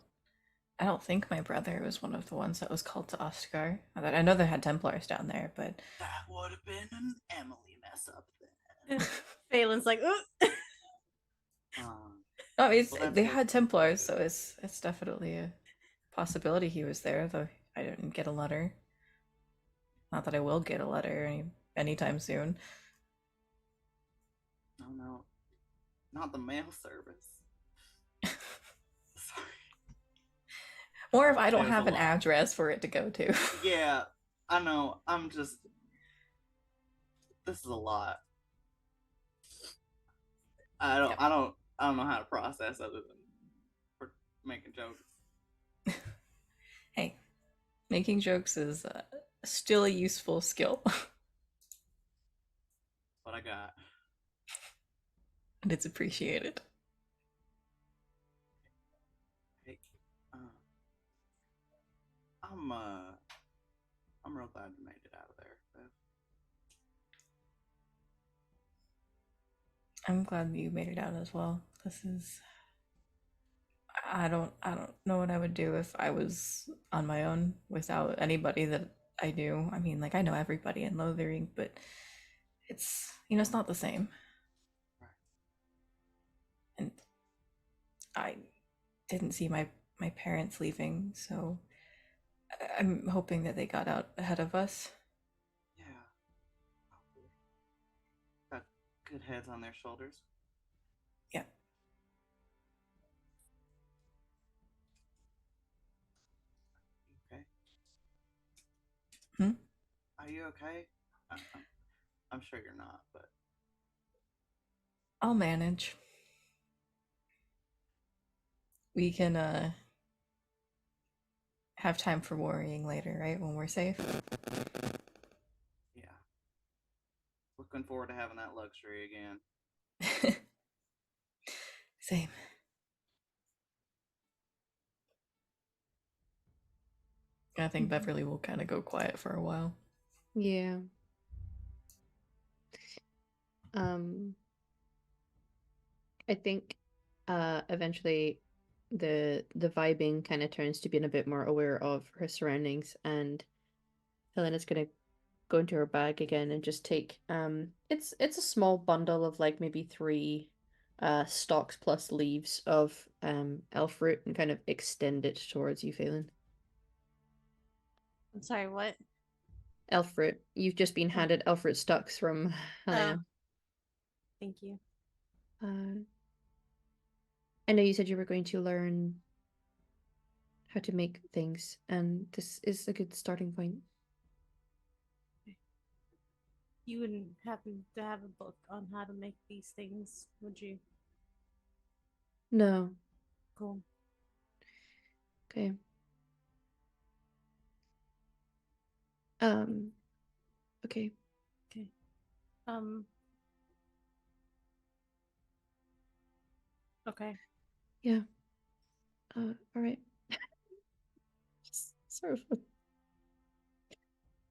think my brother was one of the ones that was called to Ostagar. I know they had Templars down there, but That would have been an Emily mess up then. Phelan's like, ooh. no, I mean, Well, that's they good. had Templars, so it's definitely a possibility he was there. Though I didn't get a letter. Not that I will get a letter anytime soon. Oh no, not the mail service. Sorry. Or if I don't There's have a an lot. address for it to go to. Yeah, I know. This is a lot. I don't know how to process other than for making jokes. Hey, making jokes is still a useful skill. What I got. And it's appreciated. Hey, I'm real glad you made it out of there, Bev. I'm glad that you made it out as well. This is I don't know what I would do if I was on my own without anybody that I knew. I mean, like I know everybody in Lothering, but it's it's not the same. Right. And I didn't see my parents leaving, so I'm hoping that they got out ahead of us. Yeah. Got good heads on their shoulders. Yeah. Okay. Hmm? Are you okay? I'm sure you're not, but I'll manage. We can have time for worrying later, right? When we're safe. yeah. Looking forward to having that luxury again. Same. I think Beverly will kind of go quiet for a while. Yeah. I think eventually the vibing kind of turns to being a bit more aware of her surroundings, and Helena's gonna go into her bag again and just take it's a small bundle of like maybe 3 stalks plus leaves of elf root and kind of extend it towards you, Phelan. I'm sorry, what? Elf fruit. You've just been handed elf fruit stalks from Helena. Thank you. I know you said you were going to learn how to make things, and this is a good starting point. You wouldn't happen to have a book on how to make these things, would you? No. Cool. Okay. Okay. Okay. Yeah. All right. Just sort of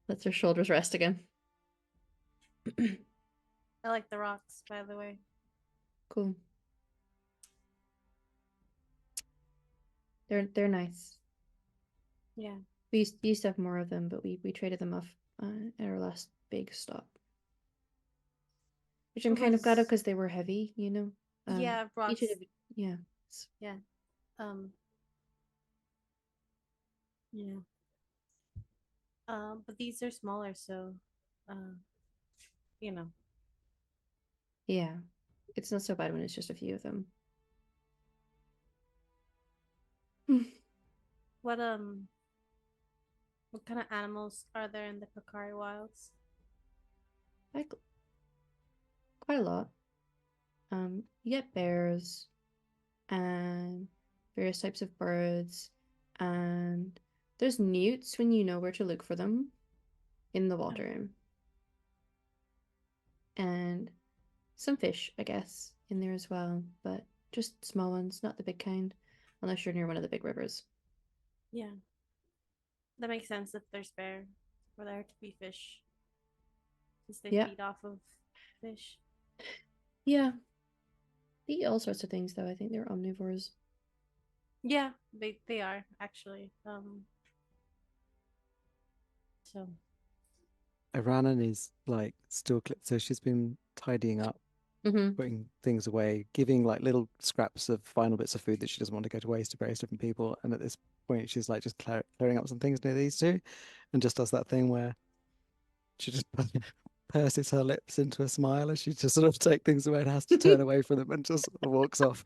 lets her shoulders rest again. I like the rocks, by the way. Cool. They're nice. Yeah. We used to have more of them, but we traded them off at our last big stop. Which I'm kind of glad of because they were heavy, you know. Yeah, rocks. Yeah. Yeah. Yeah. But these are smaller, so you know. Yeah. It's not so bad when it's just a few of them. What kind of animals are there in the Kakari Wilds? Like quite a lot. You get bears and various types of birds, and there's newts when you know where to look for them in the water. And some fish, I guess, in there as well, but just small ones, not the big kind, unless you're near one of the big rivers. Yeah. That makes sense if there's bear for there to be fish. Since they Yeah. feed off of fish. Yeah. They eat all sorts of things though. I think they're omnivores. Yeah, they are actually. So Iranan is like still so she's been tidying up, putting things away, giving like little scraps of final bits of food that she doesn't want to go to waste to various different people. And at this point, she's like just clearing up some things near these two, and just does that thing where she just purses her lips into a smile as she just sort of take things away and has to turn away from them and just sort of walks off.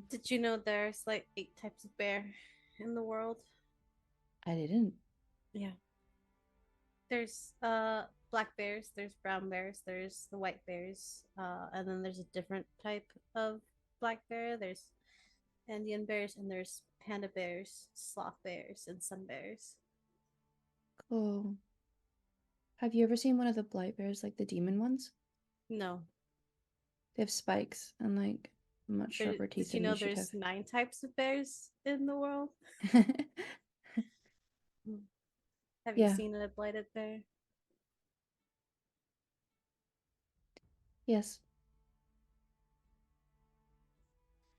Did you know there's like 8 types of bear in the world? I didn't. Yeah. There's black bears, there's brown bears, there's the white bears, and then there's a different type of black bear. There's Indian bears, and there's panda bears, sloth bears, and sun bears. Cool. Have you ever seen one of the blight bears, like the demon ones? No. They have spikes and like much sharper teeth Did you than know they should there's have. 9 types of bears in the world? Have you Yeah. seen a blighted bear? Yes.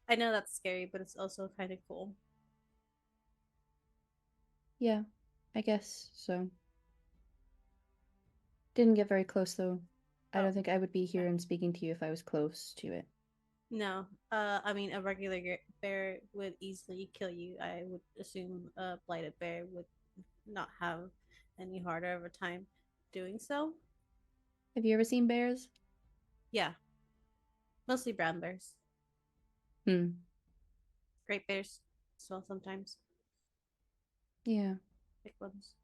I know that's scary, but it's also kind of cool. Yeah, I guess so. Didn't get very close though. I don't think I would be here and speaking to you if I was close to it. No, I mean a regular bear would easily kill you. I would assume a blighted bear would not have any harder of a time doing so. Have you ever seen bears? Yeah, mostly brown bears. Great bears as well sometimes. Yeah. Big ones.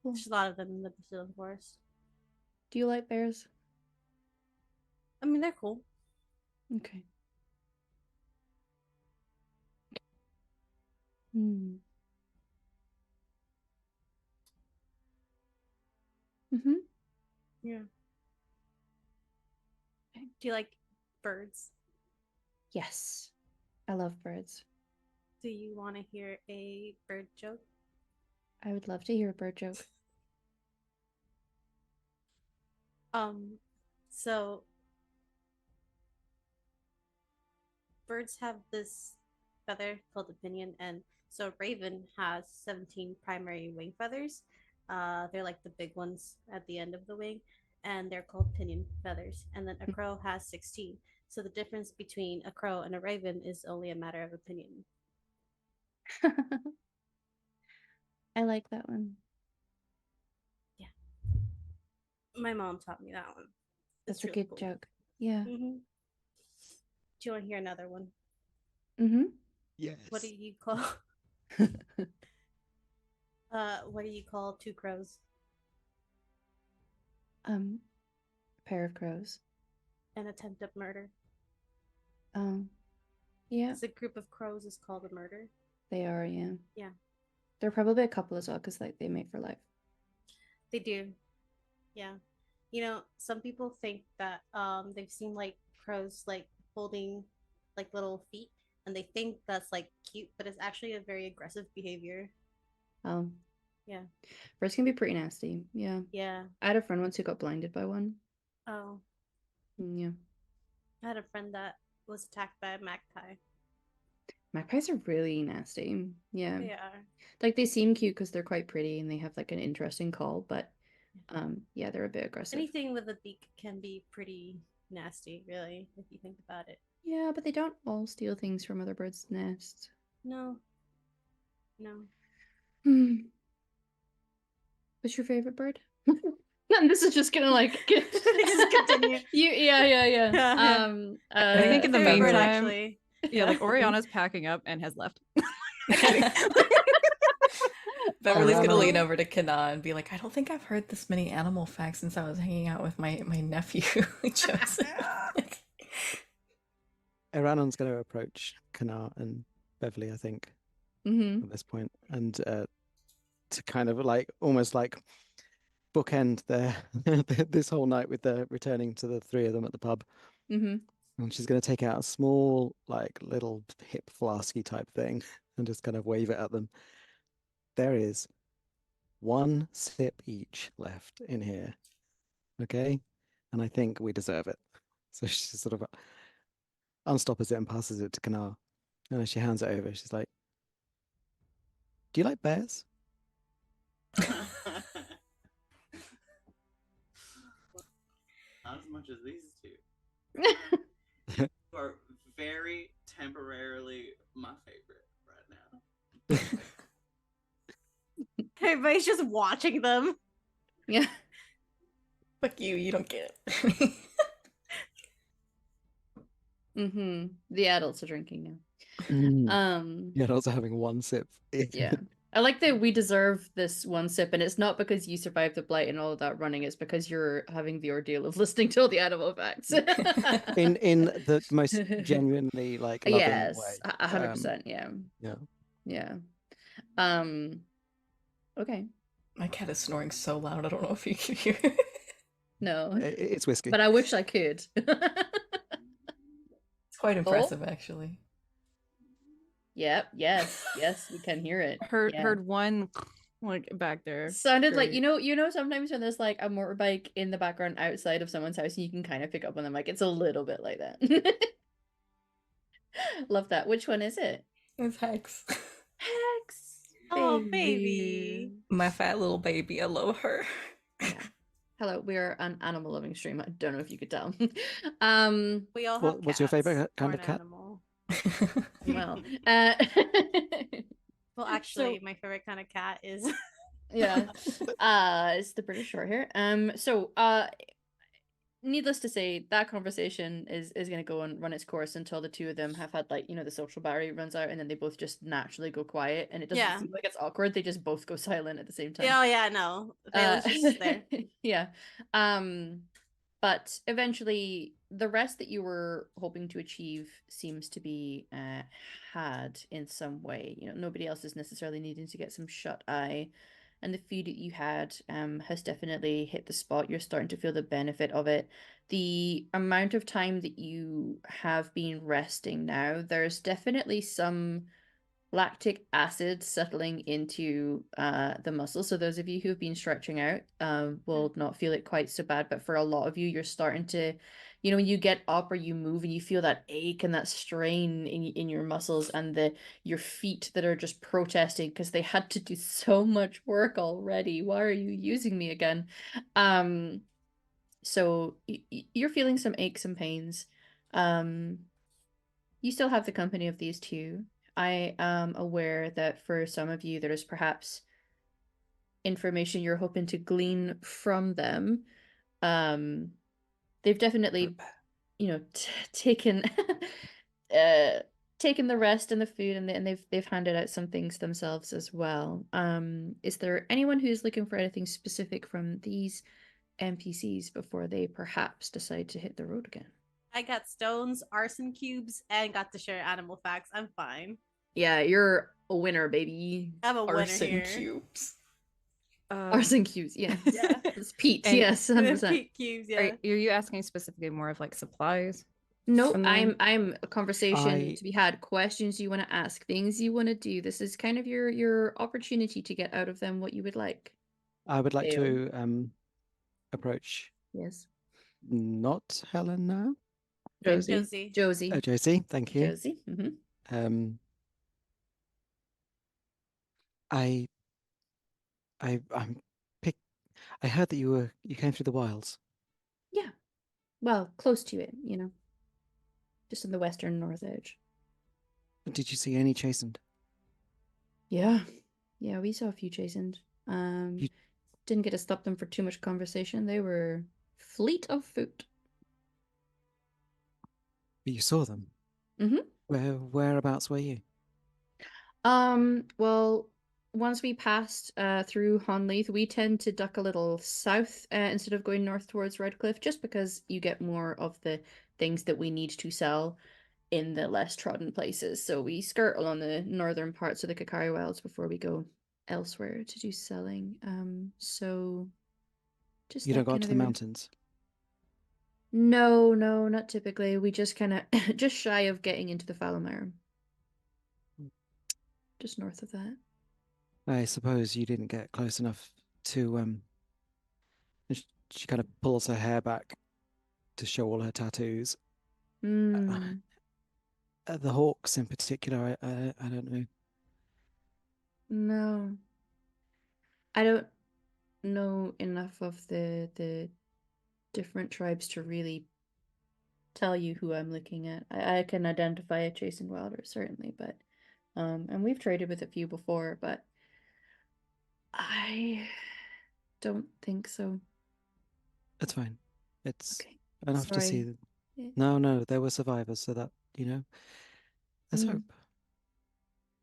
Cool. There's a lot of them in the Brazilian forest. Do you like bears? I mean, they're cool. Okay. Hmm. Yeah. Do you like birds? Yes. I love birds. Do you want to hear a bird joke? I would love to hear a bird joke. So birds have this feather called a pinion, and so a raven has 17 primary wing feathers. They're like the big ones at the end of the wing, and they're called pinion feathers. And then a crow has 16. So the difference between a crow and a raven is only a matter of opinion. I like that one. Yeah. My mom taught me that one. That's a really good joke. Yeah. Mm-hmm. Do you want to hear another one? Yes. What do you call what do you call 2 crows? A pair of crows. An attempt at murder. Yeah. Because a group of crows is called a murder. They are, yeah. Yeah. They're probably a couple as well, because like they mate for life. They do. Yeah. You know, some people think that they've seen like crows like holding like little feet and they think that's like cute, but it's actually a very aggressive behavior. Um, Yeah. birds can be pretty nasty. Yeah. Yeah. I had a friend once who got blinded by one. Oh. Yeah. I had a friend that was attacked by a magpie. Magpies are really nasty. Yeah. They are. Like they seem cute because they're quite pretty and they have like an interesting call, but yeah, they're a bit aggressive. Anything with a beak can be pretty nasty, really, if you think about it. Yeah, but they don't all steal things from other birds' nests. No. No. Hmm. What's your favorite bird? And this is just gonna like Just continue. Yeah. Yeah. I think in the Favorite bird, meantime, actually. yeah, like Oriana's packing up and has left. Beverly's gonna lean Ariana. over to Kana and be like, I don't think I've heard this many animal facts since I was hanging out with my nephew, Joseph. Iranon's going to approach Kana and Beverly, I think, Mm-hmm. at this point, and to kind of like almost like bookend their this whole night with the returning to the three of them at the pub. Mm-hmm. And she's going to take out a small, like little hip flasky type thing and just kind of wave it at them. There is one sip each left in here. Okay. And I think we deserve it. So she sort of unstoppers it and passes it to Kanar. And as she hands it over, she's like, do you like bears? Not as much as these two. You are very temporarily my favorite right now. Everybody's just watching them. Yeah. Fuck you, you don't get it. Mm-hmm. The adults are drinking now. Yeah, and also having one sip. Yeah. I like that we deserve this one sip, and it's not because you survived the blight and all of that running, it's because you're having the ordeal of listening to all the animal facts. in the most genuinely like loving yes, way. 100%. Yeah. Yeah. Yeah. Okay. My cat is snoring so loud, I don't know if you can hear. No, It's whiskey. but I wish I could. It's quite impressive, actually. Yep. Yes. We can hear it. Heard Yeah. heard one like back there. Sounded like Great. sometimes when there's like a motorbike in the background outside of someone's house, and you can kind of pick up on them. Like it's a little bit like that. Love that. Which one is it? It's Hex. Hex. Oh, baby. My fat little baby, I love her. Yeah. Hello, we are an animal loving stream. I don't know if you could tell. We all have What's your favorite cats kind or of an cat? animal. well, Well, actually, my favorite kind of cat is yeah, it's the British Shorthair. Needless to say, that conversation is going to go and run its course until the two of them have had like the social battery runs out, and then they both just naturally go quiet, and it doesn't seem like it's awkward. They just both go silent at the same time. Oh yeah, no, Bailey's just there. Yeah. But eventually, the rest that you were hoping to achieve seems to be had in some way. Nobody else is necessarily needing to get some shut eye, and the food that you had has definitely hit the spot. You're starting to feel the benefit of it. The amount of time that you have been resting now, there's definitely some lactic acid settling into the muscle. So those of you who have been stretching out will not feel it quite so bad. But for a lot of you, you're starting to, when you get up or you move and you feel that ache and that strain in your muscles, and your feet that are just protesting because they had to do so much work already. Why are you using me again? So you're feeling some aches and pains. You still have the company of these two. I am aware that for some of you, there is perhaps information you're hoping to glean from them. They've definitely, taken taken the rest and the food, and they've handed out some things themselves as well. Is there anyone who's looking for anything specific from these NPCs before they perhaps decide to hit the road again? I got stones, arson cubes, and got to share animal facts. I'm fine. Yeah, you're a winner, baby. I'm a winner Arson here. cubes. Arson cubes, yeah. Yeah. It's Pete, And- yes, And then 100%. Pete cubes, yeah. Are you asking specifically more of like supplies? No, from the- I'm a conversation I- to be had, questions you want to ask, things you want to do. This is kind of your opportunity to get out of them what you would like. I would like Dale. to approach Yes. not Helena, Josie. Josie. Josie. Thank you. Josie. Hmm. Um, I I'm pick. I heard that you came through the wilds. Yeah. Well, close to it, just on the western north edge. Did you see any chastened? Yeah. Yeah, we saw a few chastened. You- Didn't get to stop them for too much conversation. They were fleet of foot. You saw them. Mhm. Whereabouts were you? Well, once we passed through Honleith, we tend to duck a little south instead of going north towards Redcliffe, just because you get more of the things that we need to sell in the less trodden places. So we skirt along the northern parts of the Kakari Wilds before we go elsewhere to do selling. So just You that don't go up kind to of the area. mountains. No, not typically. We just kind of just shy of getting into the Falomar. Just north of that. I suppose you didn't get close enough to and she kind of pulls her hair back to show all her tattoos. Hmm. The hawks in particular, I don't know. No. I don't know enough of the different tribes to really tell you who I'm looking at. I can identify a Chastened Wilder, certainly, but and we've traded with a few before, but I don't think so. It's fine. It's Okay. enough to see. Sorry. Yeah. No, there were survivors, so that there's Mm. hope.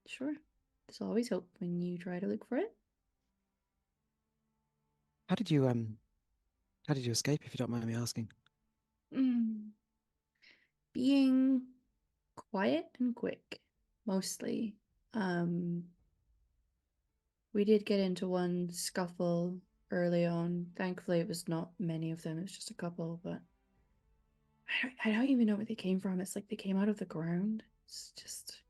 Sure. There's always hope when you try to look for it. How did you escape, if you don't mind me asking? Mm. Being quiet and quick, mostly. We did get into one scuffle early on. Thankfully, it was not many of them. It was just a couple, but I don't even know where they came from. It's like they came out of the ground. It's just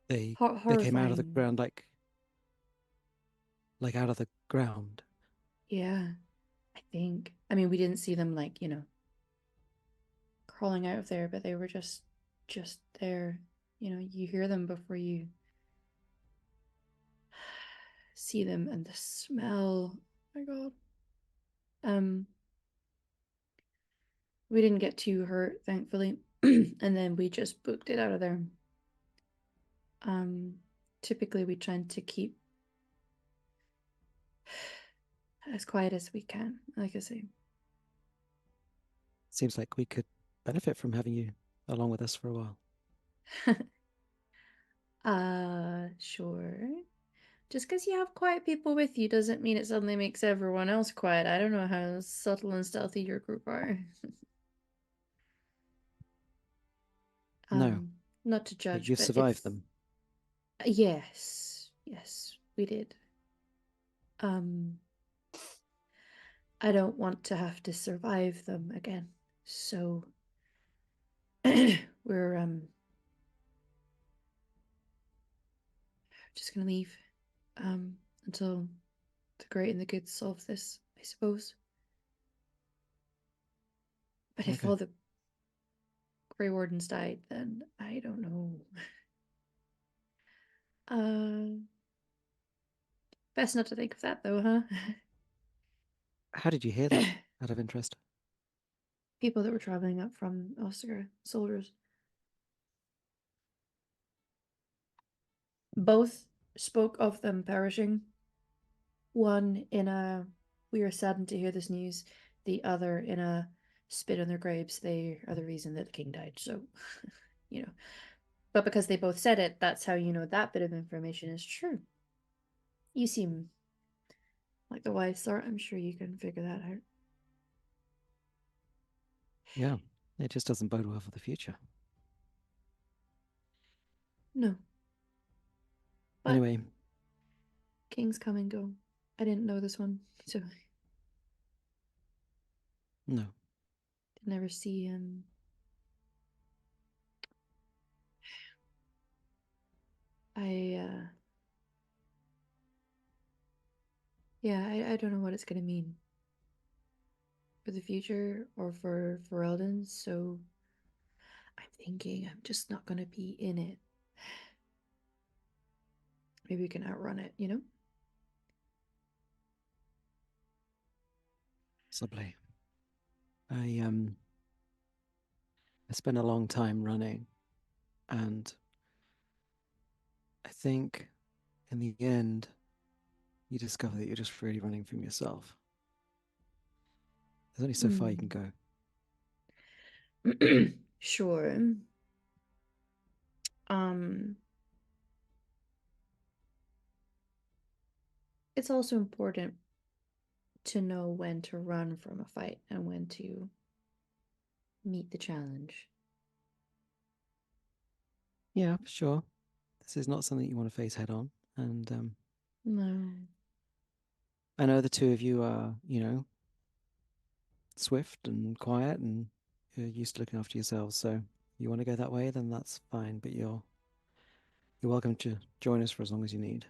They horrifying. came out of the ground like out of the ground. Yeah, I think. I mean, we didn't see them like, crawling out of there, but they were just there. You hear them before you see them, and the smell. Oh my God. We didn't get too hurt, thankfully. And then we just booked it out of there. Typically we try to keep as quiet as we can, like I say. Seems like we could benefit from having you along with us for a while. Sure. Just because you have quiet people with you doesn't mean it suddenly makes everyone else quiet. I don't know how subtle and stealthy your group are. No, Not to but judge, you've but survived them. Yes, we did. I don't want to have to survive them again. So we're just gonna leave until the great and the good solve this, I suppose. But if Okay. all the Grey Wardens died, then I don't know. Best not to think of that though, huh? How did you hear that, out of interest? People that were traveling up from Ostagar, soldiers. Both spoke of them perishing. One in a we are saddened to hear this news, the other in a spit on their graves. They are the reason that the king died. So, you know. But because they both said it, that's how you know that bit of information is true. You seem like the wise sort. I'm sure you can figure that out. Yeah, it just doesn't bode well for the future. No. But Anyway, Kings come and go. I didn't know this one, so No. did never see yeah, I don't know what it's gonna mean for the future or for Eldon, so I'm thinking I'm just not gonna be in it. Maybe we can outrun it, you know? Possibly. I spent a long time running, and I think in the end you discover that you're just really running from yourself. There's only so far you can go. Sure. It's also important to know when to run from a fight and when to meet the challenge. Yeah, for sure. This is not something you want to face head on. And No. I know the two of you are, you know, swift and quiet and you're used to looking after yourselves. So if you want to go that way, then that's fine. But you're welcome to join us for as long as you need.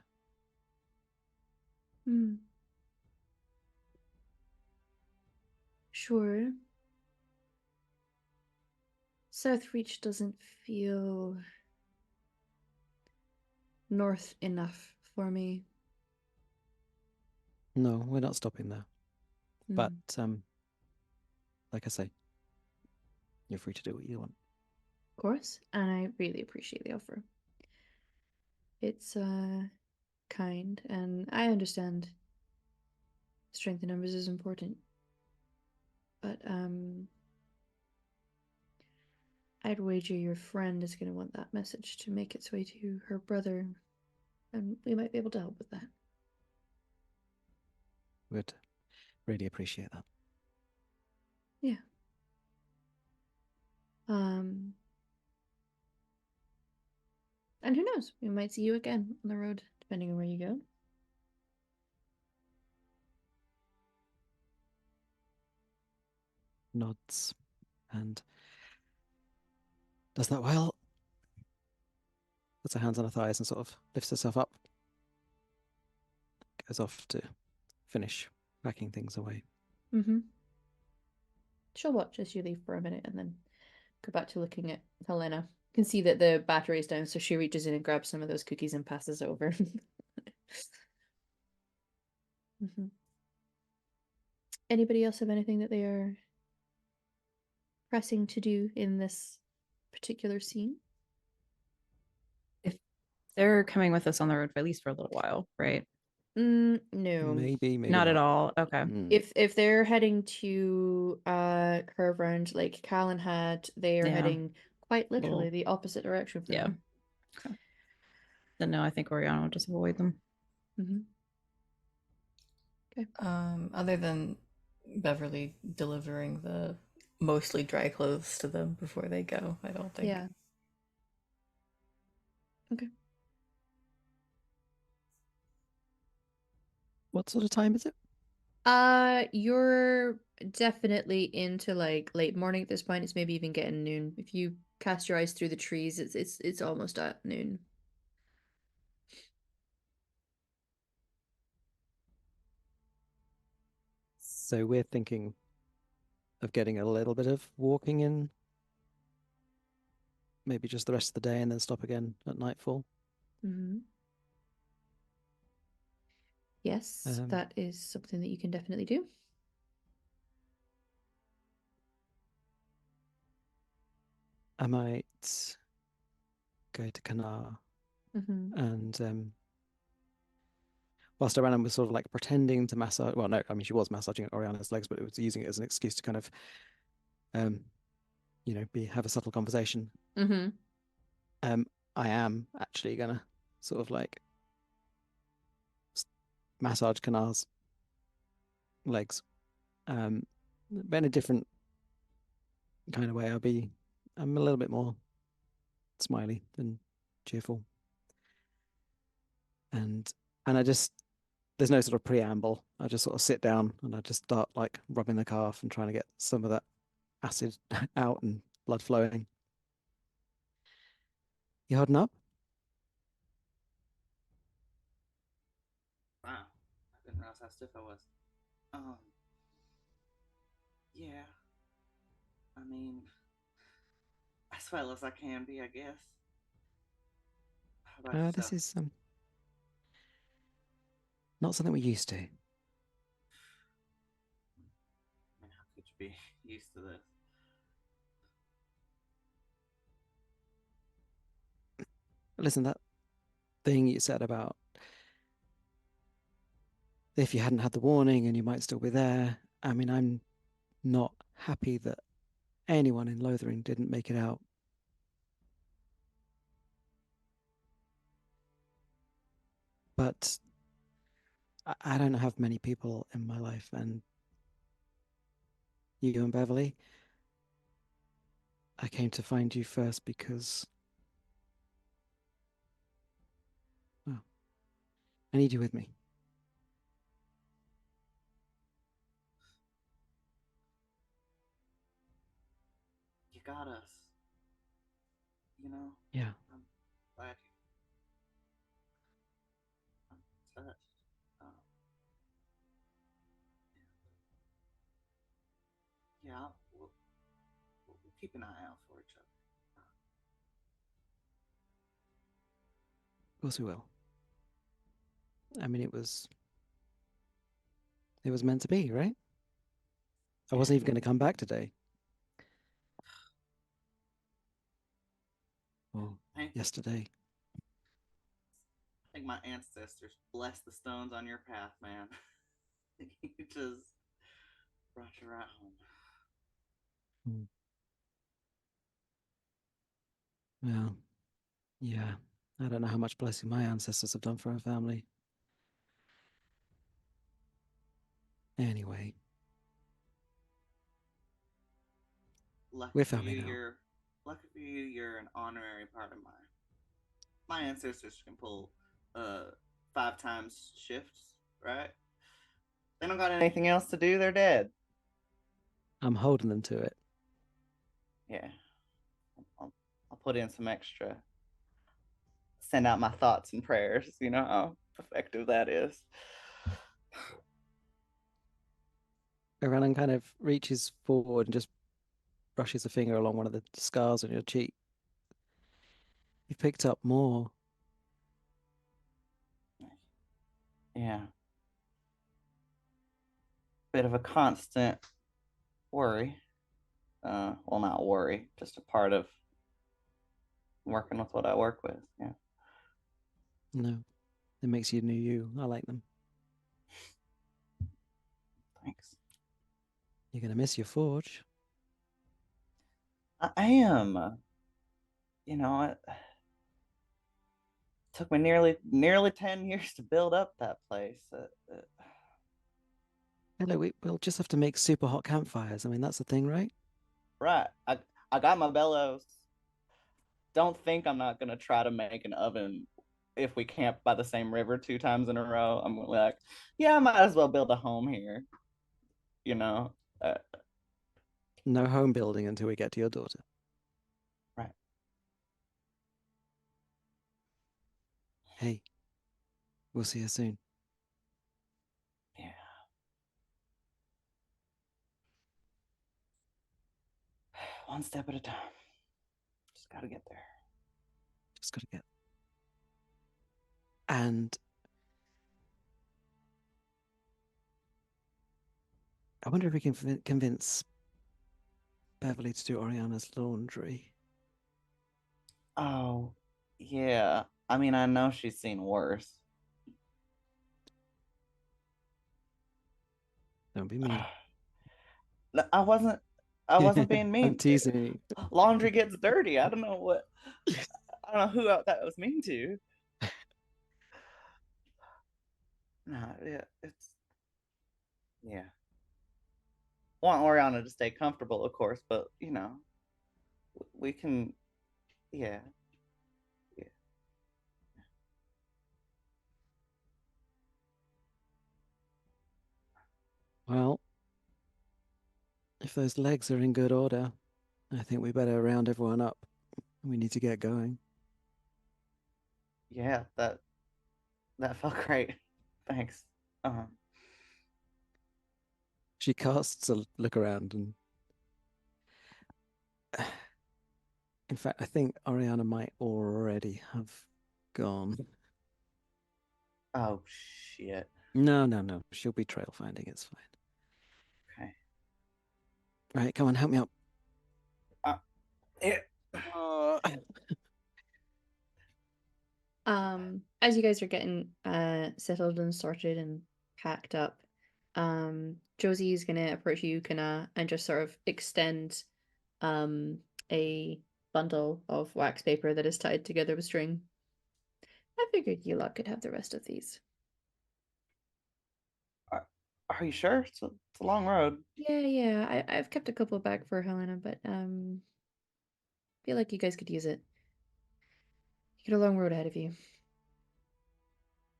Sure. Southreach doesn't feel north enough for me. No, we're not stopping there. But Mm. like I say, you're free to do what you want. Of course, and I really appreciate the offer. It's kind, and I understand strength in numbers is important. But I'd wager your friend is going to want that message to make its way to her brother, and we might be able to help with that. Would really appreciate that. Yeah. And who knows? We might see you again on the road, depending on where you go. Nods and does that well. Puts her hands on her thighs and sort of lifts herself up. Goes off to finish packing things away. She'll watch as you leave for a minute and then go back to looking at Helena. You can see that the battery's down, so she reaches in and grabs some of those cookies and passes over. Anybody else have anything that they are pressing to do in this particular scene? If they're coming with us on the road, at least for a little while, right? No. Maybe Not at all. Okay. If they're heading to curve round like Callan had, they are Yeah. heading quite literally Little- the opposite direction from Yeah. them. Okay. Then no, I think Oriana will just avoid them. Okay. Other than Beverly delivering the mostly dry clothes to them before they go, I don't think. Yeah. Okay. What sort of time is it? You're definitely into like late morning at this point. It's maybe even getting noon. If you cast your eyes through the trees, it's almost at noon. So we're thinking of getting a little bit of walking in, maybe just the rest of the day and then stop again at nightfall. Yes, that is something that you can definitely do. I might go to Kanar and whilst Oriana was sort of like pretending to massage, well, no, I mean, she was massaging Oriana's legs, but it was using it as an excuse to kind of, you know, have a subtle conversation. I am actually gonna sort of like massage Kanar's legs, but in a different kind of way. I'm a little bit more smiley and cheerful, and I just there's no sort of preamble. I just sort of sit down and I just start like rubbing the calf and trying to get some of that acid out and blood flowing. You holding up? Wow, I didn't realize how stiff I was. Yeah. I mean, as well as I can be, I guess. How about yourself? This is not something we're used to. I mean, how could you be used to this? Listen, that thing you said about if you hadn't had the warning and you might still be there. I mean, I'm not happy that anyone in Lothering didn't make it out. But I don't have many people in my life, and you and Beverly, I came to find you first because, well, I need you with me. You got us. You know? Yeah. I'm glad I'm touched. Yeah, we'll keep an eye out for each other. Of course we will. I mean, it was meant to be, right? I wasn't even going to come back today. Or yesterday. I think my ancestors blessed the stones on your path, man. You just brought you right home. Well, yeah. I don't know how much blessing my ancestors have done for our family. Anyway. We're family now. Lucky for you, you're an honorary part of mine. My ancestors can pull 5 times shifts, right? They don't got anything else to do, they're dead. I'm holding them to it. Yeah. I'll put in some extra. Send out my thoughts and prayers. You know how effective that is. Ireland kind of reaches forward and just brushes a finger along one of the scars on your cheek. You've picked up more. Yeah. Bit of a constant worry. Well, not worry, just a part of working with what I work with. Yeah. No, it makes you new you. I like them. Thanks. You're going to miss your forge. I am. You know, it took me nearly 10 years to build up that place. Hello, we'll just have to make super hot campfires. I mean, that's the thing, right? Right. I got my bellows. Don't think I'm not gonna try to make an oven if we camp by the same river 2 times in a row. I'm like, yeah, I might as well build a home here. You know. No home building until we get to your daughter. Right. Hey, we'll see you soon. Yeah. One step at a time. Just gotta get there. Just gotta get. And I wonder if we can convince Beverly to do Oriana's laundry. Oh, yeah. I mean, I know she's seen worse. Don't be mean. I wasn't being mean. I'm teasing you. Laundry gets dirty. I don't know who that was mean to. No, yeah, yeah. Want Oriana to stay comfortable, of course, but you know, we can, yeah. Well, if those legs are in good order, I think we better round everyone up. We need to get going. Yeah, that felt great. Thanks. She casts a look around and in fact, I think Ariana might already have gone. Oh shit. No. She'll be trail finding. It's fine. Okay. Right, come on, help me up. Yeah. As you guys are getting settled and sorted and packed up, Josie's gonna approach you, Kana, and just sort of extend a bundle of wax paper that is tied together with string. I figured you lot could have the rest of these. Are you sure? It's a long road. Yeah. I've kept a couple back for Helena, but feel like you guys could use it. You got a long road ahead of you.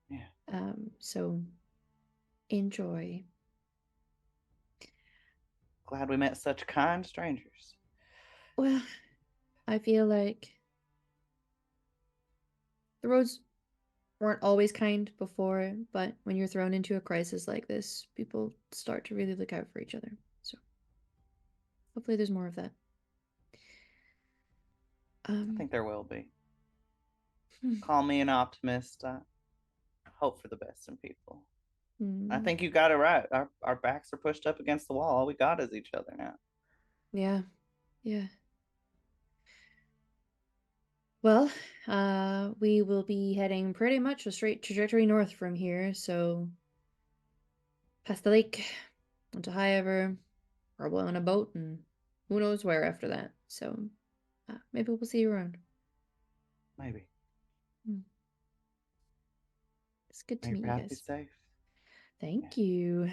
Yeah. So enjoy. Glad we met such kind strangers. Well, I feel like the roads weren't always kind before, but when you're thrown into a crisis like this, people start to really look out for each other. So hopefully there's more of that. I think there will be. Hmm. Call me an optimist. I hope for the best in people. I Hmm. think you got it right. Our backs are pushed up against the wall. All we got is each other now. Yeah. Well, we will be heading pretty much a straight trajectory north from here, so past the lake, onto Highever, probably on a boat, and who knows where after that. So maybe we'll see you around. Maybe. It's good to May your meet you path be guys. safe. Thank you.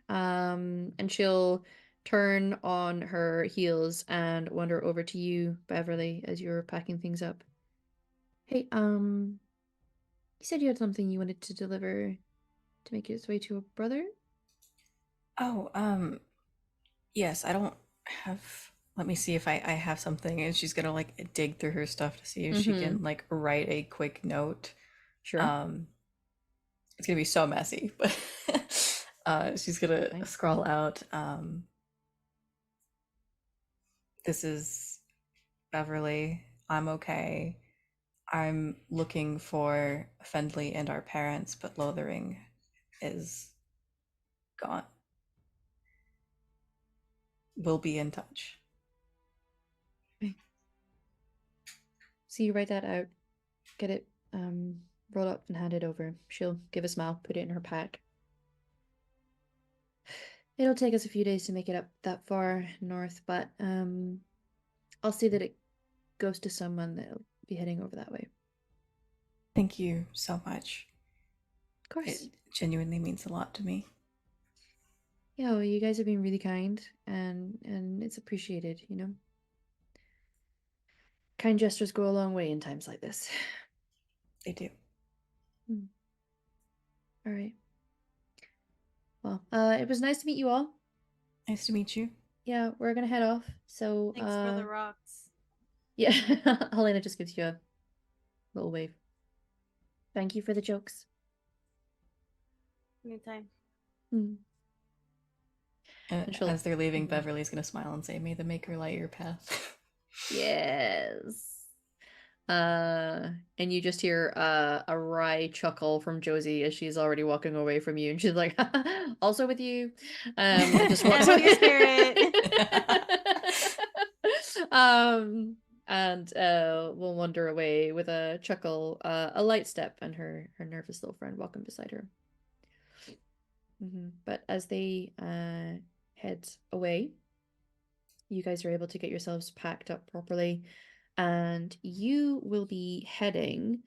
And she'll turn on her heels and wander over to you, Beverly, as you're packing things up. Hey, you said you had something you wanted to deliver to make its way to a brother? Oh, yes, I don't have. Let me see if I have something. And she's gonna like dig through her stuff to see if she can like write a quick note. Sure. It's gonna be so messy, but she's gonna Fine. scroll out. This is Beverly. I'm okay. I'm looking for Fendley and our parents, but Lothering is gone. We'll be in touch. So you write that out, get it rolled up and hand it over. She'll give a smile, put it in her pack. It'll take us a few days to make it up that far north, but I'll see that it goes to someone that'll be heading over that way. Thank you so much. Of course. It genuinely means a lot to me. Yeah, well, you guys have been really kind, and it's appreciated, you know. Kind gestures go a long way in times like this. They do. All right. Well, it was nice to meet you all. Nice to meet you. Yeah, we're gonna head off. So, Thanks for the rocks. yeah, Helena just gives you a little wave. Thank you for the jokes. Anytime. And And she'll- as they're leaving, Beverly's gonna smile and say, "May the Maker light your path." Yes. And you just hear a wry chuckle from Josie as she's already walking away from you, and she's like, "Also with you." And just walks And Holy Spirit. And will wander away with a chuckle, a light step, and her nervous little friend walking beside her. But as they head away, you guys are able to get yourselves packed up properly, and you will be heading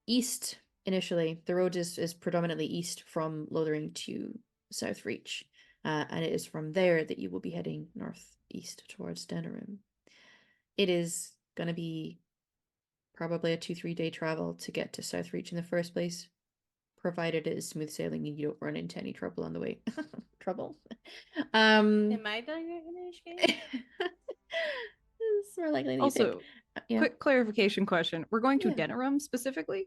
east initially. The road is predominantly east from Lothering to Southreach, and it is from there that you will be heading northeast towards Denerim. It is going to be probably a 2-3 day travel to get to Southreach in the first place, provided it is smooth sailing and you don't run into any trouble on the way. Trouble. Am I doing it in each game? It's more likely than you Also, think. Yeah, quick clarification question. We're going to Yeah. Denerim specifically?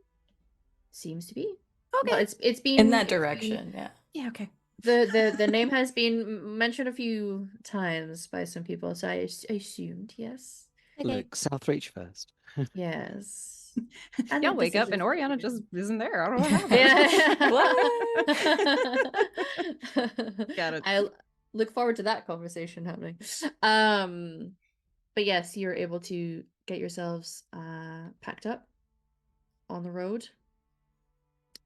seems to be. Okay. Well, it's been In that it's been- direction, yeah. Yeah, okay. the name has been mentioned a few times by some people, so I assumed yes. Look, Southreach first. Yes. Y'all the wake up and decisions Oriana made. just isn't there. I don't know what happened. Yeah. Got it. I look forward to that conversation happening. But yes, you're able to get yourselves packed up on the road.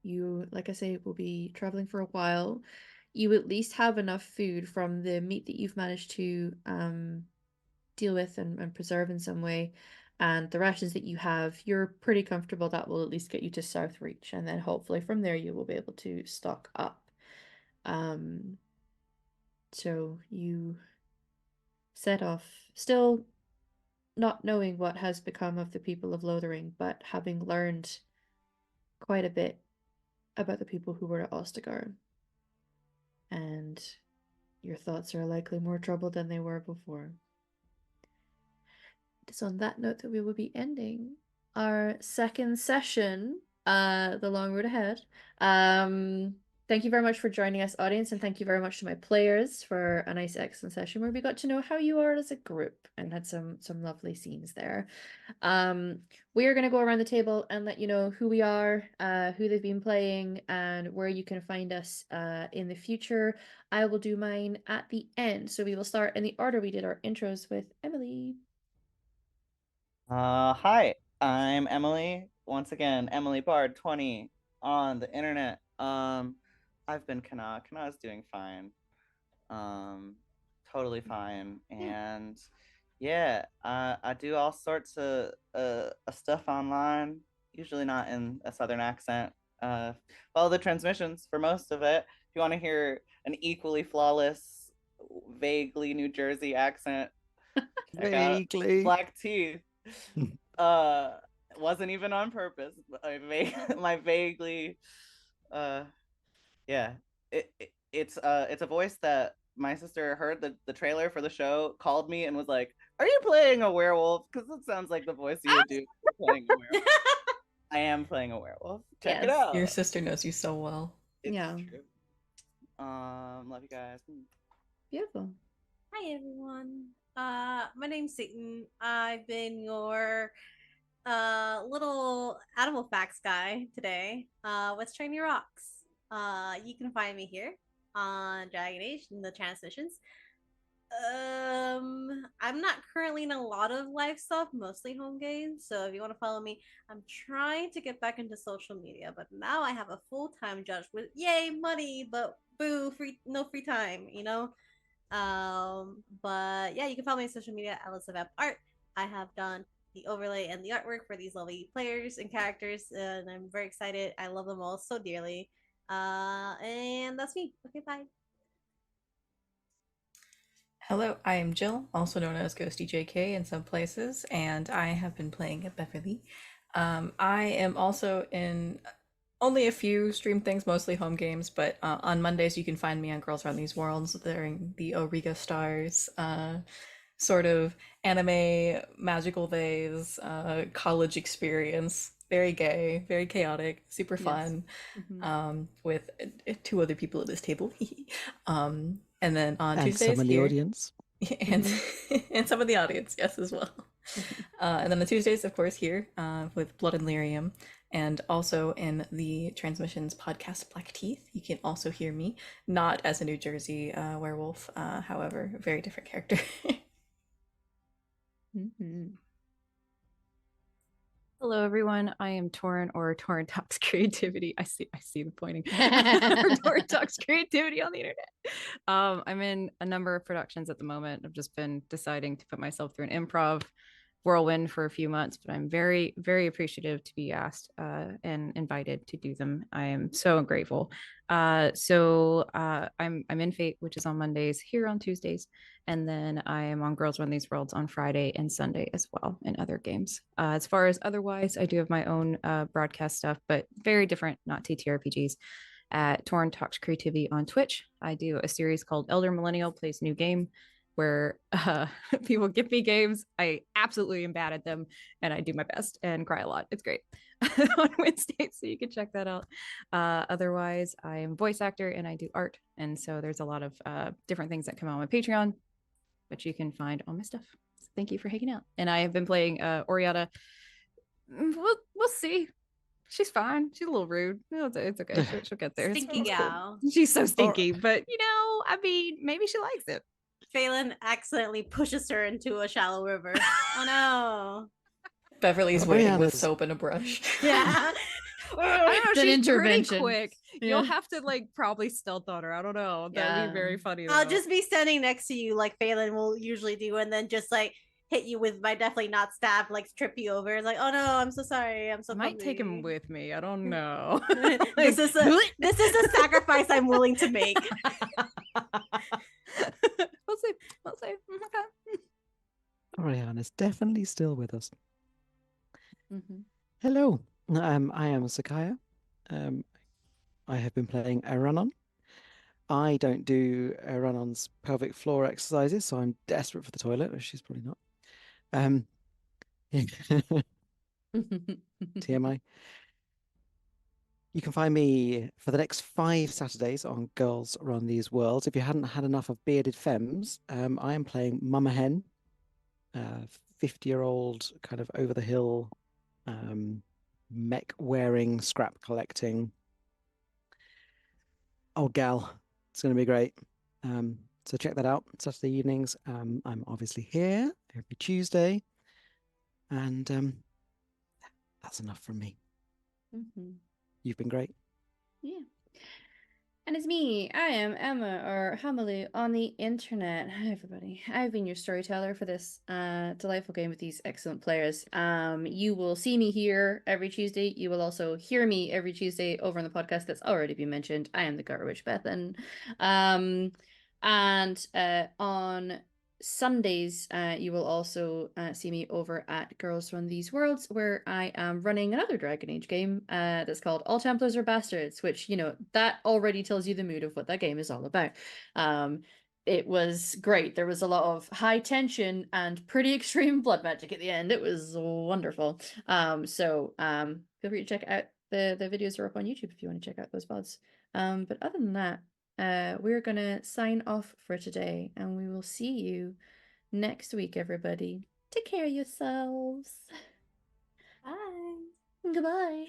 You, like I say, will be traveling for a while. You at least have enough food from the meat that you've managed to deal with and preserve in some way. And the rations that you have, you're pretty comfortable that will at least get you to Southreach. And then hopefully from there you will be able to stock up. So you set off, still not knowing what has become of the people of Lothering, but having learned quite a bit about the people who were at Ostagar. And your thoughts are likely more troubled than they were before. It's on that note that we will be ending our second session, The Long Road Ahead. Thank you very much for joining us, audience, and thank you very much to my players for a nice, excellent session where we got to know how you are as a group and had some lovely scenes there. We are going to go around the table and let you know who we are, who they've been playing, and where you can find us in the future. I will do mine at the end, so we will start in the order we did our intros with Emily. Hi, I'm Emily. Once again, Emily Bard 20 on the internet. I've been Kana. Kana's doing fine. Totally fine. And yeah, I do all sorts of stuff online, usually not in a southern accent. Follow the transmissions for most of it. If you want to hear an equally flawless, vaguely New Jersey accent, check out Vaguely. Black Teeth. Wasn't even on purpose. But my vaguely, yeah. It's a voice that my sister heard the trailer for the show, called me and was like, "Are you playing a werewolf? Because it sounds like the voice you would do if you're playing a werewolf." I am playing a werewolf. Check it Yes. out. Your sister knows you so well. It's Yeah. true. Love you guys. Beautiful. Hi everyone. My name's Satan. I've been your little animal facts guy today. What's Train Your Rocks? You can find me here on Dragon Age in the transmissions. I'm not currently in a lot of live stuff, mostly home games. So if you want to follow me, I'm trying to get back into social media, but now I have a full-time job with yay money, but boo, no free time, you know. But yeah, you can follow me on social media at Elizabeth Art. I have done the overlay and the artwork for these lovely players and characters, and I'm very excited. I love them all so dearly. And that's me. Okay, bye. Hello, I am Jill, also known as Ghosty JK in some places, and I have been playing Beverly. I am also in only a few stream things, mostly home games, but on Mondays you can find me on Girls Run These Worlds during the Origa Stars sort of anime magical days, college experience. Very gay, very chaotic, super fun. With two other people at this table. And then on And Tuesdays some in the here, audience. and and some of the audience, yes, as well. And then on Tuesdays, of course, here with Blood and Lyrium, and also in the Transmissions podcast Black Teeth, you can also hear me, not as a New Jersey werewolf, however, very different character. Hello, everyone. I am Torrin, or Torrin Talks Creativity. I see the pointing. Torrin Talks Creativity on the internet. I'm in a number of productions at the moment. I've just been deciding to put myself through an improv whirlwind for a few months, but I'm very, very appreciative to be asked and invited to do them. I am so grateful. I'm in Fate, which is on Mondays, here on Tuesdays, and then I am on Girls Run These Worlds on Friday and Sunday as well, in other games. As far as otherwise, I do have my own broadcast stuff, but very different, not TTRPGs. At Torn Talks Creativity on Twitch, I do a series called Elder Millennial Plays New Game, where people give me games. I absolutely am bad at them, and I do my best and cry a lot. It's great on Wednesdays, so you can check that out. Otherwise, I am a voice actor and I do art, and so there's a lot of different things that come out on my Patreon, which you can find on my stuff. So thank you for hanging out. And I have been playing Oriana. We'll see. She's fine. She's a little rude. It's okay. She'll get there. Stinky It's cool. gal. She's so stinky, but I mean, maybe she likes it. Phelan accidentally pushes her into a shallow river. Oh no. Beverly's waiting with Oriana's- soap and a brush. Yeah. I don't know, It's an she's pretty intervention. quick. Yeah. You'll have to probably stealth on her. I don't know. That'd Yeah. be very funny. I'll though. just be standing next to you like Phelan will usually do, and then just hit you with my definitely not stab, trip you over. It's like, oh no, I'm so sorry. I'm so I might take him clumsy." with me. I don't know. this is a sacrifice I'm willing to make. We'll see. We'll see. Okay. Oriana's definitely still with us. Mhm. Hello, I am Sakaya. I have been playing Aranon. I don't do Aranon's pelvic floor exercises, so I'm desperate for the toilet, which she's probably not. TMI. You can find me for the next 5 Saturdays on Girls Run These Worlds. If you hadn't had enough of bearded femmes, I am playing Mama Hen, 50-year-old kind of over the hill, mech wearing, scrap collecting old gal. It's going to be great. So check that out Saturday evenings. I'm obviously here every Tuesday, and that's enough from me. Mhm. You've been great. Yeah. And it's me. I am Emma, or Hamalu, on the internet. Hi, everybody. I've been your storyteller for this delightful game with these excellent players. You will see me here every Tuesday. You will also hear me every Tuesday over on the podcast that's already been mentioned. I am the Gutter Witch Bethan. And on Sundays, you will also see me over at Girls Run These Worlds, where I am running another Dragon Age game that's called All Templars Are Bastards, which, that already tells you the mood of what that game is all about. It was great. There was a lot of high tension and pretty extreme blood magic at the end. It was wonderful. So feel free to check out the videos are up on YouTube if you want to check out those VODs. But other than that, we're gonna sign off for today, and we will see you next week, everybody. Take care of yourselves. Bye. Goodbye.